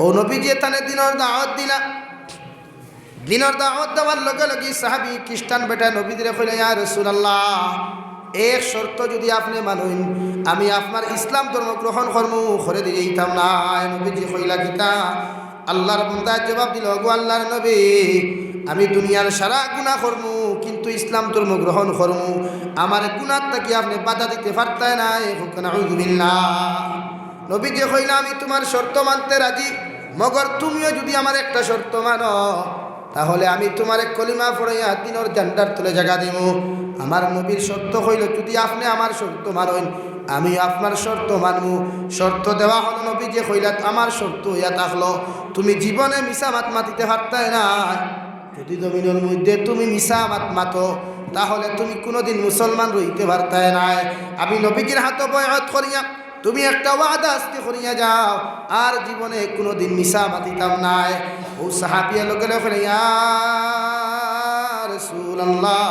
ও নবীজি তানে দিনের দাওয়াত দিলা, দিনের দাওয়াত দেওয়ার লগে লগে সাহাবি খ্রিস্টান বেটা নবীজিরে কইলা ইয়া রাসূলুল্লাহ, এক শর্ত যদি আপনি মানুন আমি আপনার ইসলাম ধর্ম গ্রহণ করবো, করে দিয়ে দিতাম না। নবীজি কইলা কিতা? আল্লাহর বান্দা জবাব দিল, গো আল্লাহর নবী, আমি দুনিয়ার সারা গুনাহ করবো কিন্তু ইসলাম ধর্ম গ্রহণ করবো, আমার গুনাহ থেকে আপনি বাধা দিতে পারতেন না। নাউযুবিল্লাহ। নবীজি কইলা আমি তোমার শর্ত মানতে রাজি, মগর তুমিও যদি আমার একটা শর্ত মানো তাহলে আমি তোমার কলিমা পড়াইয়া দিনের জান্ডার তুলে জায়গা দিব। আমার নবীর শর্ত হইল যদি আপনি আমার শর্ত মানেন আমি আপনার শর্ত মানবো। শর্ত দেওয়া হলো, নবী যে কইলা আমার শর্ত ইয়া থাকলো তুমি জীবনে মিশা মাত মাতিতে পারতে না। যদি জমিনের মধ্যে তুমি মিশা মাত মাতো তাহলে তুমি কোনোদিন মুসলমান রইতে পারতে না। আমি নবীজির হাতে বয়ত করিয়া তুমি একটা ওয়াদা আজকে করিয়া যাও আর জীবনে কোনোদিন মিছা মাতিতাম নাই। ও সাহাবিয়া লোকে লোকে ইয়া রাসূলুল্লাহ,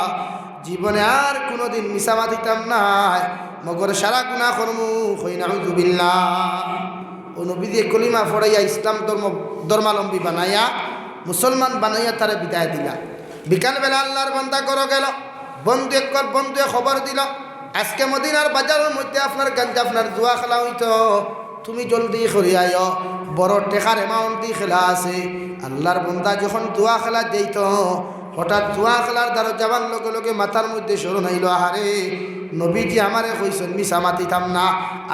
জীবনে আর কোনোদিন মিছা মাতিতাম নাই, মগর সারা গুনাহ করমু। কই নাউযুবিল্লাহ। ও নবী দিয়ে কলিমা পড়াইয়া ইসলাম ধর্মাবলম্বী বানাইয়া মুসলমান বানাইয়া তারে বিদায় দিলা। বিকালবেলা আল্লাহর বান্দা করো গেল, বন্ধুয়ে খবর দিল আজকে মদিনার বাজারের মধ্যে আপনার গাঞ্জা আপনার জুয়া খেলা হইতো, তুমি জলদি করে আয়, বড় টেকার অ্যামাউন্ট দিয়ে খেলা আছে। আল্লাহর বান্দা যখন জুয়া খেলা যেত, হঠাৎ জুয়া খেলার দ্বারা যাবার লগে লগে মাথার মধ্যে স্মরণ আইল, আহারে নবীজি আমারে কইছেন মিছা মাতিতাম না,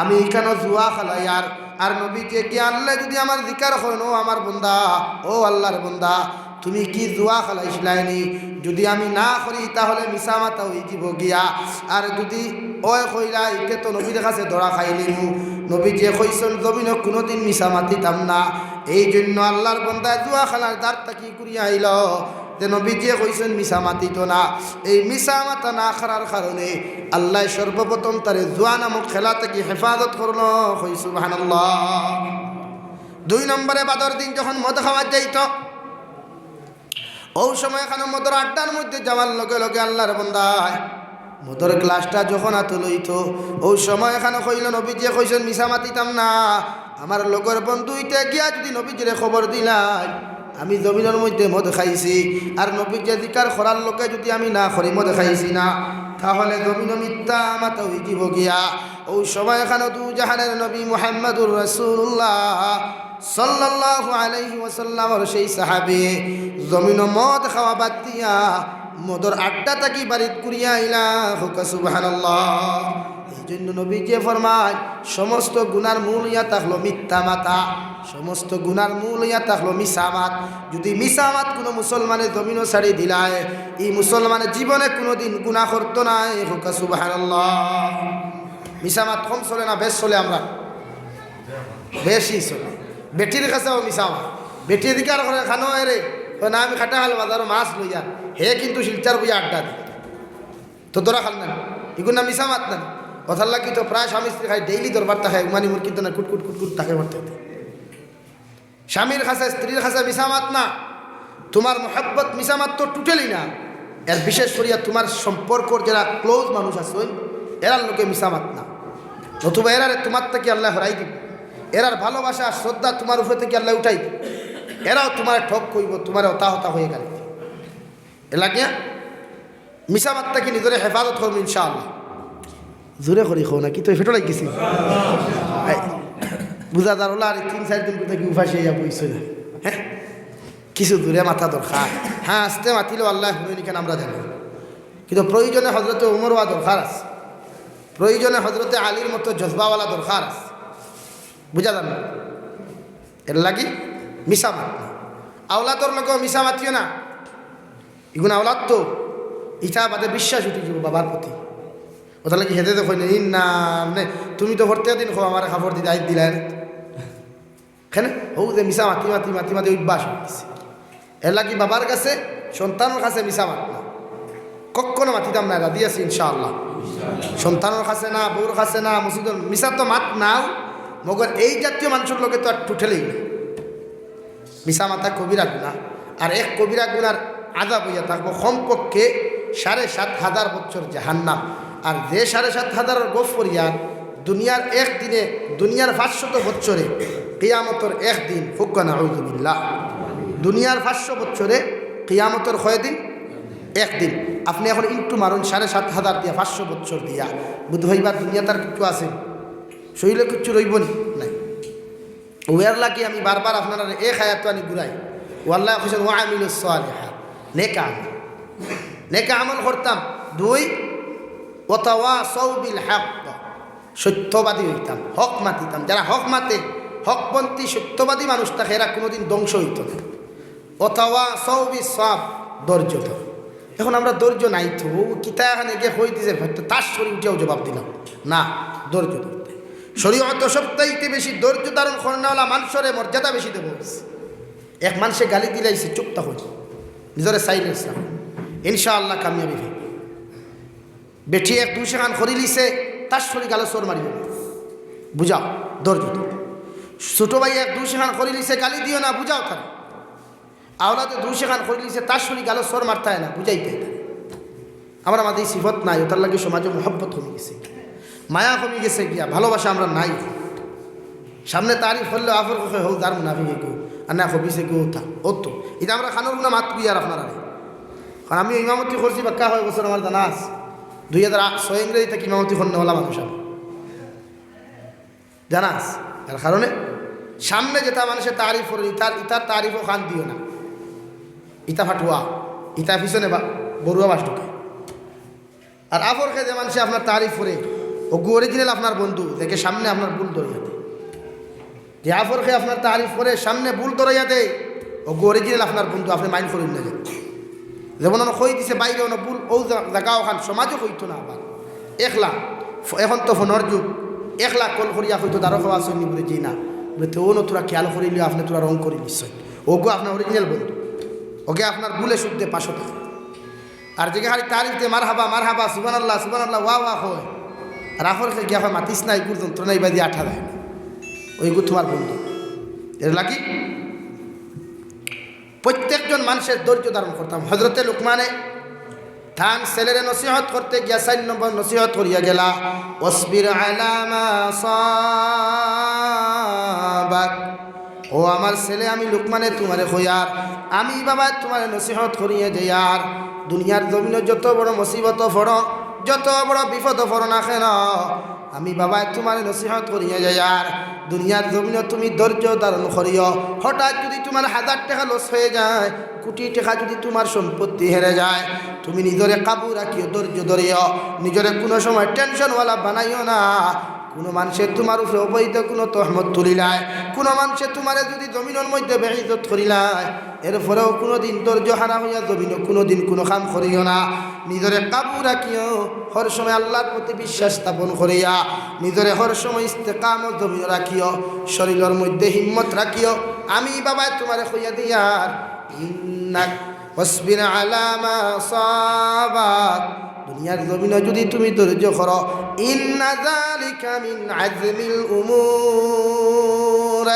আমি এখানে জুয়া খেলাই। আর নবীজি কি আল্লাহ যদি আমার জিকার হয় নো আমার বন্দা, ও আল্লাহর বন্দা তুমি কি জুয়া খেলাইছিলাইনি, যদি আমি না করি তাহলে মিছা মাতা হয়ে যাব গিয়া। আর যদি ওই কইলা ইতে তো নবীর কাছে ধরা খাইলিমু, নবী যে কইছেন জমিনে কোনোদিন মিছা মাতিতাম না। এই জন্য আল্লাহর বান্দা জুয়া খেলার দ্বারটা কি করিয়া আইল যে নবী যে কইছেন মিছা মাতিত না। এই মিছা মাতা না করার কারণে আল্লাহ সর্বপ্রথম তারে জুয়া নামক খেলা থেকে হেফাজত করল। কই সুবহানাল্লাহ। 2 নম্বরে বাদর দিন যখন মদ খাওয়া যাইত, ওই সময় এখানে মদর আড্ডার মধ্যে যাওয়ার লগে লগে আল্লাহর বান্দায় মদর গ্লাসটা যখন হাতে লইত, ওই সময় এখানে কইল নবীজি কইছেন মিছা মাতিতাম না। আমার লগর বন্ধু ইতে গিয়া যদি নবীজিরে খবর দিলাই আমি জমিনের মধ্যে মদ খাইছি, আর নবীজি জিকার করার লোকে যদি আমি না করি মদ খাইছি না, তাহলে জমিন মিথ্যা মাতা হয়ে যাব গিয়া। ওই সময় এখানে দু জাহানের নবী মুহাম্মদুর রাসূলুল্লাহ সাল্লাল্লাহু আলাইহি ওয়াসাল্লামের সেই সাহাবী জমিন মদ খাওয়া বাদ দিয়া মদর আড্ডা থাকি বাড়িত করিয়া আইলা। হুকা সুবহানাল্লাহ। এই জন্য নবী যে ফরমায় সমস্ত গুনার মূল ইয়া থাকলো মিথ্যা মাতা, সমস্ত গুনার মূল ইয়া থাকলো মিসামাত। যদি মিসামাত কোনো মুসলমানের জমিনও ছাড়ি দিলায়, এই মুসলমানের জীবনে কোনোদিন গুনাহ করতো না। হুকা সুবহানাল্লাহ। মিসামাত কম চলে না বেশ চলে? আমরা বেশি চলে। বেটির কাছেও মিসামাত, বেটি দিকার করে খানো রে না আমি খাটা হাল বাজারও মাছ লইয়া, হে কিন্তু শিলচার বইয়া আড্ডা দি তো তোরা খাল না, এগুলো না মিসামাত না। কথার লাগি তো প্রায় স্বামী স্ত্রী খাই ডেইলি দরবার থাকে, উমানি মুরগি তো না কুটকুট কুটকুট থাকে মারতে। স্বামীর কাছে স্ত্রীর কাছে মিসামাত না, তোমার মোহাব্বত মিসামাত তো টুটেলি না। এর বিশেষ করিয়া তোমার সম্পর্কর যারা ক্লোজ মানুষ আছে এরার লোকে মিসামাত না, অথবা এরারে তোমার থেকে আল্লাহ হরাই দিব, এরার ভালোবাসা শ্রদ্ধা তোমার উপরে থেকে আল্লাহ উঠাই দিব, এরাও তোমার ঠক কইব, তোমার হতাহতা হয়ে গেল। এলাকিয়া মিসামাতটাকে নিজের হেফাজত করবো ইনশাআল্লাহ। জোরে করি খো না কি তো ফেটো লাগছি বুঝা যার হলো আর 3-4 দিন কোথায় কি উপাসে বইছে না। হ্যাঁ কিছু দূরে মাথা দরকার, হ্যাঁ আসতে মাতিলেও আল্লাহ হুইনি কেন আমরা জানি, কিন্তু প্রয়োজনে হজরতে উমর হওয়া দরকার আছে, প্রয়োজনে হজরতে আলীর মতো জজবাওয়ালা দরকার আছে, বুঝা যান। এর লাগি মিসামাত না, আওলাদর লোক মিসামাতিও না। এগুলো আওলাদ তো ইটা বাদে বিশ্বাস উঠে যাব বাবার প্রতি। ওটা লাগি হেঁটে দেখো না মানে তুমি তো ভর্তি দিন খো আমার খাবার দিতে আই দিলেন কেন ও যে মিশা মাতি মাতি মাতি মাতি অভ্যাস হয়েছে। এর লাগি বাবার কাছে সন্তানের কাছে মিশা মাত না, কখনো মাতিতাম না, রাজি আছি ইনশাআল্লাহ। সন্তানের কাছে না, বউর কাছে না, মসজিদের মিশা তো মাত নাও, মগর এই জাতীয় মানুষের লোকে তো আর টুটেলেই না। মিশা মাথা কবিরা গুণা, আর এক কবিরা গুনার আযাব হইয়া থাকবো কমপক্ষে 7,500 বছর জাহান্নাম। আর যে 7,500 গোফ করিয়া দুনিয়ার একদিনে, দুনিয়ার 500 বছরে কিয়ামতর একদিন, হুক্কা নাউযুবিল্লাহ, দুনিয়ার 500 বছরে কিয়ামতর কয়দিন? একদিন। আপনি এখন ইন্টু মারুন 7,500 দিয়া 500 বছর দিয়া, বুধ হইবার দুনিয়া তার কিছু আছে, শরীরে কিচ্ছু রইব নাই। ওয়ার লাগি আমি বারবার আপনারা এক আয়াত আনি ঘুরাই, ওয়াল্লাহ হোসেন ওয়া আমিলুস সালিহাত, নেকা আমল করতাম। 2 ওয়াতাওয়াসাউ বিল হক, সত্যবাদী হইতাম, হক মাতিতাম। যারা হক মাতে, হকপন্থী সত্যবাদী মানুষ থাকে, এরা কোনোদিন ধ্বংস হইত না। ওয়াতাওয়াসাউ বিস সাবর, ধৈর্য ধর। এখন আমরা ধৈর্য নাই তো, কিতা এখানে গিয়ে হই দিছে তার শরীর উঠেও জবাব দিলাম না, ধৈর্য ধরতে। শরীয়ত সবচাইতে বেশি ধৈর্য ধারণ করনেওয়ালা মানুষের মর্যাদা বেশি দেব। এক মানুষে গালি দিলাইছে, চুপটা হয়েছে, নিজের সাইলেন্স রাখ, ইনশাআল্লাহ কামিয়াবি হবে। বেঠি 1-2 সেখান খরি লিছে, তার শরীর গালে চোর মারিব, বুঝাও ধৈর্য ধরো। ছোটো ভাই এক দুই সেখান করে লিছে গালি দিও না, বুঝাও তার। আওলাদে দুই সেখান করে লিছে তার শরীর গালো সর মারতে হয় না, বুঝাইতে হয়। আমার আমাদের এই সিফত নাই, ওটার লাগে সমাজে মহব্বত কমে গেছে, মায়া কমে গেছে গিয়া, ভালোবাসা আমরা নাই। সামনে তারিফ হলে আফর হোক তার মুনাফিকে কেউ আর না হবিসে কেউ তা ও তো এটা আমরা খানোর গুণা মাত কুই আর আপনারা। কারণ আমি ইমামতি করছি বাক্কা হয়ে বছর আমার জানা আছে 2006 ইংরেজি থেকে ইমামতি করনেওয়ালা মানুষ আমি জানাস। এর কারণে সামনে যেটা মানুষের তারিফ করে ইতার তারিফও খান দিও না, ইতা ফাটুয়া, ইতা পিছনে বড়ুয়া বাস ঢুকে। আর আফর খেয়ে যে মানুষে আপনার তারিফ করে ও অরিজিনাল আপনার বন্ধু দেখে সামনে আপনার ভুল ধরিয়া দেয়। যে আফর খেয়ে আপনার তারিফ করে সামনে ভুল ধরাইয়া দেয় ও অরিজিনাল আপনার বন্ধু, আপনি মাইন্ড করেন না। যেমন কই দিছে বাইরে ভুল ও জায়গা ওখান সমাজও হইতো না। আবার একলা এখন তো ফোনের যুগ, একলা কল করিয়া হইতো তারও খাওয়া আসেনি বলে যে না বলে তো ও তোরা খেয়াল করিলি আপনি তোরা রং করি নিশ্চয় ওগো আপনার অরিজিনাল বন্ধু, ওকে আপনার ভুলে শুদ্ধে পাশো থাকে। আর যে খালি তারিফ দিয়ে মার হাবা সুবহানাল্লাহ সুবহানাল্লাহ ওয়া ওয়া হয়, আর আফর খেয়ে গিয়ে মাতিস না এগুলো যন্ত্রণাই বাদি আঠা দেয় না, ওইগু তোমার বন্ধু। এর লাগি প্রত্যেকজন মানুষের ধৈর্য ধারণ করতাম। হজরতে লুকমানে থান ছেলেরে নসিহত করতে গিয়া 4 নম্বর নসিহত করিয়া গেলা ওয়াসবির আলা মা সাবাক। ও আমার ছেলে আমি লুকমানে তোমারে কইয়ার, আমি বাবা তোমারে নসিহত করিয়া যাইয়ার, দুনিয়ার জমিনে যত বড় মুসিবত পড়ো, যত বড় বিপদ পড়ো না কেন, আমি বাবা তোমার নসিহত করিয়া যাইয়ার দুনিয়ার জমিনে তুমি ধৈর্য ধারণ করিও। হঠাৎ যদি তোমার 1000 টাকা লস হয়ে যায়, কোটি টাকা যদি তোমার সম্পত্তি হেরে যায়, তুমি নিজরে কাবু রাখিও, ধৈর্য ধরিও, নিজরে কোনো সময় টেনশনওয়ালা বানাইও না। কোনো মানুষের তোমার উপরে অবৈধ কোনো তহমত তুলিলায়, কোনো মানুষের তোমারে যদি জমিনের মধ্যে বেইজ্জত করিলায়, এরপরেও কোনো দিন ধৈর্য হারা হইয়া জমিনও কোনো দিন কোনো কাম করিও না। নিজরে কাবু রাখিও, হর সময় আল্লাহর প্রতি বিশ্বাস স্থাপন করিয়া নিজরে হর সময় ইস্তেকামত জমিন রাখিও, শরীরের মধ্যে হিম্মত রাখিও। আমি বাবা তোমারে কইয়া দিয়ার ইন্নাক ওয়াসবির আলা মা সাবাক, দুনিয়ার জমিনে যদি তুমি ধৈর্য করো, ইন্না যালিকা মিন আজমিল উমুর,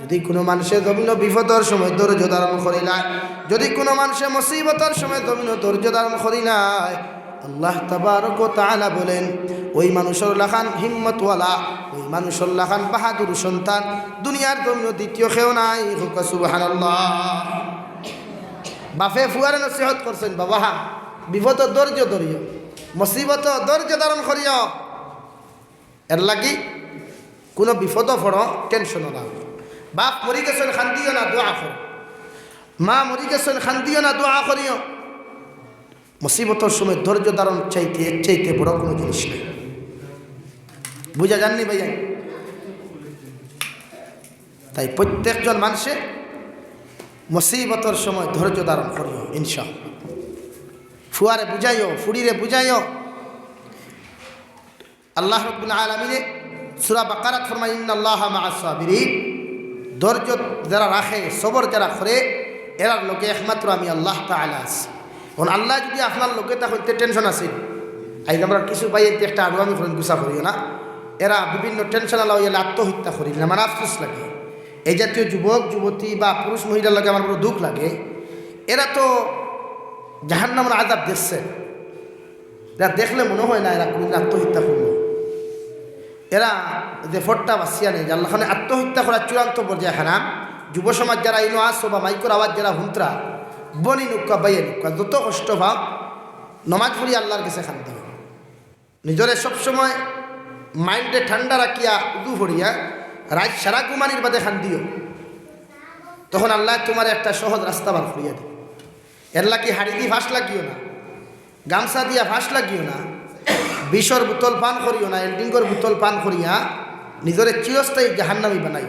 যদি কোনো মানুষের জমিন বিপদের সময় ধৈর্য ধারণ করিলায়, যদি কোনো মানুষের মুসিবতের সময় জমিন ধৈর্য ধারণ করিলায়, আল্লাহ তাবারক ওয়া তাআলা বলেন ওই মানুষের লাখান হিম্মতওয়ালা, ওই মানুষের লাখান বাহাদুর সন্তান দুনিয়ার জমিন দ্বিতীয় কেউ নাই। হুক সুবহানাল্লাহ। বাপে ফুয়ারে নসিহত করছেন, বাবা বিপদ ধৈর্য ধরিও, মুসিবত ধৈর্য ধারণ করিও। এর লাগি কোনো বিপদ পড়ো টেনশন না। বাপ মরি গেছেন খান্দিও না, দোয়া করো। মা মরি গেছেন খান্দিও না, দোয়া করিও। মুসিবতর সময় ধৈর্য ধারণ চাইতে এর চাইতে বড় কোনো জিনিস নেই। বুঝা যাননি ভাইয়া? তাই প্রত্যেকজন মানুষে মুসিবতর সময় ধৈর্য ধারণ করিও ইনশাআল্লাহ। ফুয়ারে বুঝাইও, ফুড়িরে বুঝাইও। আল্লাহ রাব্বুল আলামিন সূরা বাকারাত ফরমায় ইন্নাল্লাহা মা'আস সাবিরিন, ধৈর্য যারা রাখে, সবর যারা করে, এরার লোকে একমাত্র আমি আল্লাহ তাআলা আছি। এখন আল্লাহ যদি আপনার লোকে তা হইতে টেনশন আছে, আজ আমরা কিছু পাই একটা আরো আমি গুছা করিও না, এরা বিভিন্ন টেনশন আল্লাহ হইলে আত্মহত্যা করি না, আমার আফসোস লাগে। এই জাতীয় যুবক যুবতী বা পুরুষ মহিলার লাগে আমার বড় দুঃখ লাগে। এরা তো জাহান্নামের আযাব দেখছে, এরা দেখলে মনে হয় না এরা কোনদিন আত্মহত্যা করলো। এরা যে ফটটা বাঁচিয়া নেই, আল্লাহখানে আত্মহত্যা করার চূড়ান্ত পর্যায়ে হারাম। যুব সমাজ যারা ইনো আসো বা মাইকর আওয়াজ যারা হুন্ত্রা বনি নুক্কা বাইয়ে নুক্কা যত কষ্ট ভাব নমাজ পড়ি আল্লাহর কাছে খান দিও, নিজরে সবসময় মাইন্ডে ঠান্ডা রাখিয়া উদু ভরিয়া রাত সারা ঘুমানির বাদে খান দিও, তখন আল্লাহ তোমার একটা সহজ রাস্তা বার করিয়া দেবে। এর লাগি হাড়ি দিয়ে ফাঁস লাগিও না, গামছা দিয়া ফাঁস লাগিও না, বিষর বোতল পান করিও না, এলডিঙ্গর বোতল পান করিয়া নিজরে চিরস্থায়ী জাহান্নামী বানাই।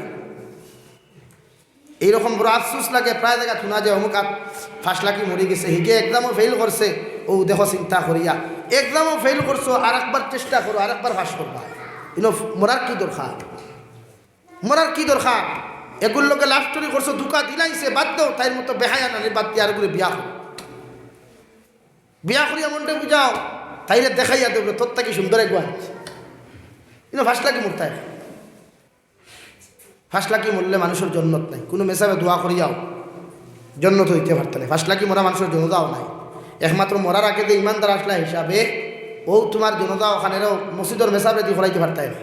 এইরকম বড় আফসোস লাগে, প্রায় জায়গা শোনা যায় অমুক ফাঁস লাগি মরে গেছে, হিগে এক্সামও ফেল করছে, ও দেখো চিন্তা করিয়া এক্সামও ফেল করছো, আর একবার চেষ্টা করো, আর একবার ফাঁস করবা। ইনো মরার কি দরকার, মরার কি দরকার? এগুলোর লোকে লাভ স্টোরি করছো, ধোকা দিলাইছে, বাদ দাও, তাই মতো বেহায়া নানি বাদ দিয়ে আর করে বিয়া করো, বিয়া করিয়া মনটা বুঝাও, তাইলে দেখাইয়া দেবে তোর তাকে সুন্দর একবার ইনো ফাঁস লাগি মরতায়। লাখি মরলে মানুষের জন্নত নাই, কোনো মেসাবে দোয়া করিয়াও জন্নত হইতে পারত না। 5 লাখি মরা মানুষের জনতাও নাই, একমাত্র মরার আগে যে ইমানদার আসলা হিসাবে ও তোমার জনতা ওখানেরও মসজিদের মেসাবে দিয়ে খরাইতে পারতাই না,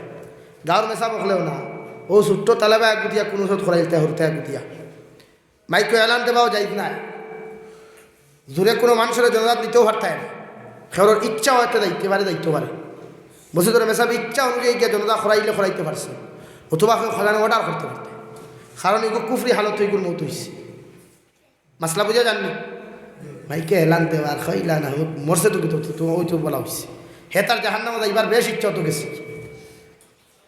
গাঁর মেসাব হলেও না, ও ছোট্ট তালেবা এক গুটিয়া কোনো সব খরাইতে হরতে এক গুটিয়া মাইকে এলান দেবাও যাইত না, জোরে কোনো মানুষের জনতা দিতেও পারতাই না, খেওয়ার ইচ্ছা হয়তো দায়িত্ব পারে মসজিদের মেসাবে ইচ্ছা অনুযায়ী গিয়ে জনতা খরাইলে খরাইতে পারছে, অথবা খরানো অর্ডার করতে পারতে, কারণ এগুলো কুফরি হালত এগুলো মত হয়েছে। মাসলা বুঝা জাননি, মাইকে এলান দেওয়ার খাইলা না মরছে তো ওই তো বলা হয়েছে, হে তার জাহান্নাম যাইবার বেশ ইচ্ছা তো গেছে,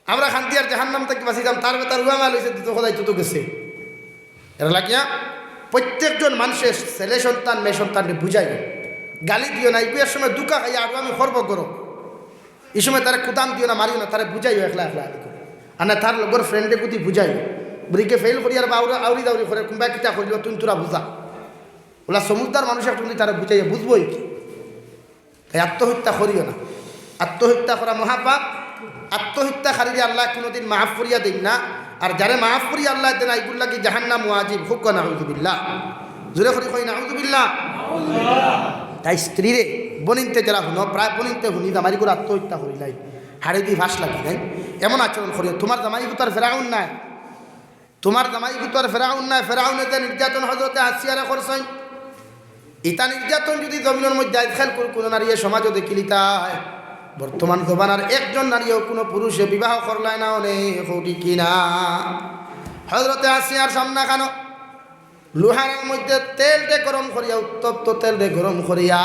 আমরা শান্তি আর জাহান্নাম থেকে বাঁচিতাম, তার উয়া মাল হয়েছে তো খোদাই তো গেছে। এরা লাগিয়া প্রত্যেকজন মানুষের ছেলে সন্তান মেয়ে সন্তানকে বুঝাই, গালি দিও না, এগুলোর সময় দুকা খাইয়া আরো আমি খর্ব করো, এই সময় তারা কুদাম দিও না, মারিও না, তারা বুঝাইও একলা আর না তার লগর ফ্রেন্ডে প্রতি বুঝাইও, ব্রিকে ফেল করি আর আউরি দাউরি করে কোনবা কিতা করিল তুই তোরা বুঝা, ওলা সমুদ্র মানুষের তুমি তারা বুঝাইয়া বুঝবই কি। তাই আত্মহত্যা করিও না, আত্মহত্যা করা মহাপাপ, আত্মহত্যা খারিরে আল্লাহ কোনোদিন মাফ করিয়া দিন না, আর যারে মাফ করিয়া আল্লাহ দেন আইগুল্লা কি জাহান্নাম ওয়াজিব হুক নাউযুবিল্লাহ, জোরে করি কই নাউযুবিল্লাহ। তাই স্ত্রীরে বনিনতে যারা হুন প্রায় বনিনতে হুনি জামাই করে আত্মহত্যা করি নাই, হাড়ে দিয়ে ভাস লাগি নাই, এমন আচরণ করিও। তোমার জামাই গুতার ফেরাউন নাই, তোমার জামাই গুতার ফেরাউন নাই, ফেরাউনেতে নির্যাতন হজরতে আসিয়ারে করছেন, ইতা নির্যাতন যদি জমিনের মধ্যে খেল কোনো নারী সমাজও দেখিলি তাই বর্তমান জমানার একজন নারীও কোনো পুরুষে বিবাহ করলাই না অনেক হৌটি কিনা। হজরতে আসিয়ার সামনা খানো লোহারের মধ্যে তেলটে গরম করিয়া, উত্তপ্ত তেলটে গরম করিয়া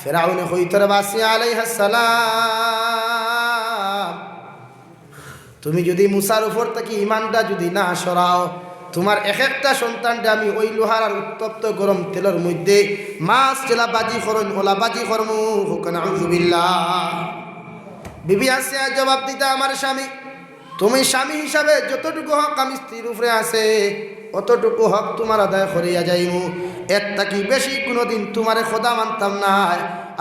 ফেরাউনে হইতরে আসিয়া আলাইহিস সালাম, তুমি যদি মুসার উপর থেকে ইমানটা যদি না সরাও, তোমার একটা সন্তানটা আমি ওই লোহার আর উত্তপ্ত গরম তেলের মধ্যে মাছ চেলা বাজি করন ওলা বাজি করমু হুক নাউযুবিল্লাহ। বিবি আসিয়া জবাব দিতা, আমার স্বামী, তুমি স্বামী হিসাবে যতটুকু হক আমি স্ত্রীর উপরে আছে অতটুকু হক তোমার আদায় করিয়া যাইমু, এর থাকি বেশি কোনোদিন তোমারে খোদা মানতাম না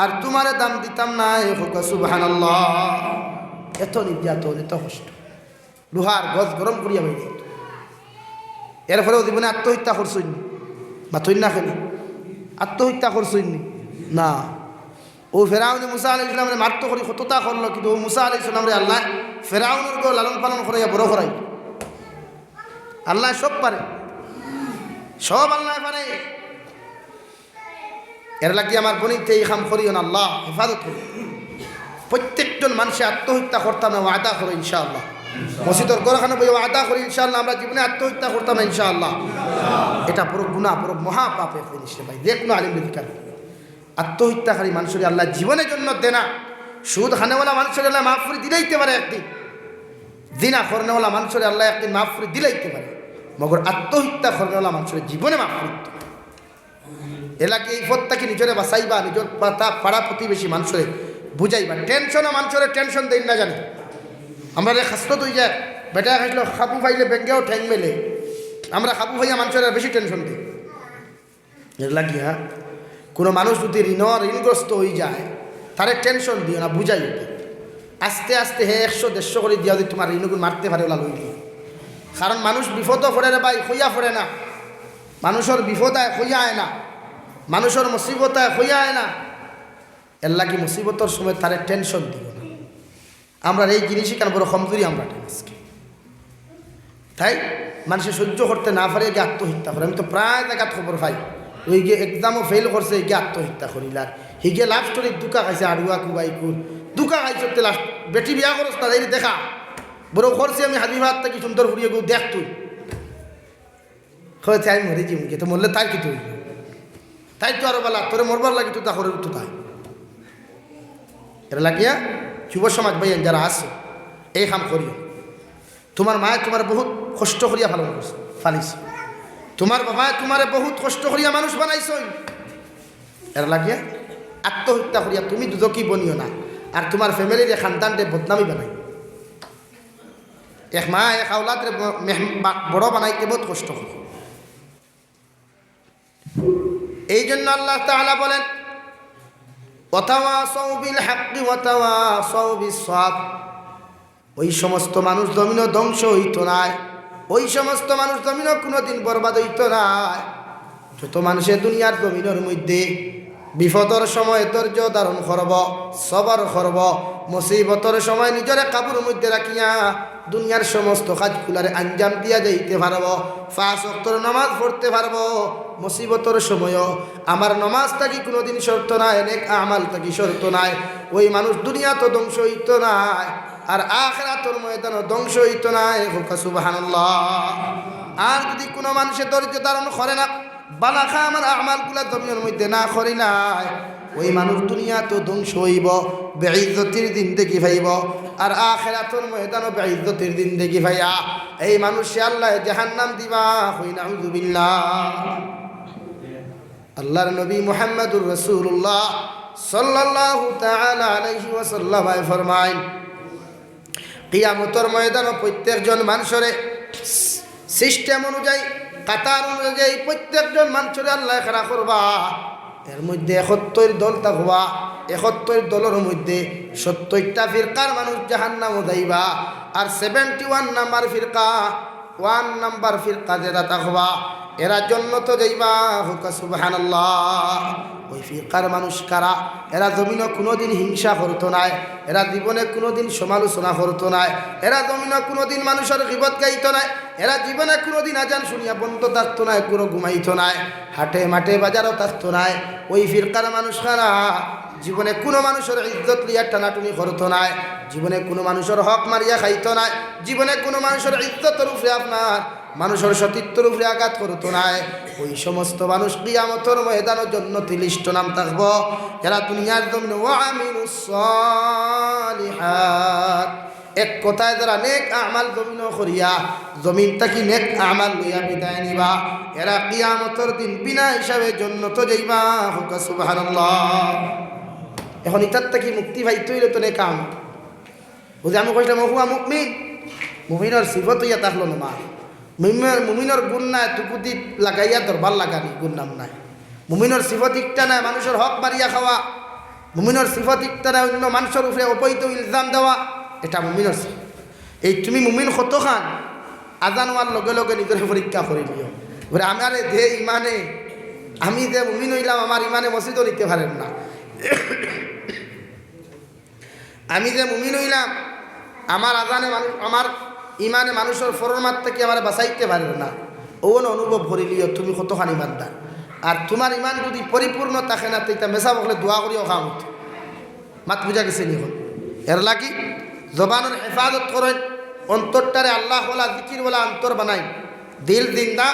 আর তোমারে দাম দিতাম না। হুক সুবহানাল্লাহ। এত নির্যাতন, এত কষ্ট, লোহার গজ গরম করিয়া বাইরে, এর ফলেও জীবনে আত্মহত্যা করছইনি বা তৈরি না খেলি আত্মহত্যা করছইনি না। ও ফেরাউনে মুসা আলাইহিস সালামরে মারতো করি কতটা করলো, কিন্তু ও মুসা আলাইহিস সালামরে আল্লাহ ফেরাউনের গো লালন পালন করাইয়া বড় করাই। আল্লাহ সব পারে, সব আল্লাহ পারে। এর লাগি আমার বনিতে এই কাম করিও না, আল্লাহ হেফাজত করি। প্রত্যেকজন মানুষে আত্মহত্যা করতাম না, ওয়াদা করো ইনশাআল্লাহ। মসজিদের গরখানে বই ওয়াদা করি ইনশাআল্লাহ আমরা জীবনে আত্মহত্যা করতাম না ইনশাআল্লাহ। এটা পুরো গুনাহ, পুরো মহাপাপের জিনিস ভাই, যে কোনো আলিম অধিকার। আত্মহত্যাকারী মানুষের আল্লাহ জীবনের জন্য দেনা, সুদ খানেওয়ালা মানুষের আল্লাহ মাফ করে দিলেইতে পারে একদিন, জিনা করনেওয়ালা মানুষের আল্লাহ একদিন মাফ করে দিলেইতে পারে, মগর আত্মহত্যা করনেওয়ালা মানুষের জীবনে মাফ করে দিতে পারে। এলাকে এই পথটাকে নিজেরে বাঁচাইবা, নিজের পাড়া প্রতিবেশী মানুষের বুঝাইবা। টেনশনও মানুষের টেনশন দেই না জানে, আমরা খাস্ত হয়ে যায়, বেটা খাইল খাবু পাইলে ব্যাঙ্গেও ঠ্যাং মেলে, আমরা খাবু ভাইয়া মানুষের বেশি টেনশন দিই। এর লাগিয়া কোনো মানুষ যদি ঋণগ্রস্ত হয়ে যায় তারে টেনশন দিও না, বুঝাই ওটা আস্তে আস্তে হে 100-150 করে দিয়া যদি তোমার ঋণগুলো মারতে পারে ওলা লইলি। কারণ মানুষ বিপদও পড়ে রে ভাই, হইয়া পড়ে না, মানুষের বিপদ আয় হইয়া আয় না, মানুষের মুসিবত আয় হইয়া আয় না। এর লাগি মুসিবতর সময় তারে টেনশন দিও না। আমরা এই জিনিসই কেন বড় কমজোরি আমরা আজকে, তাই মানুষে সহ্য করতে না পারে গিয়ে আত্মহত্যা করে। আমি তো প্রায় জায়গাত খবর পাই, ওই গিয়ে এক্সামও ফেল করছে, গিয়ে আত্মহত্যা করিলার, হি গিয়ে লাভ স্টোরি দুকা খাইছে, আড়ুয়া কুবাইকুর দুকা খাইছে লাস্ট বেটি বিয়া করস না এই দেখা বড় করছি আমি হাবিবাদ থেকে সুন্দর ফুরিয়ে গো দেখ তুই হয়েছে আমি মরে যাবো, তো মরলে তাই কি তুই, তাই তো আরো বেলা তোরে মরবার লাগে তুই তা করে উঠতো তাই। এটা লাগিয়া যুব সমাজ ভাই যারা আছে এই কাম করিও। তোমার মায়ে তোমার বহুত কষ্ট করিয়া ভালো করছে ফালিছে, তোমার বাবায় তোমারে বহুত কষ্ট করিয়া মানুষ বানাইছ। এর লাগিয়া আত্মহত্যা করিয়া তুমি দুদকি বনিও না, আর তোমার ফ্যামিলির খানদানরে বদনামি বানাই। এক মা এক আওলাদরে বড় বানাইতে বহুত কষ্ট করে। এই জন্য আল্লাহ তাআলা বলেন ওয়াতাওয়াসাউ বিল হাক্কি ওয়াতাওয়াসাউ বিস সাবর। ওই সমস্ত মানুষ জমিন ধ্বংস হইত না, ওই সমস্ত মানুষ জমিনও কোনোদিন বরবাদ হইতো না। যত মানুষের দুনিয়ার জমিনের মধ্যে বিপদর সময় ধৈর্য ধারণ করব, সবর করব, মুসিবতর সময় নিজের কাবুর মধ্যে রাখিয়া দুনিয়ার সমস্ত কাজগুলারে আঞ্জাম দিয়া যাইতে পারব, 5 ওয়াক্তের নামাজ পড়তে পারব, মুসিবতর সময়ও আমার নামাজ থাকি কোনোদিন শর্ত নাই, নেক আমাল থাকি শর্ত নাই, ওই মানুষ দুনিয়া তো ধ্বংস হইতো না, আর আখিরাতের ময়দানও ধ্বংস হইতো না। সুবহানাল্লাহ। আর যদি কোনো মানুষের ধৈর্য ধারণ করে না, বালাখা আমার আমালগুলা জমিনের মধ্যে না করি নাই, ওই মানুষ দুনিয়া তো ধ্বংস হইব, বেইজ্জতির দিন দেখি ভাইব, আর আখিরাতের ময়দানও বেইজ্জতির দিন দেখি ভাইয়া এই মানুষে আল্লাহ জাহান্নাম দিবা। হই নাউযুবিল্লাহ। আল্লাহর নবী মুহাম্মদুর রাসূলুল্লাহ সাল্লাল্লাহু তাআলা আলাইহি ওয়াসাল্লাম ফরমায়, কিয়ামতের ময়দানে প্রত্যেকজন মানুষের সিস্টেম অনুযায়ী, কাতার অনুযায়ী প্রত্যেকজন মানুষের আল্লাহ খাড়া করবা। এর মধ্যে 71 দল থাকবা, 71 দলের মধ্যে 70টা ফিরকার মানুষ জাহান্নামে যাইবা, আর 71 নাম্বার ফিরকা, 1 নাম্বার ফিরকা যেটা থাকবা এরা জান্নাতে যাইবা। হুকা সুবহানাল্লাহ। ওই ফিরকার মানুষ কারা? এরা জমিনে কোনোদিন হিংসা করতো নাই, এরা জীবনে কোনোদিন সমালোচনা করতো নাই, এরা জমিনে কোনোদিন মানুষের গীবত গাইতো নাই, এরা জীবনে কোনোদিন আজান শুনিয়া বন্ধ থাকতো নাই, কোনো ঘুমাইতো নাই, হাটে মাঠে বাজারও থাকতো নাই। ওই ফিরকার মানুষ কারা? জীবনে কোনো মানুষের ইজ্জত লিয়া টানাটুনি করতো নাই, জীবনে কোনো মানুষের হক মারিয়া খাইতো নাই, জীবনে কোনো মানুষের ইজ্জতের উপরে আপনার মানুষের সতীত্বের উপরে আঘাত করতো নাই। ওই সমস্ত মানুষ কিয়ামতের ময়দানের জান্নাতি লিস্ট নাম থাকবো, যারা দুনিয়ার জমিনে ওয়ামিলুস সালিহাত, এক কথায় যারা নেক আমাল জমিন করিয়া জমিন থাকি নেক আমাল লইয়া বিদায় নিবা, এরা কিয়ামতের দিন বিনা হিসাবে জান্নাতে যাইবা। হুকা সুবহানাল্লাহ। এখন ইতার থাকি মুক্তি পাইতে হইলে তো নেক আমল বুঝে। আমি কইলাম হুয়া মুমিন, মুমিনের সিফত হইয়া থাকলো না মা, মুমিনের গুণ নাই তুকুদি লাগাইয়া দরবার লাগানি, গুণ নাম নাই। মুমিনের সিফত ইকটা নাই মানুষের হক মারিয়া খাওয়া, মুমিনের সিফত ইকটা নাই অন্য মানুষের উপরে অবৈধ ইলজাম দেওয়া, এটা মুমিনের সিফত। এই তুমি মুমিন কত খান আজান হওয়ার লগে লগে নিজের পরীক্ষা করে নিও, বলে আমার যে ইমানে আমি যে মুমিন হইলাম, আমার ইমানে মসজিদও নিতে পারেন না, আমি যে মুমিন হইলাম আমার আজানে মানুষ, আমার ইমানে মানুষের ফরমাত থেকে আমার বাঁচাইতে পারবে না, ওন অনুভব করিলিও তুমি কতখানি ইমানদার। আর তোমার ইমান যদি পরিপূর্ণ থাকে না, তো এটা মেশা বকলে দোয়া করিও খাম মাত বুঝা গেছে নি। হল এর লাগি জবানের হেফাজত করেন, অন্তরটারে আল্লাহ বলা জিকির বলা অন্তর বানাই, দিল দিন্দা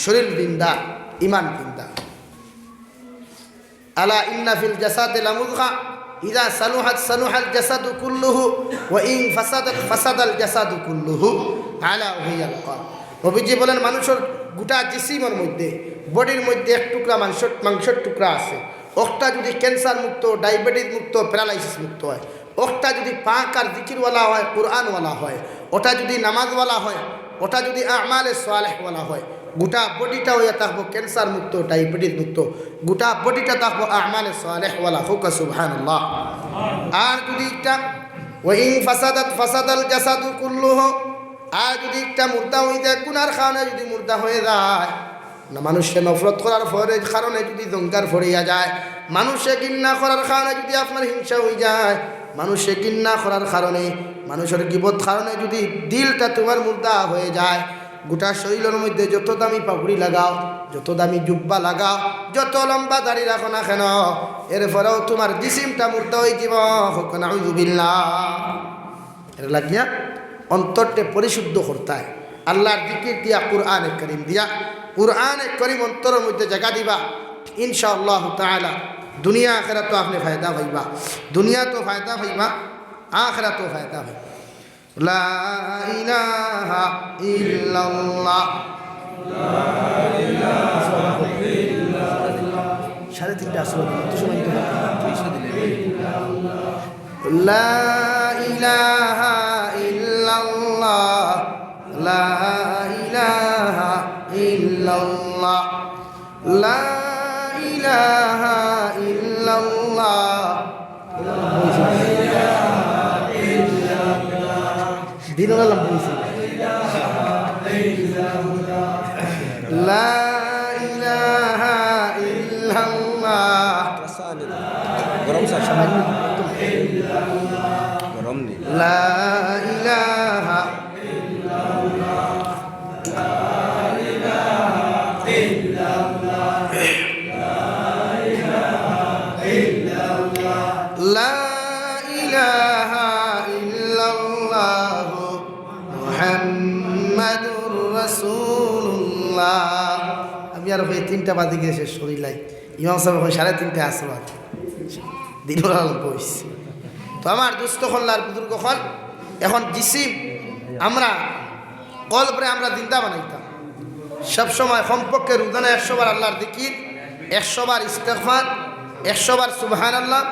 শরীর দিন্দা ইমান দিন্দা। আলা ইন্না ফিল জাসাদি লামুদগা ইদা সালুহাত সালুহাল জাসাদু কুল্লুহু ওয়া ইন ফাসাদাত ফাসাদাল জাসাদু কুল্লুহু আলা ওহিয়াল কলব। নবীজি বলেন মানুষের গোটা জিসিমের মধ্যে, বডির মধ্যে এক টুকরা মাংসের টুকরা আছে, ওটা যদি ক্যান্সার মুক্ত, ডায়াবেটিস মুক্ত, প্যারালাইসিস মুক্ত হয়, ওটা যদি পাক আর জিকিরওয়ালা হয়, কোরআনওয়ালা হয়, ওটা যদি নামাজওয়ালা হয়, ওটা যদি আমালে সালেহওয়ালা হয়, গোটা বডিটা হইয়া থাকবো ক্যান্সার মুক্ত, ডায়াবেটিস মুক্ত, গোটা বডিটা থাকবো আমালে সালেহওয়ালা। হুকা সুবহানাল্লাহ। আর যদি একটা ওয়াইন ফাসাদাত ফাসাদাল জাসাদু কুল্লুহু, আর যদি একটা মুর্দা হয়ে যায়, গুনার কারণে যদি মুর্দা হয়ে যায়, না মানুষকে নফরত করার কারণে যদি জঙ্কার ফরিয়া যায়, মানুষে ঘৃণা করার কারণে যদি আপনার হিংসা হয়ে যায়, মানুষে ঘৃণা করার কারণে, মানুষের গীবত কারণে যদি দিলটা তোমার মুর্দা হয়ে যায়, গোটা শরীরের মধ্যে যত দামি পাগড়ি লাগাও, যত দামি জুব্বা লাগাও, যত লম্বা দাড়ি রাখো না কেন, এরপরেও তোমার জিসিমটা মুর্দা হয়ে যাব। নাউযুবিল্লাহ। এর লাগিয়া অন্তরটা পরিশুদ্ধ করতে হয় আল্লাহর জিকির দিয়া, কুরআনে কারীম দিয়া। কুরআনে কারীম অন্তরের মধ্যে জায়গা দিবা, ইনশাআল্লাহ তাআলা দুনিয়া আখিরাত তো আপনি ফায়দা পাইবা, দুনিয়া তো ফায়দা পাইবা, আখিরাত তো ফায়দা পাইবা। লা ইলাহা ইল্লাল্লাহ, লা ইলাহা ইল্লাল্লাহ। 3:30 আসলে তো সময় দিতে হবে, লা ইলাহা ইল্লাল্লাহ, লা ইলাহা ইল্লাল্লাহ, লা ইলাহা ইল্লাল্লাহ। দিন আল্লাহ বলছি লা ইলাহা ইল্লাল্লাহ গরম স্যার গরম নেই লা ইলাহা লা ইলাহা ইল্লাল্লাহ মুহাম্মাদুর রাসূলুল্লাহ। আমি আর ভাই 3টা বাজে গিয়ে শেষ করিলাই। ইমাম সাহেব হয় 3:30 আসর দিনের আলো বইছি। তো আমার দুস্থ খল্লার বুজুর্গ হল এখন জিসিম আমরা কলবরে আমরা জিন্দা বানাইতাম সবসময় কমপক্ষে রোজানা 100 বার আল্লাহর জিকির, 100 বার ইস্তেগফার, 100 বার সুবহানাল্লাহ,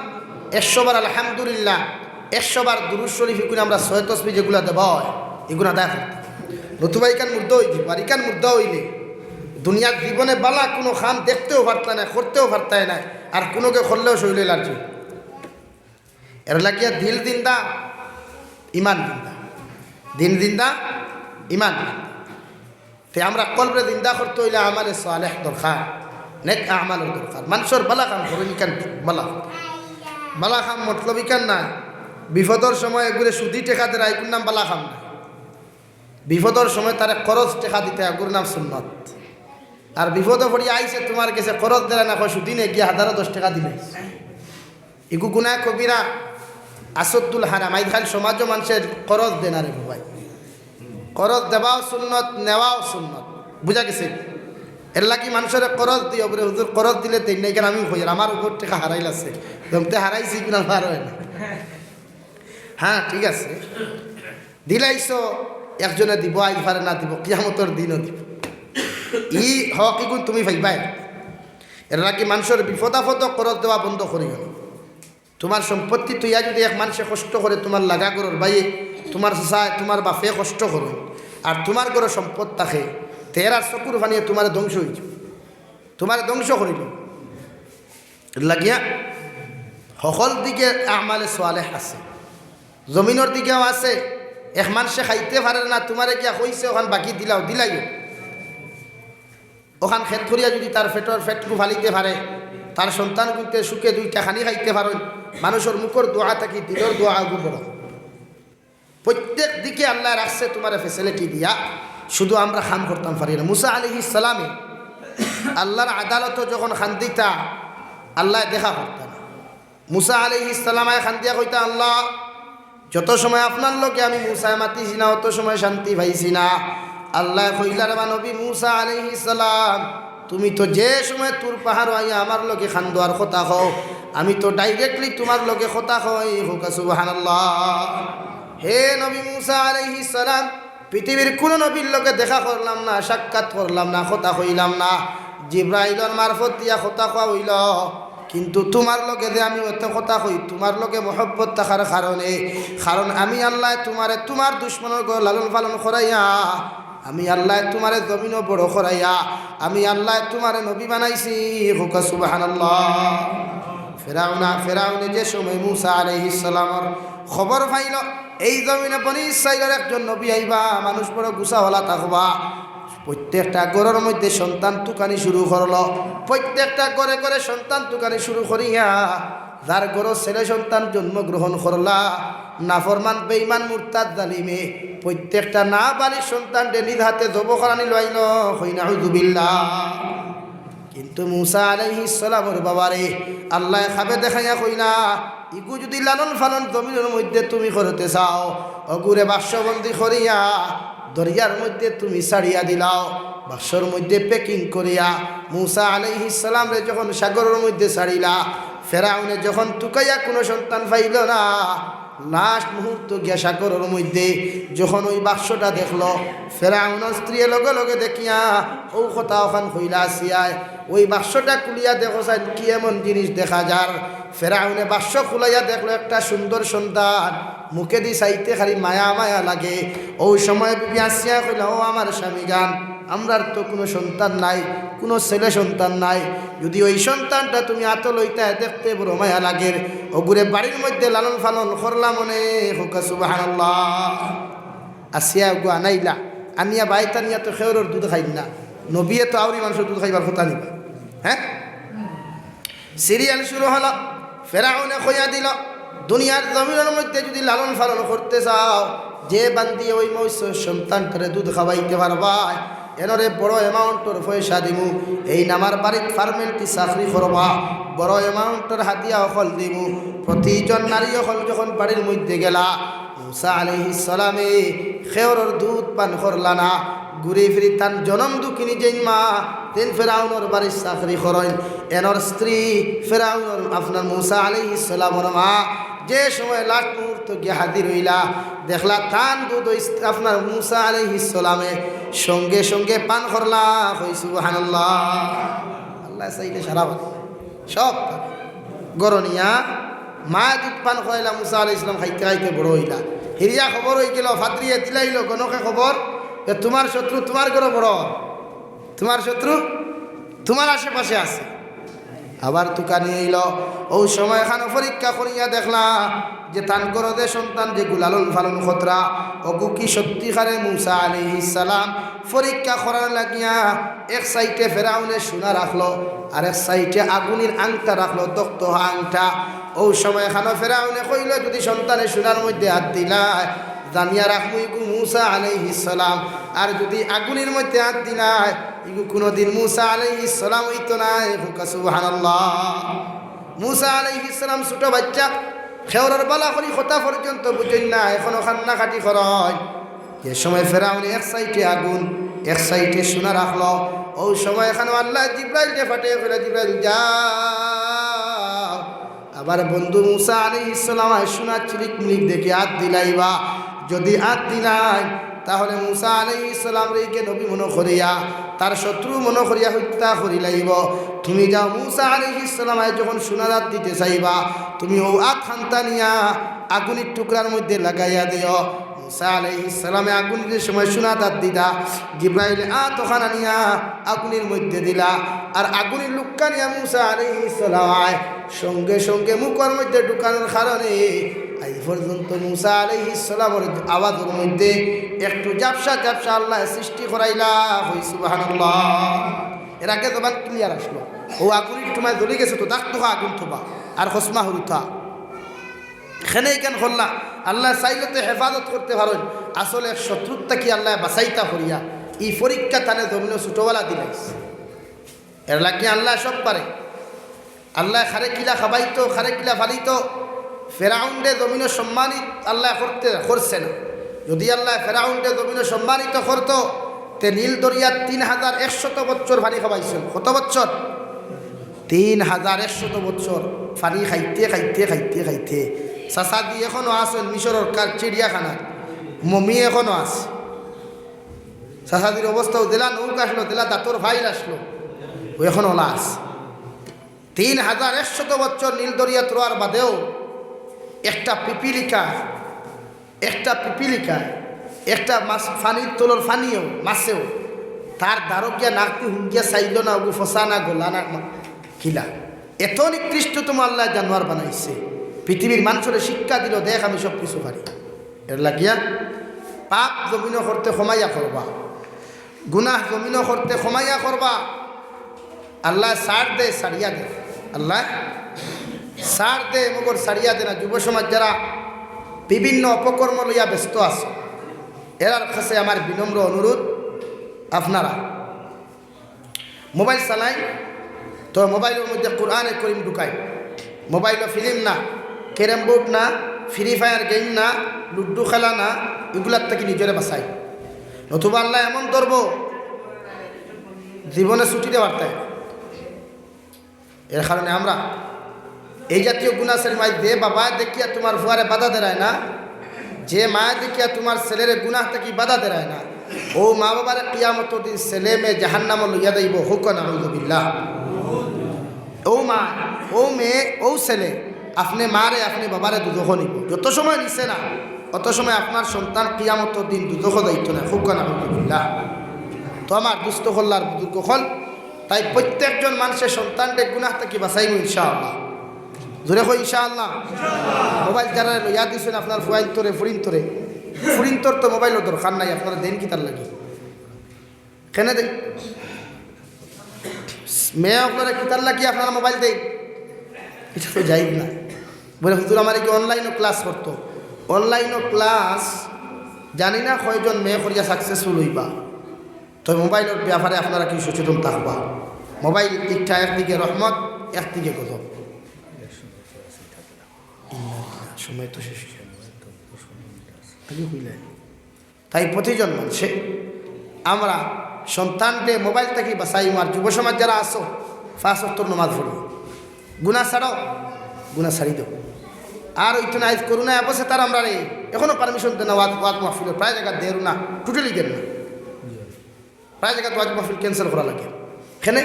100 বার আলহামদুলিল্লাহ, 100 বার দুরূদ শরীফ এগুলো আমরা 6 তসবিহ যেগুলো দেব হয় এগুলো দেখ নতুবাইকান মুর্দা হইতে বারিকান মুর্দা হইলে দুনিয়ার জীবনে বালা কোনো খাম দেখতেও পারতা না, করতেও পারতায় না, আর কোনোকে করলেও শৈলে লাগছে। এর লাগিয়া দিল দিন্দা ইমান দিন্দা, দিন দিন্দা ইমান দিন্দা। তে আমরা কলবে দিন্দা করতে হইলে আমালে সালেহ দরকার, নেক আমালের দরকার। মানুষের বালা কাম করে ইকান বালা খাম মতলব ইকান না। বিপদর সময় এগুলো সুদি টেকা দেয় এগুর নাম বালা খাম না। বিপদর সময় তারা খরচ টেকা দিতে এগুর নাম সুন্নত। আর বিপদে পড়ি আইসে তোমার কাছে খরচ দেয় না, সুদি নে গিয়ে 1010 টাকা দিলে এগু গুনাহ কবিরা আসদ্দুল হারাম। আইখান সমাজও মানুষের খরচ দেন আরে ভাই, খরচ দেওয়াও সুন্নত, নেওয়াও সুন্নত, বুঝা গেছে? এর লাগি মানুষের খরচ দিও বলে হুজুর খরচ দিলে তিন নাই কেন আমি হই আমার উপর টাকা হারাইল আছে জমতে হারাইছি কিনা পার হয় না। হ্যাঁ ঠিক আছে দিলাইছো একজনে দিব আইল পারে না দিব কিয়ামতর দিনও দিব ই হক ইগুন তুমি ভাইবাই। এর লাগি মানুষের বিপদ আপদ খরচ দেওয়া বন্ধ করিও। তোমার সম্পত্তি তুইয়া যদি এক মানুষে কষ্ট করে তোমার লাগা করর বাইয়ে তোমার চায় তোমার বাপে কষ্ট করুন আর তোমার ঘরে সম্পদ থাকে তেরার চকুর বানিয়ে তোমার ধ্বংস হয়ে যাবে, তোমার ধ্বংস করিল। লাগিয়া সকল দিকে আমালে সোয়ালেহ আছে, জমিনের দিকেও আছে। এক মানুষে খাইতে পারে না তোমারে গিয়া কইছে ওখান বাকি দিলাও দিলাইও। ওখান খেত করিয়া যদি তার ফেটটু ফালিতে পারে তার সন্তান কিন্তু সুখে 2টা খানি খাইতে পারেন। মানুষের মুখর দোয়া থাকি দিলের দোয়া বড়। প্রত্যেক দিকে আল্লাহ রাখছে তোমার ফেসিলিটি দিয়া, শুধু আমরা খাম করতাম পারি না। মুসা আলাইহিস সালামে আল্লাহর আদালত যখন খান্দিতা আল্লাহ দেখা করতেন না। মুসা আলাইহিস সালামায় খান্দিয়া কইতা আল্লাহ যত সময় আপনার লোকে আমি মুসায় মাতিছি না অত সময় শান্তি পাইছি না। আল্লাহ কইলার নবী মুসা আলাইহিস সালাম তুমি তো যে সময় তোর পাহাড় আইয়া আমার লোকে খান্দোয়ার কথা হও আমি তো ডাইরেক্টলি তোমার লোকে কথা হই হোক সুবহানাল্লাহ। হে নবী মুসা আলাইহিস সালাম পৃথিবীর কোন নবীর লোকে দেখা করলাম না, সাক্ষাৎ করলাম না, কথা হইলাম না, জিব্রাইলের মারফত দিয়া কথা কওয়া হইল, কিন্তু তোমার লোকে যে আমি অত কথা কই তোমার লোকে মহব্বত থাকার কারণে, কারণ আমি আল্লাহ তোমারে তোমার দুশ্মনের গো লালন পালন করাইয়া আমি আল্লাহ তোমারে জমিনও বড় করাইয়া আমি আল্লাহ তোমারে নবী বানাইছি হোক সুবহানাল্লাহ। ফেরাউনে যে সময় মুসা আলাইহিস সালামের খবর পাইল এই জমিনে বনি ইসরাইলের একজন নবী আইবা, মানুষ বড় গুছাওয়ালা থাকবা, প্রত্যেকটা ঘরের মধ্যে সন্তান তুকানি শুরু করলো। প্রত্যেকটা ঘরে ঘরে সন্তান তুকানি শুরু করিয়া যার ঘরে ছেলে সন্তান জন্মগ্রহণ করলা নাফরমান বেঈমান মুরতাদ জালিমে প্রত্যেকটা না বালির সন্তান নিজ হাতে জব করানি লইল হই নাউযুবিল্লাহ। কিন্তু মুসা আলাইহিস সালামের বাবারে আল্লাহ খাবে দেখাইয়া কইলা ইগু যদি লালন ফালন জমিনের মধ্যে তুমি করতে চাও অগুরে বাক্সবন্দি করিয়া দরিয়ার মধ্যে তুমি ছাড়িয়া দিলাও, বাক্সর মধ্যে প্যাকিং করিয়া মুসা আলাইহিস সালাম রে যখন সাগরের মধ্যে ছাড়িলা ফেরাউনে যখন তুকাইয়া কোনো সন্তান পাইল না লাস্ট মুহূর্ত গিয়া সাগরের মধ্যে যখন ওই বাক্সটা দেখলো ফেরাউনের স্ত্রী লগে লগে দেখিয়া ও কথা ওখান হইলা আসিয়ায় ওই বাক্সটা খুলিয়া দেখো চাই কি এমন জিনিস দেখা যার। ফেরাউনে বাক্স খুলাইয়া দেখলো একটা সুন্দর সন্তান, মুখে দি চাইতে খালি মায়া মায়া লাগে। ওই সময় বিবি আসিয়া কইল ও আমার স্বামী গান আমরার তো কোনো সন্তান নাই, কোনো ছেলে সন্তান নাই, যদি ওই সন্তানটা তুমি আত লইতে দেখতে বড় মায়া লাগের ওগুরে বাড়ির মধ্যে লালন ফালন করলাম মনে হোক সুবহানাল্লাহ। আসিয়া গো আনাইলা আনিয়া বাইতা নিয়া তো খেওরের দুধ খাই না নবিয়ে তো আউরি মানুষের দুধ খাইবার কথা নিবা। হ্যাঁ, সিরিয়াল শুরু হলো, ফেরাউনে খইয়া দিল দুনিয়ার জমিনের মধ্যে যদি লালন পালন করতে চাও, যে বান্দি ওই মৎস্য সন্তানটারে দুধ খাওয়াইতে পারবা, এনরে বড় অ্যামাউন্টের পয়সা দিমু, এই নামার বাড়ির ফার্মেন্টি চাকরি করবা, বড় অ্যামাউন্টের হাতিয়া অকল দিমু। প্রতিজন নারী অকল যখন বাড়ির মধ্যে গেলা, মুসা আলাইহিস সালামে খেওরের দুধ পান করলা না, ঘুরে ফিরি তান জনম দুঃখিনী যেই মা তেন ফেরাউনের বাড়ির চাকরি করেন, এনর স্ত্রী ফেরাউনের আপনার মুসা আলাইহিস সালামের মা যে সময় লাস্ট মুহূর্ত গিয়ে হাজির হইলা, দেখলা তান দুধ আপনার মুসা আলাইহিস সালামে সঙ্গে সঙ্গে পান করলা। কই সুবহানাল্লাহ। আল্লাহ চাইলে সারা সব গরনিয়া মা দুধ পান করাইলা, মুসা আলাইহিস সালাম খাইতে খাইতে বড় হইলা। হিরিয়া খবর হয়ে গেল, ফাদরিয়া দিলাইল গণকে খবর, তোমার শত্রু তোমার ঘরে বড়, তোমার শত্রু তোমার আশেপাশে আছে। আবার তুকা নিয়ে এলো, ওই সময় এখানে পরীক্ষা করিয়া দেখলা যে তান গরদে সন্তান যে লালন পালন খতরা অগু কি সত্যিকারে মুসা আলাইহিস সালাম পরীক্ষা করার লাগিয়া এক সাইডে ফেরাউনে সোনা রাখলো, আর এক সাইডে আগুনের আংটা রাখলো, তক্ত আংটা। ওই সময় এখানে ফেরাউনে কইল যদি সন্তানের সোনার মধ্যে হাত দিলায় জানিয়া রাখবো ইগু মুসা আলাইহিস সালাম, আর যদি আগুনের মধ্যে হাত দিলায় ইগু কোনোদিন মুসা আলাইহিস সালাম হইতো না। সুবহানাল্লাহ। মুসা আলাইহিস সালাম ছোট বাচ্চা, খেওরের বালা করি কথা পর্যন্ত বুঝেন না, এখনো কান্নাকাটি করয়। যে সময় ফেরাউনে এক সাইডে আগুন এক সাইডে সোনা রাখলো, ওই সময় এখানে আল্লাহ জিব্রাইলকে ফাটিয়ে ফেলে, জিব্রাইল যাও আবার বন্ধু মুসা আলাইহিস সালাম সোনার চিলিক মিলিক দেখে হাত দিলাইবা, যদি হাত দিলাই তাহলে মুসা আলাইহিস সালাম রেকে নবী মনে করিয়া তার শত্রু মনে করিয়া হত্যা করিলাইব। তুমি যাও মুসা আলাইহিস সালাম যখন সোনার হাত দিতে চাইবা, তুমি ও হাত খান্তা নিয়া আগুনের টুকরার মধ্যে লাগাইয়া দিও। মুসা আলাইহিস সালামে আগুনের সময় সোনার হাত দিতা, জিব্রাইল হাত ওখানা নিয়া আগুনের মধ্যে দিলা, আর আগুনের লুক্কা নিয়া মুসা আলাইহিস সালাম সঙ্গে সঙ্গে মুখের মধ্যে ঢুকানোর কারণে আজ পর্যন্ত মুসা আলাইহিস সালামের আওয়াজের মধ্যে একটু জাপসা জাপসা আল্লাহ সৃষ্টি করাইলা। হই সুবহানাল্লাহ। এর আগে তোমার ক্লিয়ার আসলো, ও আগুনের তোমায় জ্বলে গেছে তো দাগ তোকা আগুন থবা আর হসমা হরুথা এখানে কেন করলা। আল্লাহ চাইলে তো হেফাজত করতে পারেন, আসলে শত্রুতা কি আল্লাহ বাসাইতা করিয়া এই পরীক্ষা তানে জমিন ছোটবেলা দিলাইস। এর লাগে আল্লাহ সব পারে। আল্লাহ খারে কিলা খাবাইতো, খারে কিলা ফালিতো। ফেরাউন্ডে জমিন সম্মানিত আল্লাহ করছে না। যদি আল্লাহ ফেরাউন্ডে জমিন সম্মানিত করতো, তে নীল দরিয়া 3100 বছর পানি খাবাইছিল। কত বছর? 3100 বছর পানি খাইতে খাইতে খাইতে খাইতে চাষাদি এখনো আসেন মিশরের চিড়িয়াখানা, মমি এখনো আছে। চাষাদির অবস্থাও দিলা নৌক আসলো, দিলা দাঁতর ফাইল আসলো, ও এখনো লাশ। 3100 বছর নীল দরিয়া তোয়ার বাদেও একটা পিপিলিকা একটা মাছ ফানির তোলর ফানিও মাছেও তার দ্বারকিয়া নাকটি হুঙ্গিয়া চাইল না, ওগু ফসা না গোলা না খিলা। এত নিকৃষ্টতম আল্লাহ জানোয়ার বানাইছে। পৃথিবীর মানুষের শিক্ষা দিল, দেখ আমি সব কিছু পারি। এর লাগিয়া পাপ জমিন করতে ক্ষমাইয়া করবা, গুনাহ জমিন করতে ক্ষমাইয়া করবা। আল্লাহ সার দে সারিয়া দে, আল্লাহ সার দে মগর সারিয়া দে না। যুব সমাজ যারা বিভিন্ন অপকর্ম লইয়া ব্যস্ত আছে, এরার কাছে আমার বিনম্র অনুরোধ, আপনারা মোবাইল চালাই তো মোবাইলের মধ্যে কোরআনে করিম ঢুকাই। মোবাইলও ফিল্ম না, ক্যারেম বোর্ড না, ফ্রি ফায়ার গেম না, লুডু খেলা না, এগুলার থেকে নিজেরে বাঁচাই। নতুবা আল্লাহ এমন ধরব জীবনে ছুটি দেওয়ার তাই। এর কারণে আমরা এই জাতীয় গুনাহের মাই দে বাবা দেখিয়া তোমার ফুয়ারে বাধা দেয় না, যে মায়া দেখিয়া তোমার ছেলের গুনাহ থেকে বাধা দেয় না, ও মা বাবার কিয়ামত দিন ছেলে মেয়ে জাহান্নামে লইয়া যাইব। হুক নাউযুবিল্লাহ। ও মা, ও মেয়ে, ও ছেলে আপনি মারে আপনি বাবারে দুদখ নিব। যত সময় নিছে না অত সময় আপনার সন্তান কিয়ামত দিন দুদখ দায়িত্ব না। হুক নাউযুবিল্লাহ। তো আমার দুস্থ হল্লার বুজুর্গ হল, তাই প্রত্যেকজন মানুষের সন্তানকে গুনাহ থেকে বাঁচাইব ইনশাআল্লাহ। জোরে কই ইনশাআল্লাহ। মোবাইল যারা লইয়া দিচ্ছেন আপনার ফুয়াইন তোরে ফুরিন তোর তো মোবাইলের দরকার নাই, আপনারা দেন কি তার লাগে কেন দেন? মেয়ে আপনারা কিতার লাগি আপনারা মোবাইল দেই, এটা তো যাই না। বলে হুজুর আমার কি অনলাইনও ক্লাস করতো, অনলাইনও ক্লাস জানি না কয়জন মেয়ে করিয়া সাকসেসফুল হইবা। তো মোবাইলের ব্যাপারে আপনারা কি সচেতন থাকবা। মোবাইল একটা একদিকে রহমত, একদিকে কত সময় তো শেষ তাই প্রতিজন মানুষে আমরা সন্তানকে মোবাইল থেকে বাঁচাই। আর যুব সমাজ যারা আসো 5 ওয়াক্ত নামাজ পড়ো, গুনাহ ছাড়াও, গুনাহ ছাড়ি দাও। আর ওই তো না করোনা অবশ্যই তার আমরা রে এখনও পারমিশন দেন না ওয়াজ মাহফিলের প্রায় জায়গা দেয় না, টোটালি দেন না। প্রায় জায়গা ওয়াজ মাহফিল ক্যান্সেল করা লাগে। এখানে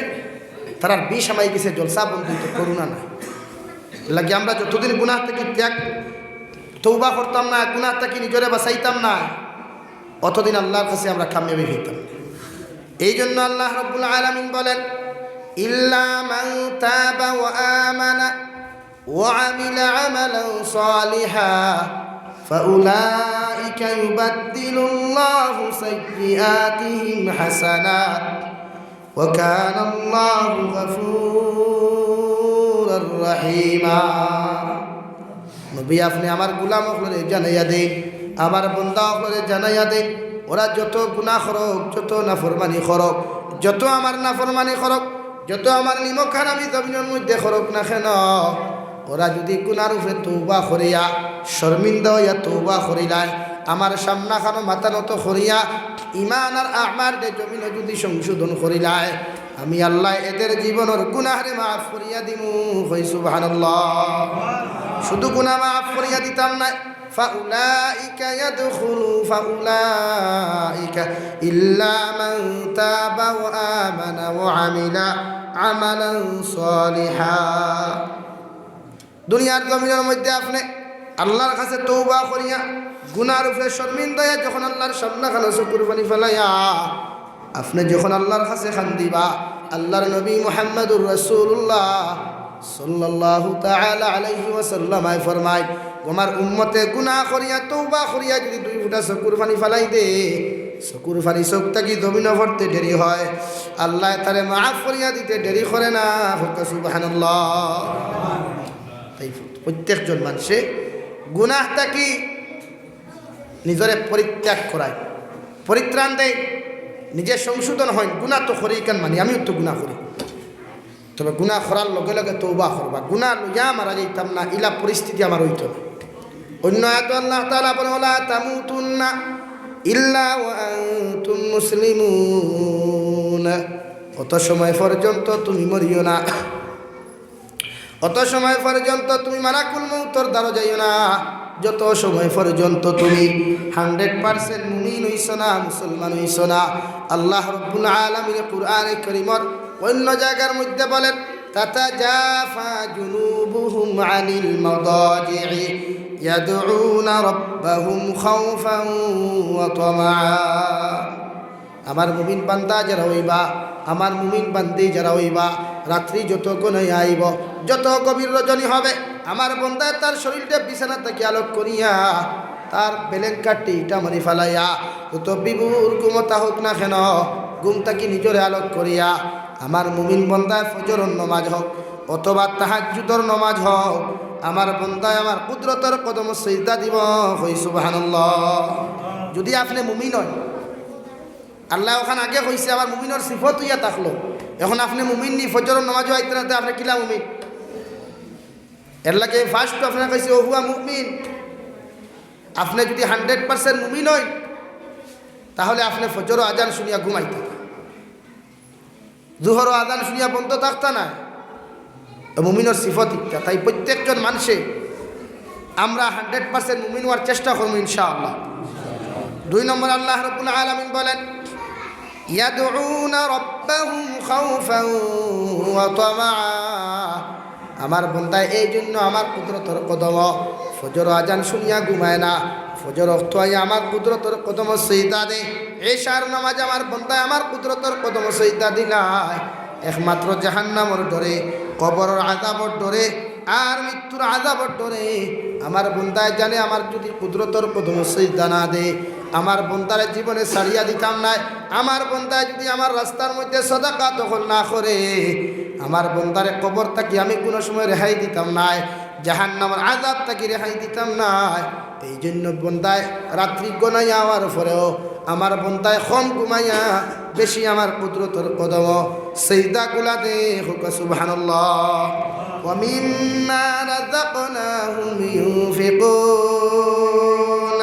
তারা 20 আমায় গেছে জলসা বন্ধু, তো করোনা নাই লাগে। আমরা যতদিন গুনাহ থেকে ত্যাগ তৌবা করতাম না, গুনাহ থেকে নিজরে বাঁচাইতাম না, অতদিন আল্লাহর কাছে আমরা কামিয়াবি হইতাম। এই জন্য আল্লাহ রাব্বুল আলামিন বলেন, ইল্লা মান তাবা ওয়া আমানা ওয়া আমিলা আমালান সালিহা ফাউলাইকা ইউবাদদিলুল্লাহু সাইয়্যাতিহিম হাসানাত ওয়া কানা আল্লাহু গফুরুর রহিমা। নবী আপনি আমার গোলাম হলে জানাইয়া দেন, আমার বান্দা হলে জানাইয়া দেন, ওরা যত গুনাহ করক, যত নাফরমানি করক, যত আমার নাফরমানি করক, যত আমার নিমক হারামি জমিনের মধ্যে করক না কেন, ওরা যদি গুনার উপরে তওবা করিয়া শর্মিন্দা হইয়া তওবা করিলায়, আমার সামনা খানো মাথা নত করিয়া ঈমান আর আমাল দে জমিনে যদি সংশোধন করিলায়, আমি আল্লাহ এদের জীবনের গুনাহরে মাফ করিয়া দিমু। কই সুবহানাল্লাহ। শুধু গুনাহ মাফ করিয়া দিতাম না, ফাউলাইকা ইয়াদখুলু ফাউলাইকা ইল্লা মান তাবা ওয়া আমানা ওয়া আমিলা আমালান সালিহা। দুনিয়ার জমিনের মধ্যে আপনি আল্লাহর কাছে তওবা করিয়া গুনার উপরে শর্মিন্দা হইয়া যখন আল্লাহর সামনে খানো চকুর পানি ফেলাইয়া আপনি যখন আল্লাহর কাছে খান্দিবা, আল্লাহর নবী মুহাম্মদুর রাসূলুল্লাহ সাল্লাল্লাহু তাআলা আলাইহি ওয়াসাল্লাম ফরমায়, আমার উম্মতে গুনাহ করিয়া তওবা করিয়া যদি 2 ফোঁটা চকুর পানি ফেলাই দে, চকুর পানি চোখটা কি জমিনে পড়তে দেরি হয়, আল্লাহ তারে মাফ করিয়া দিতে দেরি করে না। সুবহানাল্লাহ। তাই প্রত্যেকজন মানুষে গুনাহটা কি নিজরে পরিত্যাগ করায়, পরিত্রাণ দেয়, নিজের সংশোধন হয়। গুনাহ তো করি কেন মানে আমিও তো গুনাহ করি, তবে গুনাহ করার লগে লগে তওবা করবা। গুনাহ লইয়া মারা যাইতাম না, ইলা পরিস্থিতি আমার হইত না। অন্য আয়াতে আল্লাহ তাআলা বলেন, ওয়ালা তামুতুন্না ইল্লা ওয়া আনতুম মুসলিমুন। কত সময় পর্যন্ত তুমি মরিও না, অত সময় পর্যন্ত তুমি মালাকুল মউতর দ্বারা যাইও না, যত সময় পর্যন্ত তুমি 100% মুমিন হইছ না, মুসলমান হইছ না। আল্লাহ রাব্বুল আলামিন কুরআনে কারীমর অন্য জায়গার মধ্যে বলেন, তাতাজাফা জুনুবুহুম আনিল মাদাজি'i ইয়াদউনা রাব্বাহুম খাউফান ওয়া তামআ। আমার মুমিন বান্দা যারা হইবা, আমার মুমিন বান্দি যারা হইবা, রাত্রি যত কোণে আইব, যত গভীর রজনী হবে, আমার বন্দা তার শরীরটা বিছানা থেকে আলোক করিয়া তার বেলেঙ্কারটি ইটা মারি ফেলাইয়া যত বিভুর ঘুমতা হোক না কেন, ঘুমটা কি নিজরে আলোক করিয়া আমার মুমিন বন্দায় ফজরের নমাজ হোক অথবা তাহাজ্জুদের নমাজ হোক, আমার বন্দায় আমার কুদরতের কদম সিজদা দিব। কই সুবহানাল্লাহ। যদি আপনি মুমিন হয়, আল্লাহ ওখানে আগে কইছে আমার মুমিনের সিফত হইয়া থাকলো, এখন আপনি মুমিন নি, ফজরের নমাজও আইতে না, আপনি কিলা মুমিন? এর লাগে ফার্স্ট আপনার কইছে ও হুয়া মুমিন। আপনি যদি 100% মুমিন হয়, তাহলে আপনি ফজর আজান শুনিয়া ঘুমাইতে, জোহর আজান শুনিয়া বন্ধ থাকতা না। মুমিনের সিফত ইচ্ছা। তাই প্রত্যেকজন মানুষে আমরা 100% মুমিন হওয়ার চেষ্টা করবো ইনশাআল্লাহ। 2 নম্বর আল্লাহ রাব্বুল আলামিন বলেন, ইয়াদউনা রাব্বাহুম খাউফান ওয়া তামআ। আমার বান্দায় এই জন্য আমার কুদরতের কদম ফজর আজান শুনিয়া ঘুমায় না, ফজর অর্থ আমার কুদরতের কদম সিজদা দে। এশার নামাজ আমার বান্দায় আমার কুদরতের কদম সিজদা দিলায় একমাত্র জাহান্নামের ডরে, কবরের আযাবের ডরে আর মৃত্যুর আযাবের ডরে। আমার বান্দায় জানে আমার যদি কুদরতের কদম সিজদা না দে, আমার বন্দারে জীবনে ছাড়িয়া দিতাম না। আমার বন্দায় যদি আমার রাস্তার মধ্যে সদাকা দখল না করে, আমার বন্দারে কবর থাকি আমি কোনো সময় রেহাই দিতাম না, জাহান্নামের আযাব থাকি রেহাই দিতাম না। এই জন্য বন্দায় রাত্রি গনাইয়া হওয়ার পরেও আমার বন্দায় কম ঘুমাইয়া বেশি আমার কুদরতের কদম সিজদা গুলা দে হুক সুবহানাল্লাহ। ওয়া মিম্মা রাযাকনাহুম ইউনফিকুন।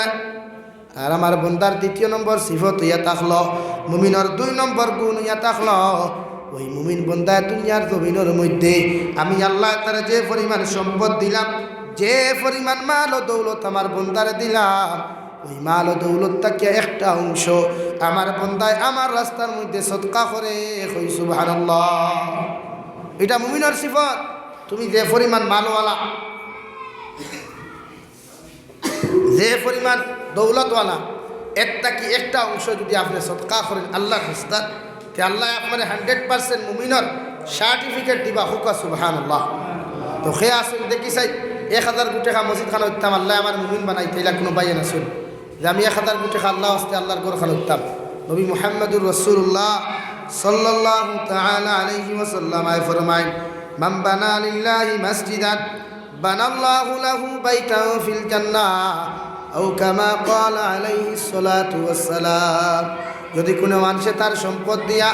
আর আমার বন্দার দ্বিতীয় নম্বর সিফত ইয়া থাকলো, মুমিনের 2 নম্বর গুণ ইয়া থাকলো, ওই মুমিন বন্দা দুনিয়ার জমিনের মধ্যে আমি আল্লাহ তার যে পরিমাণ সম্পদ দিলাম, যে পরিমাণ মাল ও দৌলত আমার বন্দারে দিলাম, ওই মাল ও দৌলত থেকে একটা অংশ আমার বন্দায় আমার রাস্তার মধ্যে সদকা করে। কই সুবহানাল্লাহ। এটা মুমিনের সিফত। তুমি যে পরিমাণ মালওয়ালা, যে পরিমাণ দৌলতওয়ালা, একটা অংশ যদি আপনি সদকা করেন আল্লাহর রাস্তায়, তে আল্লাহ আপনার 100% মুমিনের সার্টিফিকেট দিবা। হুকা সুবহানাল্লাহ। তো সে আসুন দেখি চাই 1000 কোটি টাকা মসজিদ খান উঠতাম, আল্লাহ আমার মুমিন বানাই, তাইলা কোনো বাইন আসুন যে আমি 1000 কোটি টাকা আল্লাহ আসতে আল্লাহর ঘর খান উঠতাম। নবী মুহাম্মদুর রাসূলুল্লাহ সাল্লাল্লাহু তাআলা আলাইহি ওয়াসাল্লাম ফরমায়, মান বানা লিল্লাহি মসজিদান বানাল্লাহু লাহু বাইতান ফিল জান্নাহ আও কামা ক্বালা আলাইহিস সালাতু ওয়াস সালাম। যদি কোনো মানুষে তার সম্পদ দিয়া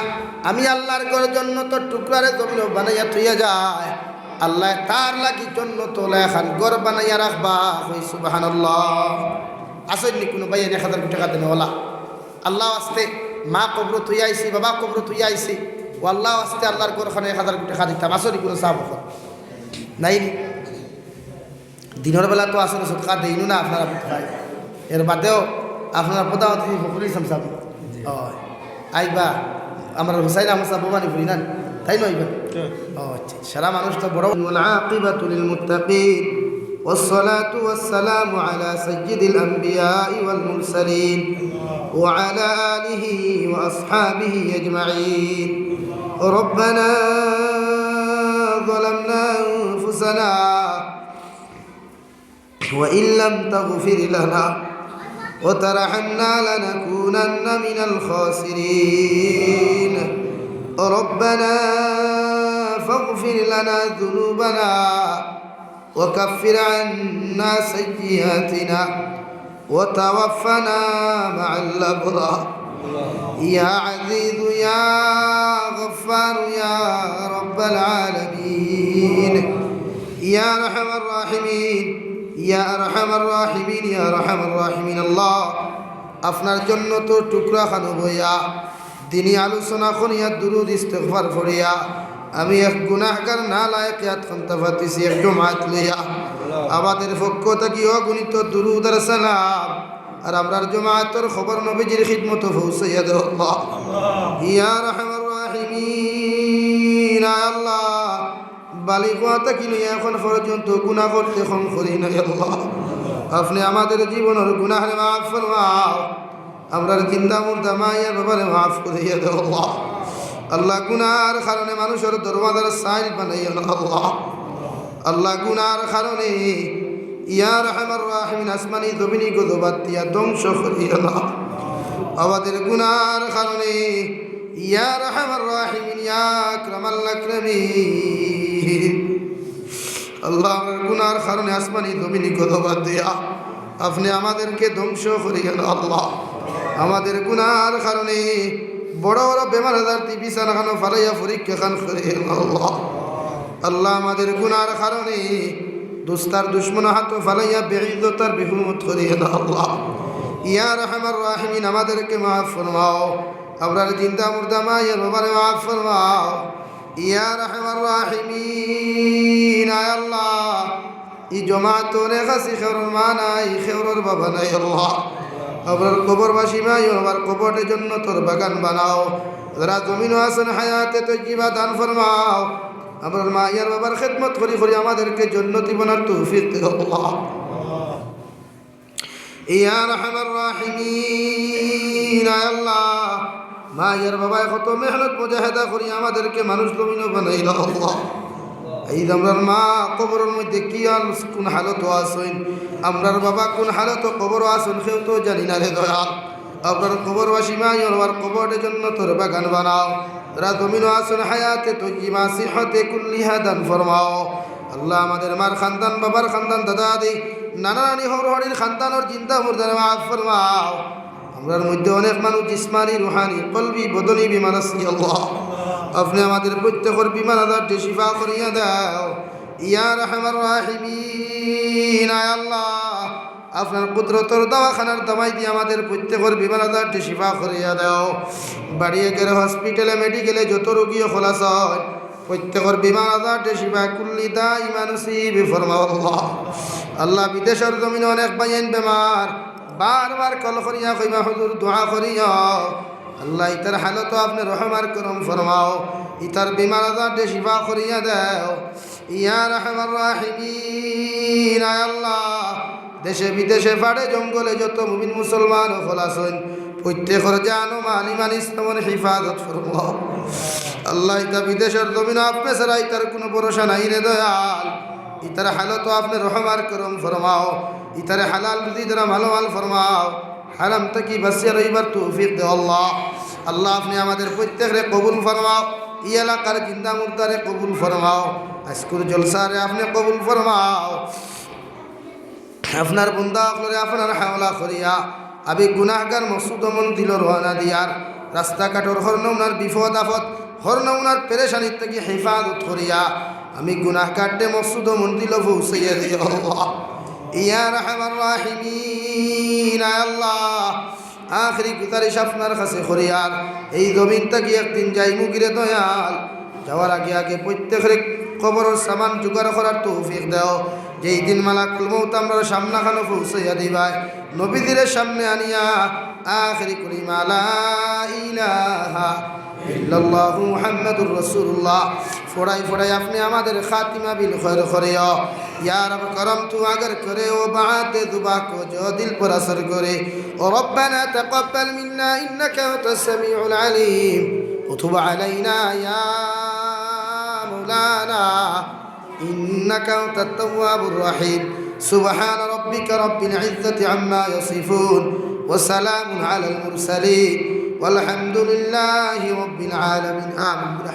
আমি আল্লাহর ঘরের জন্য তো টুকরারে জমিন বানাইয়া থইয়া যায়, আল্লাহ তার লাগি জন্য তোলা এখন ঘর বানাইয়া রাখবা। হই সুবহানাল্লাহ। আসেননি কোনো ভাই 1000 কোটি টাকা দেন ওলা আল্লাহ আসতে মা কবর থইয়া আইসি, বাবা কবর থইয়া আইসি, ও আল্লাহ আসতে আল্লাহর ঘরখানে 1000 কোটি টাকা দিতাম। আসেনি কোনো সাহাব নাই? দিনের বেলা তো আসলে সদকা দেইনু না আপনারা, এর বাদেও আপনারা প্রধানমন্ত্রী ফখরুল ইসলাম সাহেব আইবা, আমরা হুসাইন আহমদ সাহেব বোমানি ফুরি না, তাই নয়? ও আচ্ছা, সারা মানুষ তো বড়। আকিবাতু লিল মুত্তাকিন والصلاة والسلام على سيد الأنبياء والمرسلين وعلى آله وأصحابه أجمعين. ربنا ظلمنا أنفسنا وإن لم تغفر لنا وترحمنا لنكونن من الخاسرين. ربنا فاغفر لنا ذنوبنا وكفر عنا سيئاتنا وتوفنا مع الأبرار. يا عزيز يا غفار يا رب العالمين يا أرحم الراحمين يا أرحم الراحمين يا أرحم الراحمين. الله আপনার জন্য তো টুকরা খানো বইয়া দিনী আলোচনা করিয়া দুরুদ ইস্তিগফার করিয়া আমি এক গুনাহগার না লায়কিয়াত খান্তা ফাতিছি এক জুমাত লইয়া আমাদের পক্ষ থেকে অগণিত দুরুদ আর সালাম আর আমরার জমাতের খবর নবীজির খিদমত পৌঁছাইয়া দাও আল্লাহ। ইয়া আরহামার রাহিমিন। আল্লাহ বালিকা কি নিয়ে এখন পর্যন্ত গুনাহ করতে কম করি না আল্লাহ, আপনি আমাদের জীবনের গুনাহের মাফ ফরমাও, আমরার জিন্দা মুর্দা মায়ের ব্যাপারে মাফ করিয়া দাও আল্লাহ। আল্লাহ গুনার কারণে মানুষের দরওয়াজার সাইল বানাইয়া না আল্লাহ। আল্লাহ গুনার কারণে ইয়া রহমান রাহিমিন আসমানি জমিনি গজবাত দিয়া ধ্বংস করিয়া না আমাদের গুনার কারণে। ইয়া রহমান রাহিমিন ইয়া আকরামাল আকরামিন। আল্লাহ আমার গুনার কারণে আসমানি জমিনি গজবাত দিয়া আপনি আমাদেরকে ধ্বংস করিয়া না আল্লাহ। আমাদের গুনার কারণে বড় বড় বেমার আজার বিছানা খানো ফালাইয়া পরীক্ষা খান করে আল্লাহ। আল্লাহ আমাদের গুনার কারণে দুস্তার দুশ্মন হাত ফালাইয়া বেইজ্জতার বিহুমত করিয়ে না আল্লাহ। ইয়া রহমান রাহিমিন আমাদেরকে মাফ ফরমাও, আমরার জিন্দা মুর্দা মায়ের বাবারে মাফ ফরমাও। ইয়া রহমান রাহিমিন। আল্লাহ ই জমাত অনেক আছে, খেউরের মা নাই, খেউরের বাবা নাই আল্লাহ। আমার কবরবাসী মাই আমার কবরের জন্য তোর বাগান বানাও, যারা জমিন আছেন হায়াতে তৈবা দান ফরমাও। আমার মায়ের বাবার খেদমত করি করি আমাদেরকে জান্নাতি বানার তৌফিক দাও আল্লাহ। ইয়া রহমান রাহিমিন। আল্লাহ মায়ের বাবা কত মেহনত মুজাহিদা করি আমাদেরকে মানুষ জমিন বানাইল আল্লাহ। এই আমরার মা কবরের মধ্যে কি আর কোন হালত আসুন, আমরার বাবা কোন হালত কবর আসুন কেউ তো জানি না রে দয়াল। আপনার কবরবাসী মাই আর কবরের জন্য তোর বাগান বানাও। তারা জমিন আসুন হায়াতে তো ইমা সিহতে কুল্লিহা দান ফরমাও। আল্লাহ আমাদের মার খানদান, বাবার খানদান, দাদা দাদি, নানা নানি হরির খানদানোর চিন্তা মুর্দার মাফ ফরমাও। আমরার মধ্যে অনেক মানুষ জিসমানি, রুহানি, কলবি, বদনি বিমার আছে আল্লাহ। আপনি আমাদের প্রত্যেকের বিমান আদারটি শিফা করিয়া দাও ইয়া রাহমার রাহিমিন। আয় আল্লাহ, আপনার কুদরতর দাওয়াখানার দামাই দিয়ে আমাদের প্রত্যেকের বিমান আদারটি শিফা করিয়া দাও। বাড়িয়ে গেলে হসপিটালে, মেডিকেলে যত রোগী খোলাস হয় প্রত্যেকের বিমান আদারটি শিফা কুল্লি দা ইমানুসিবি ফরমাও আল্লাহ। আল্লাহ বিদেশের জমিনে অনেক বাইন বেমার, বারবার কল করিয়া কইমা হুজুর দোয়া করিয়া আল্লাহ ইতার হালত আপনি রহমার করম ফরমাও। ইতার বিমার আজাদে শিফা করিয়া দাও ইয়া রাহমার রাহিমিন। আয় আল্লাহ, দেশে বিদেশে পাড়ে জঙ্গলে যত মুমিন মুসলমান খোলাসন প্রত্যেকের জান ও মাল ইমান ইসলামের হিফাজত ফরমাও। আল্লাহ ইতা বিদেশের জমিন আপনি ছাড়া ইতার কোনো ভরসা নাই রে দয়াল। ইতার হালত আপনি রহমার করম ফরমাও। ইতারে হালাল রুজি দ্বারা মালামাল ফরমাও। হারাম থেকে বাঁচিয়ে রইবার তৌফিক দে আল্লাহ। আল্লাহ আপনি আমাদের প্রত্যেকরে কবুল ফরমাও। ই এলাকার জিন্দা মুর্দারে কবুল ফরমাও। আজকুর জলসারে আপনি কবুল ফরমাও। আপনার বন্দা করে আপনার হাওলা করিয়া আবি গুনাহগার মসুদ মন দিল রওনা দিয়ার রাস্তাঘাটর হরনৌনার বিপদ আপদ, হরনৌনার পেরেশানির থেকে হেফাজত করিয়া আমি গুনাহগারটে মসুদ মন দিল পৌঁছাইয়া দিও আল্লাহ ইয়া রাহমার রাহিমিন। আয় আল্লাহ, আখরি গুজারিশ আপনার কাছে করিয়ার এই জমিন থেকে একদিন যাইমু গিরে দয়াল। যাওয়ার আগে আগে প্রত্যেকের কবরের সামান জোগাড় করার তৌফিক দাও। যেই দিন মালাকুল মউত আমরা সামনাখানো পৌঁছাইয়া দিবাই নবীদের সামনে আনিয়া আখরি কলিমা লা ইলাহা ইল্লাল্লাহু মুহাম্মাদুর রাসূলুল্লাহ ফড়াই ফড়াই আপনি আমাদের খাতিমা বিল খৈর করিও ইয়া রব। করম তু আगर करे ओ बात दुबा को जो दिल पर असर करे। ओ रब्बना तक़ब्बल मिन्ना इन्नका अंतस समीउल अलीम व तुब अलैना या मौलाना इन्नका अंतत तव्वाबुर रहीम। सुब्हान रब्बिका रब्बिल इज्जति अम्मा यसिफून व सलामुन अलल मुरसलीन वल्हम्दुलिल्लाहि रब्बिल आलमीन। आमीन।